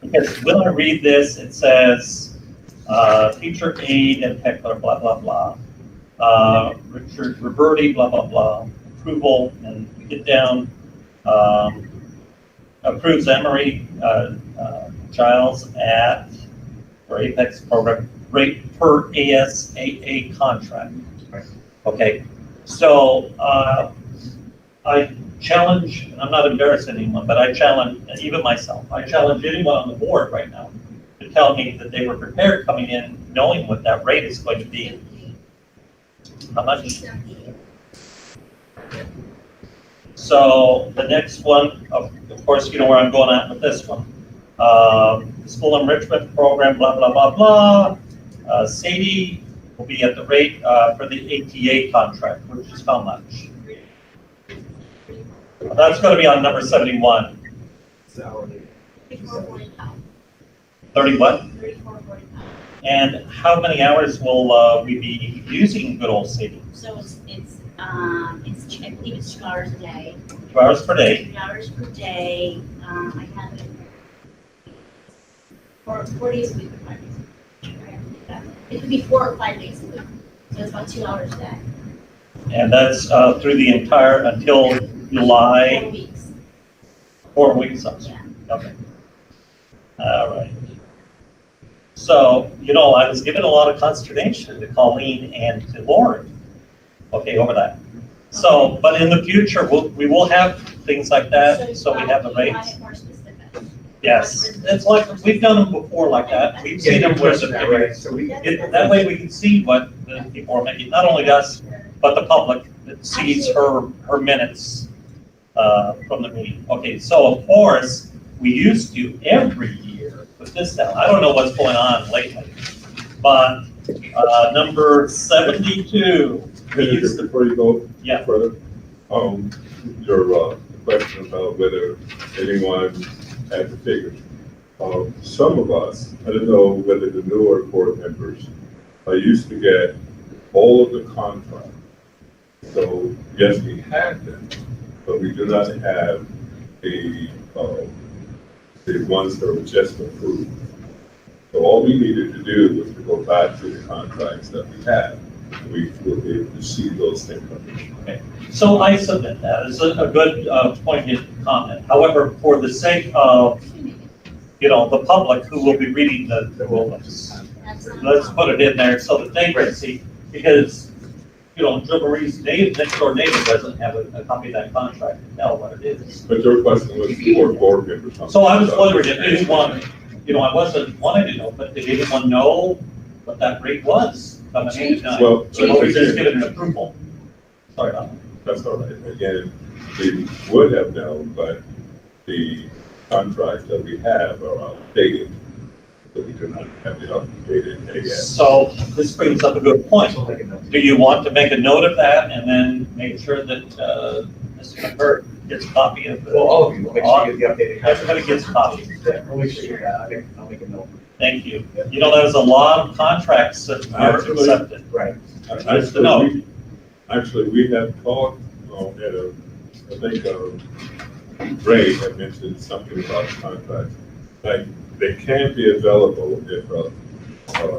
Because when I read this, it says, teacher aid and heckler, blah, blah, blah. Richard Roberti, blah, blah, blah, approval, and we get down, approves Emery, Giles at, for Apex program, rate per ASAA contract. Okay, so, I challenge, I'm not embarrassing anyone, but I challenge, even myself, I challenge anyone on the board right now to tell me that they were prepared coming in knowing what that rate is going to be. How much? So the next one, of course, you know where I'm going at with this one. School enrichment program, blah, blah, blah, blah. Sadie will be at the rate for the ATA contract, which is how much? That's going to be on number 71. Salary. 30 what? 34.45. And how many hours will we be using good old Sadie? So I believe it's 2 hours a day. 2 hours per day. 2 hours per day. I have it for 4 days a week or 5 days a week. It could be 4 or 5 days a week. So it's about 2 hours a day. And that's through the entire, until 4 July, weeks. 4 weeks. I'm sorry. Yeah. Okay. All right. So, I was given a lot of consternation to Colleen and to Lauren, okay, over that. So, but in the future, we will have things like that, so we have the rates. More specific. Yes, it's like, we've done them before like that, we've seen them where that way we can see what the people are making, not only us, but the public that sees her minutes from the meeting. Okay, so of course, we used to every year put this down. I don't know what's going on lately, but number 72. We used to, Before you go yeah. further, your question about whether anyone had the figures. Some of us, I don't know whether the newer board members, used to get all of the contracts. So yes, we had them, but we do not have the ones that were just approved. So all we needed to do was to go back to the contracts that we had. We will be able to see those things. Okay, so I submit that as a good pointed comment. However, for the sake of, the public who will be reading the rules, let's put it in there so that they can see, because, Joe Marie's next door neighbor doesn't have a copy of that contract to tell what it is. But your question was for board members. So I was wondering if anyone, I wasn't wanting to know, but did anyone know what that rate was coming in tonight? Well, Or we just given an approval? Sorry about that. That's all right. Again, we would have known, but the contracts that we have are outdated. So we do not have the updated AS. So this brings up a good point. Do you want to make a note of that and then make sure that Mr. McCurt gets a copy of it? Well, all of you, we'll make sure you get the updated. Everybody gets a copy. Yeah, we'll make sure, I'll make a note. Thank you. There's a lot of contracts that are accepted. Right. Just to know. Actually, we have talked, I think Ray had mentioned something about contracts. Like, they can be available if,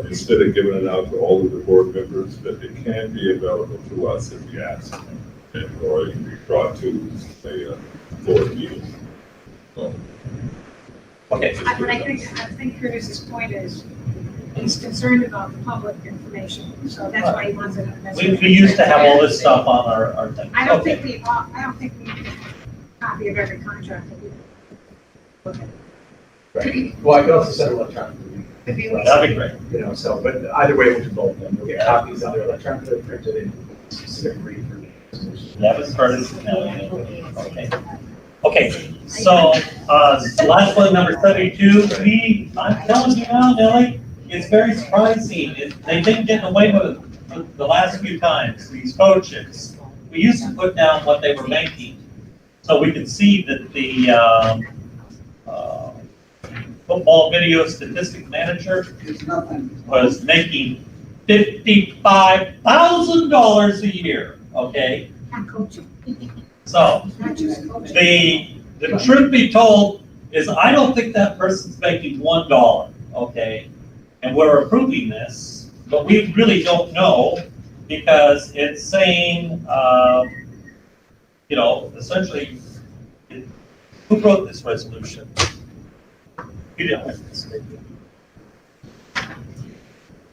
instead of giving it out to all of the board members, that they can be available to us if we ask. Or it can be brought to a board meeting. So, Okay. But I think Curtis's point is, he's concerned about the public information, so that's why he wants it. We used to have all this stuff on our thing. I don't Okay. think we need a copy of every contract that we. Okay. Right. Well, I could also send electronically. That'd be great. So, but either way, we'll do both. We'll get copies either electronically or printed in specific read for. That was Curtis. Okay. Okay, so, last one, number 72, I'm telling you now, Nellie, it's very surprising. They didn't get away with it the last few times, these coaches. We used to put down what they were making, so we could see that the, football video statistic manager was making $55,000 a year, okay? I'm coaching, So, not just coaching. the truth be told is I don't think that person's making $1, okay? And we're approving this, but we really don't know because it's saying, essentially, who wrote this resolution? You didn't write this, did you?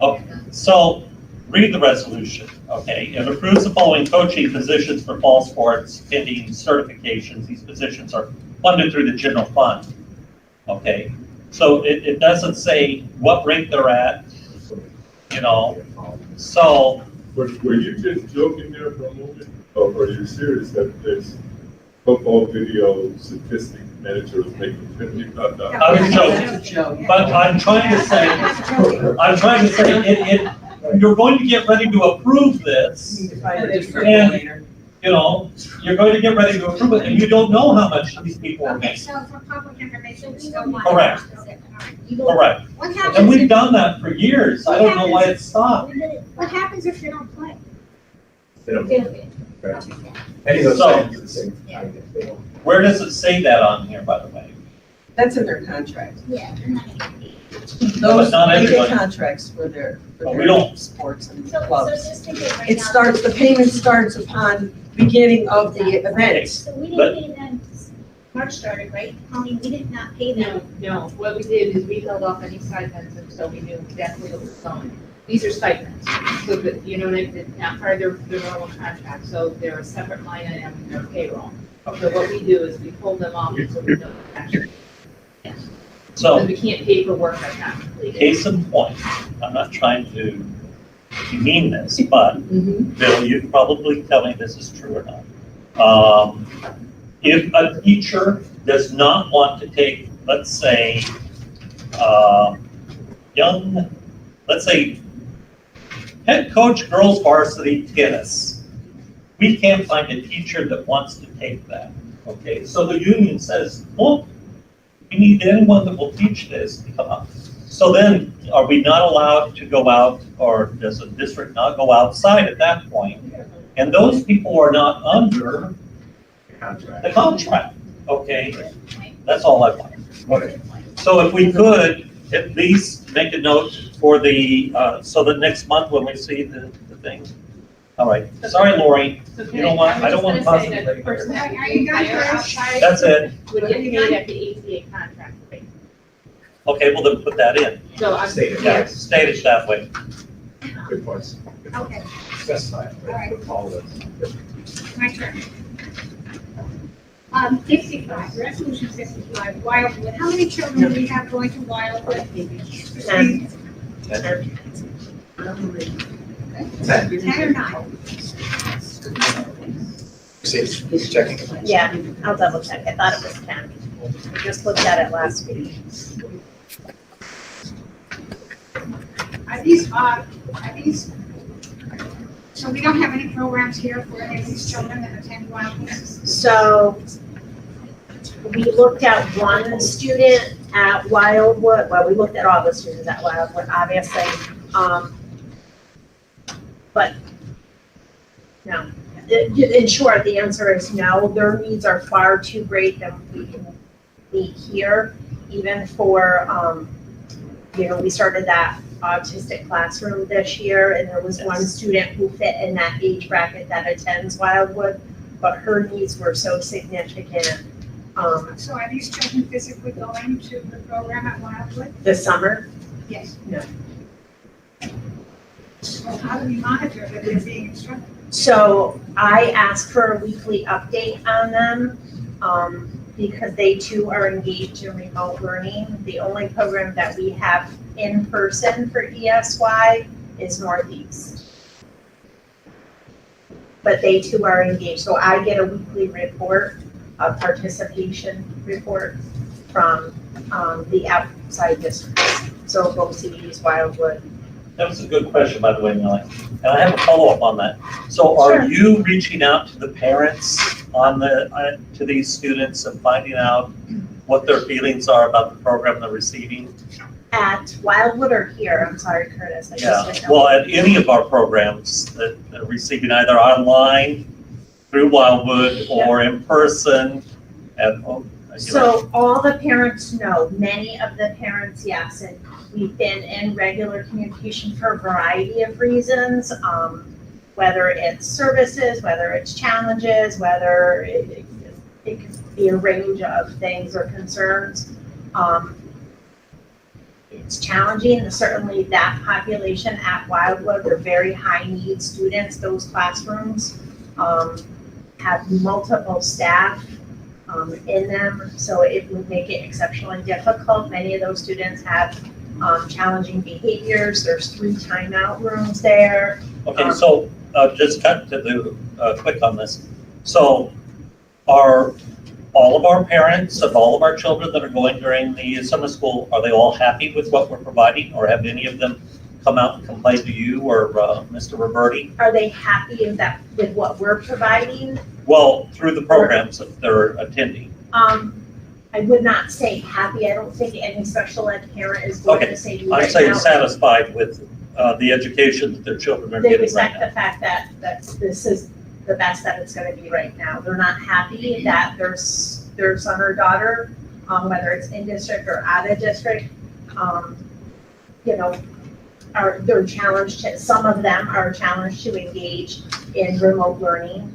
Okay, so read the resolution, okay? It approves the following coaching positions for fall sports pending certifications. These positions are funded through the general fund, okay? So it doesn't say what rate they're at, so. Were you just joking there for a moment? Or are you serious that this football video statistic manager is making $55,000? I was joking, but I'm trying to say, you're going to get ready to approve this, and, you're going to get ready to approve it, and you don't know how much these people are Okay, making. so for public information, we still want. Correct. Correct. What happens? And we've if- done that for years. I don't know why it stopped. What happens if you don't play? They don't. Right. Any of those So- things are the same. They don't. Where does it say that on here, by the way? That's in their contract. Yeah. Those, not they everybody. get contracts for their But we don't. sports and So clubs. just think it right It now. starts, the payment starts upon beginning of the event. So we but- didn't pay them March started, right? Colleen, we did not pay them. No, what we did is we held off any stipends until we knew exactly what was going. These are stipends, so that, you know, they're not part of their normal contract, so they're a separate line item in their payroll. So what we do is we pull them off so we know actually. So, Because we can't pay for work that's not completed. case in point, I'm not trying to demean this, but Bill, you can probably tell me if this is true or not. If a teacher does not want to take, let's say, let's say, head coach girls varsity tennis, we can't find a teacher that wants to take that, okay? So the union says, well, we need anyone that will teach this to come up. So then, are we not allowed to go out, or does the district not go outside at that point? And those people are not under the contract, okay? That's all I want. Okay. So if we could, at least make a note for the, so that next month when we see the thing. All right, sorry, Lori, you don't want, I don't want to concentrate. Are you done first? That's it. Would get paid at the ACA contract rate. Okay, well then put that in. So I'm. Stated. Yeah, state it that way. Good points. Okay, Specify. All right. All of my turn. 55, resolution 55, Wildwood. How many children do we have going to Wildwood? 10. 10 or 9? He's checking. Yeah, I'll double check. I thought it was 10. I just looked at it last week. Are these, so we don't have any programs here for any of these children that attend Wildwood? So we looked at one student at Wildwood, well, we looked at all the students at Wildwood, obviously. But no, in short, the answer is no. Their needs are far too great than we can meet here, even for, we started that autistic classroom this year, and there was one student who fit in that age bracket that attends Wildwood, but her needs were so significant. So are these children physically going to the program at Wildwood? This summer, Yes. No. Well, how do we monitor that they're being instructed? so I asked for a weekly update on them, because they too are engaged in remote learning. The only program that we have in person for ESY is Northeast. But they too are engaged, so I get a weekly report, a participation report from the outside districts. So both CDs, Wildwood. That was a good question, by the way, Millie. And I have a follow-up on that. So are Sure. you reaching out to the parents on the, to these students and finding out what their feelings are about the program they're receiving? At Wildwood or here? I'm sorry, Curtis. I Yeah, just didn't know. well, at any of our programs that are receiving either online, through Wildwood, or in person, at home. So all the parents know, many of the parents, yes, and we've been in regular communication for a variety of reasons, whether it's services, whether it's challenges, whether it could be a range of things or concerns. It's challenging, certainly that population at Wildwood, they're very high need students, those classrooms have multiple staff in them, so it would make it exceptionally difficult. Many of those students have challenging behaviors. There's 3 timeout rooms there. Okay, so just cut to the quick on this. So are all of our parents of all of our children that are going during the summer school, are they all happy with what we're providing, or have any of them come out and complain to you or Mr. Roberti? Are they happy with what we're providing? Well, through the programs that they're attending. I would not say happy. I don't think any special ed parent is going to say. I'm saying satisfied with the education that their children are They getting right respect now. the fact that this is the best that it's going to be right now. They're not happy that their son or daughter, whether it's in district or out of district, they're challenged some of them are challenged to engage in remote learning.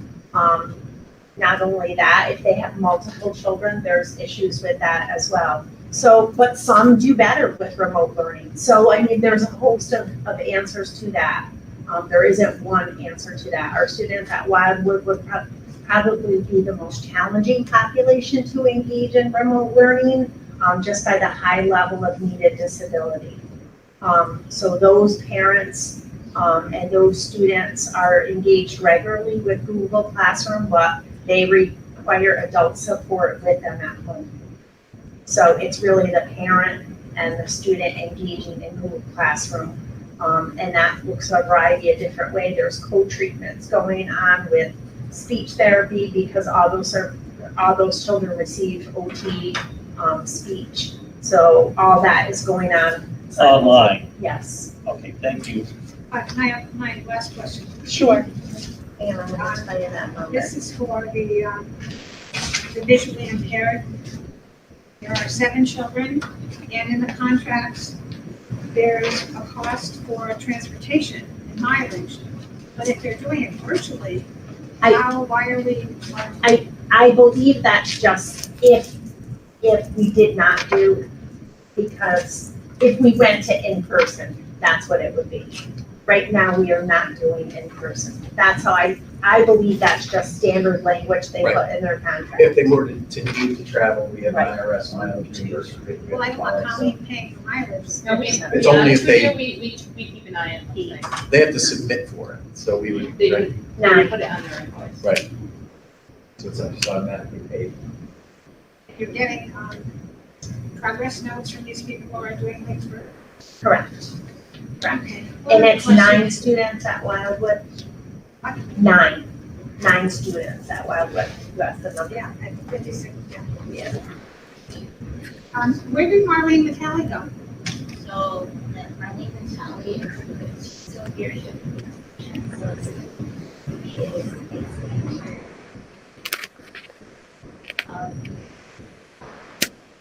Not only that, if they have multiple children, there's issues with that as well. So, but some do better with remote learning. So, I mean, there's a host of answers to that. There isn't one answer to that. Our students at Wildwood would probably be the most challenging population to engage in remote learning, just by the high level of needed disability. So those parents and those students are engaged regularly with Google Classroom, but they require adult support with them at home. So it's really the parent and the student engaging in Google Classroom. And that looks a variety of different ways. There's co-treatments going on with speech therapy because all those children receive OT speech. So all that is going on. Online. Yes. Okay, thank you. My last question. Sure. And I'm going to tell you that number. This is for the visually impaired. There are 7 children, and in the contracts, there's a cost for transportation and mileage. But if they're doing it virtually, why are we? I believe that's just if we did not do, because if we went to in-person, that's what it would be. Right now, we are not doing in-person. That's how I believe that's just standard language they put in their contract. If they were to need to travel, we have Right. IRS mileage reimbursement. Well, I thought county paying for mileage. No, we, It's only if they- We keep an eye on things. They have to submit for it, so we would, They right, put it on their invoice. right. So it's just automatically paid. You're getting progress notes from these people who are doing things for. Correct. Correct. Okay. And it's 9 students at Wildwood. 9 students at Wildwood. That's the number. Yeah, at 56, yeah. Yeah. Where did Marlene Vitale go? So, Marlene Vitale is still here.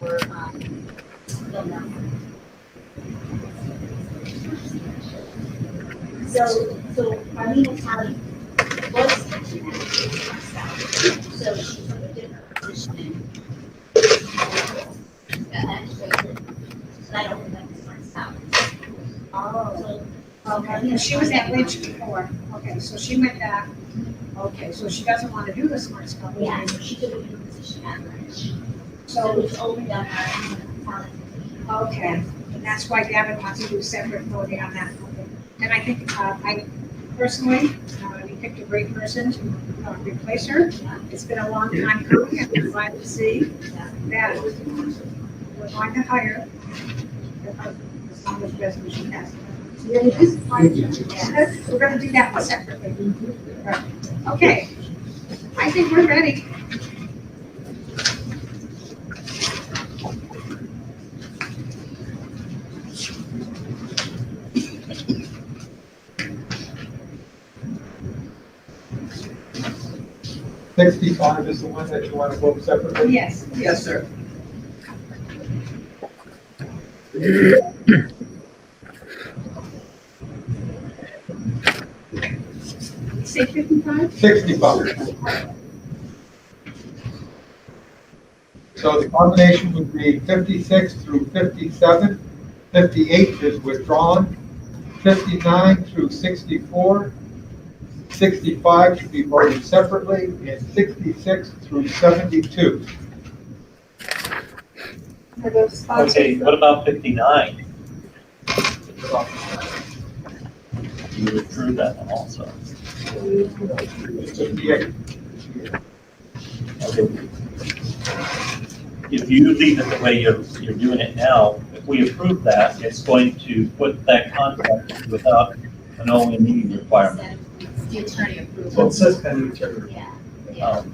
So we're, still not. So Marlene Vitale was teaching at the staff, so she took a different position. Actually, I don't remember the first time. Oh. Okay, she was at Lynch before. Okay, so she went back. Okay, so she doesn't want to do the smart stuff. Yeah, so she took a new position at Lynch. So So, we've opened up our talent. okay, and that's why Gavin wants to do separate voting on that. Okay. And I think, I personally, you picked a great person to replace her. It's been a long time coming, and we're glad to see that we're going to hire. As long as resolution passes. We're gonna do that one separately. Right. Okay, I think we're ready. $65 is the one that you want to vote separately? Yes. Yes, sir. Say 55? $60. So the combination would be 56 through 57, 58 is withdrawn, 59 through 64, 65 should be voted separately, and 66 through 72. Are those sponsors? Okay, what about 59? You withdrew that one also. 58. Okay. If you leave it the way you're doing it now, if we approve that, it's going to put that contract without an OME requirement. The attorney Well, approval. it says pending attorney Yeah.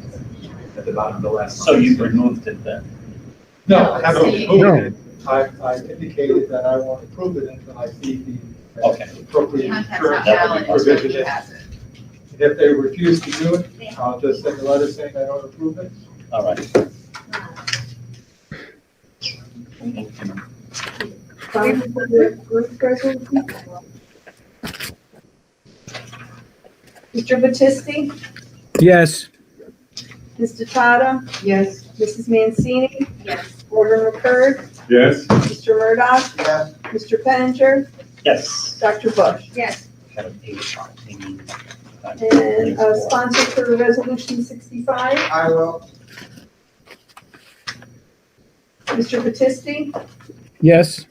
at the bottom of the last. So you've removed it then? No, I haven't No. approved it. I indicated that I won't approve it until I see the Okay. appropriate Contract's terms not and valid, provision. he has it. And if they refuse to do it, I'll just send a letter saying I don't approve it. All right. Mr. Battisti? Yes, Mr. Tata? Yes. Mrs. Mancini? Yes. Reverend McCurd? Yes, Mr. Murdock? Yes. Mr. Penninger? Yes. Dr. Bush? Yes. And sponsor for resolution 65, I will. Mr. Battisti? Yes.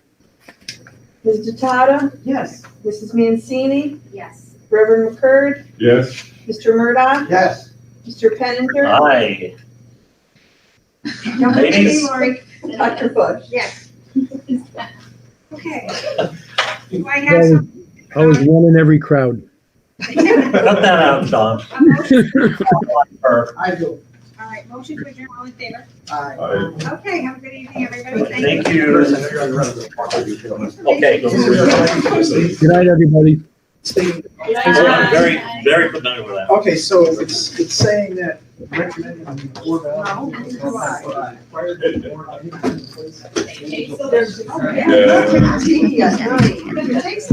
Mr. Tata? Yes. Mrs. Mancini? Yes. Reverend McCurd? yes, Mr. Murdock? Yes. Mr. Penninger? Aye. Don't forget me, Ladies? Lori. Dr. Bush? Yes. Okay. Do I have That was, some? I was one in every crowd. Cut that out, John. A motion? I do. All right, motion to adjourn, all in favor? Aye. I, Okay, have a good evening, everybody. Thank you. Thank you. Okay. Good night, everybody. I'm very, very familiar with that. Okay, so it's saying that recommended on the board. So there's. Yeah. Yes.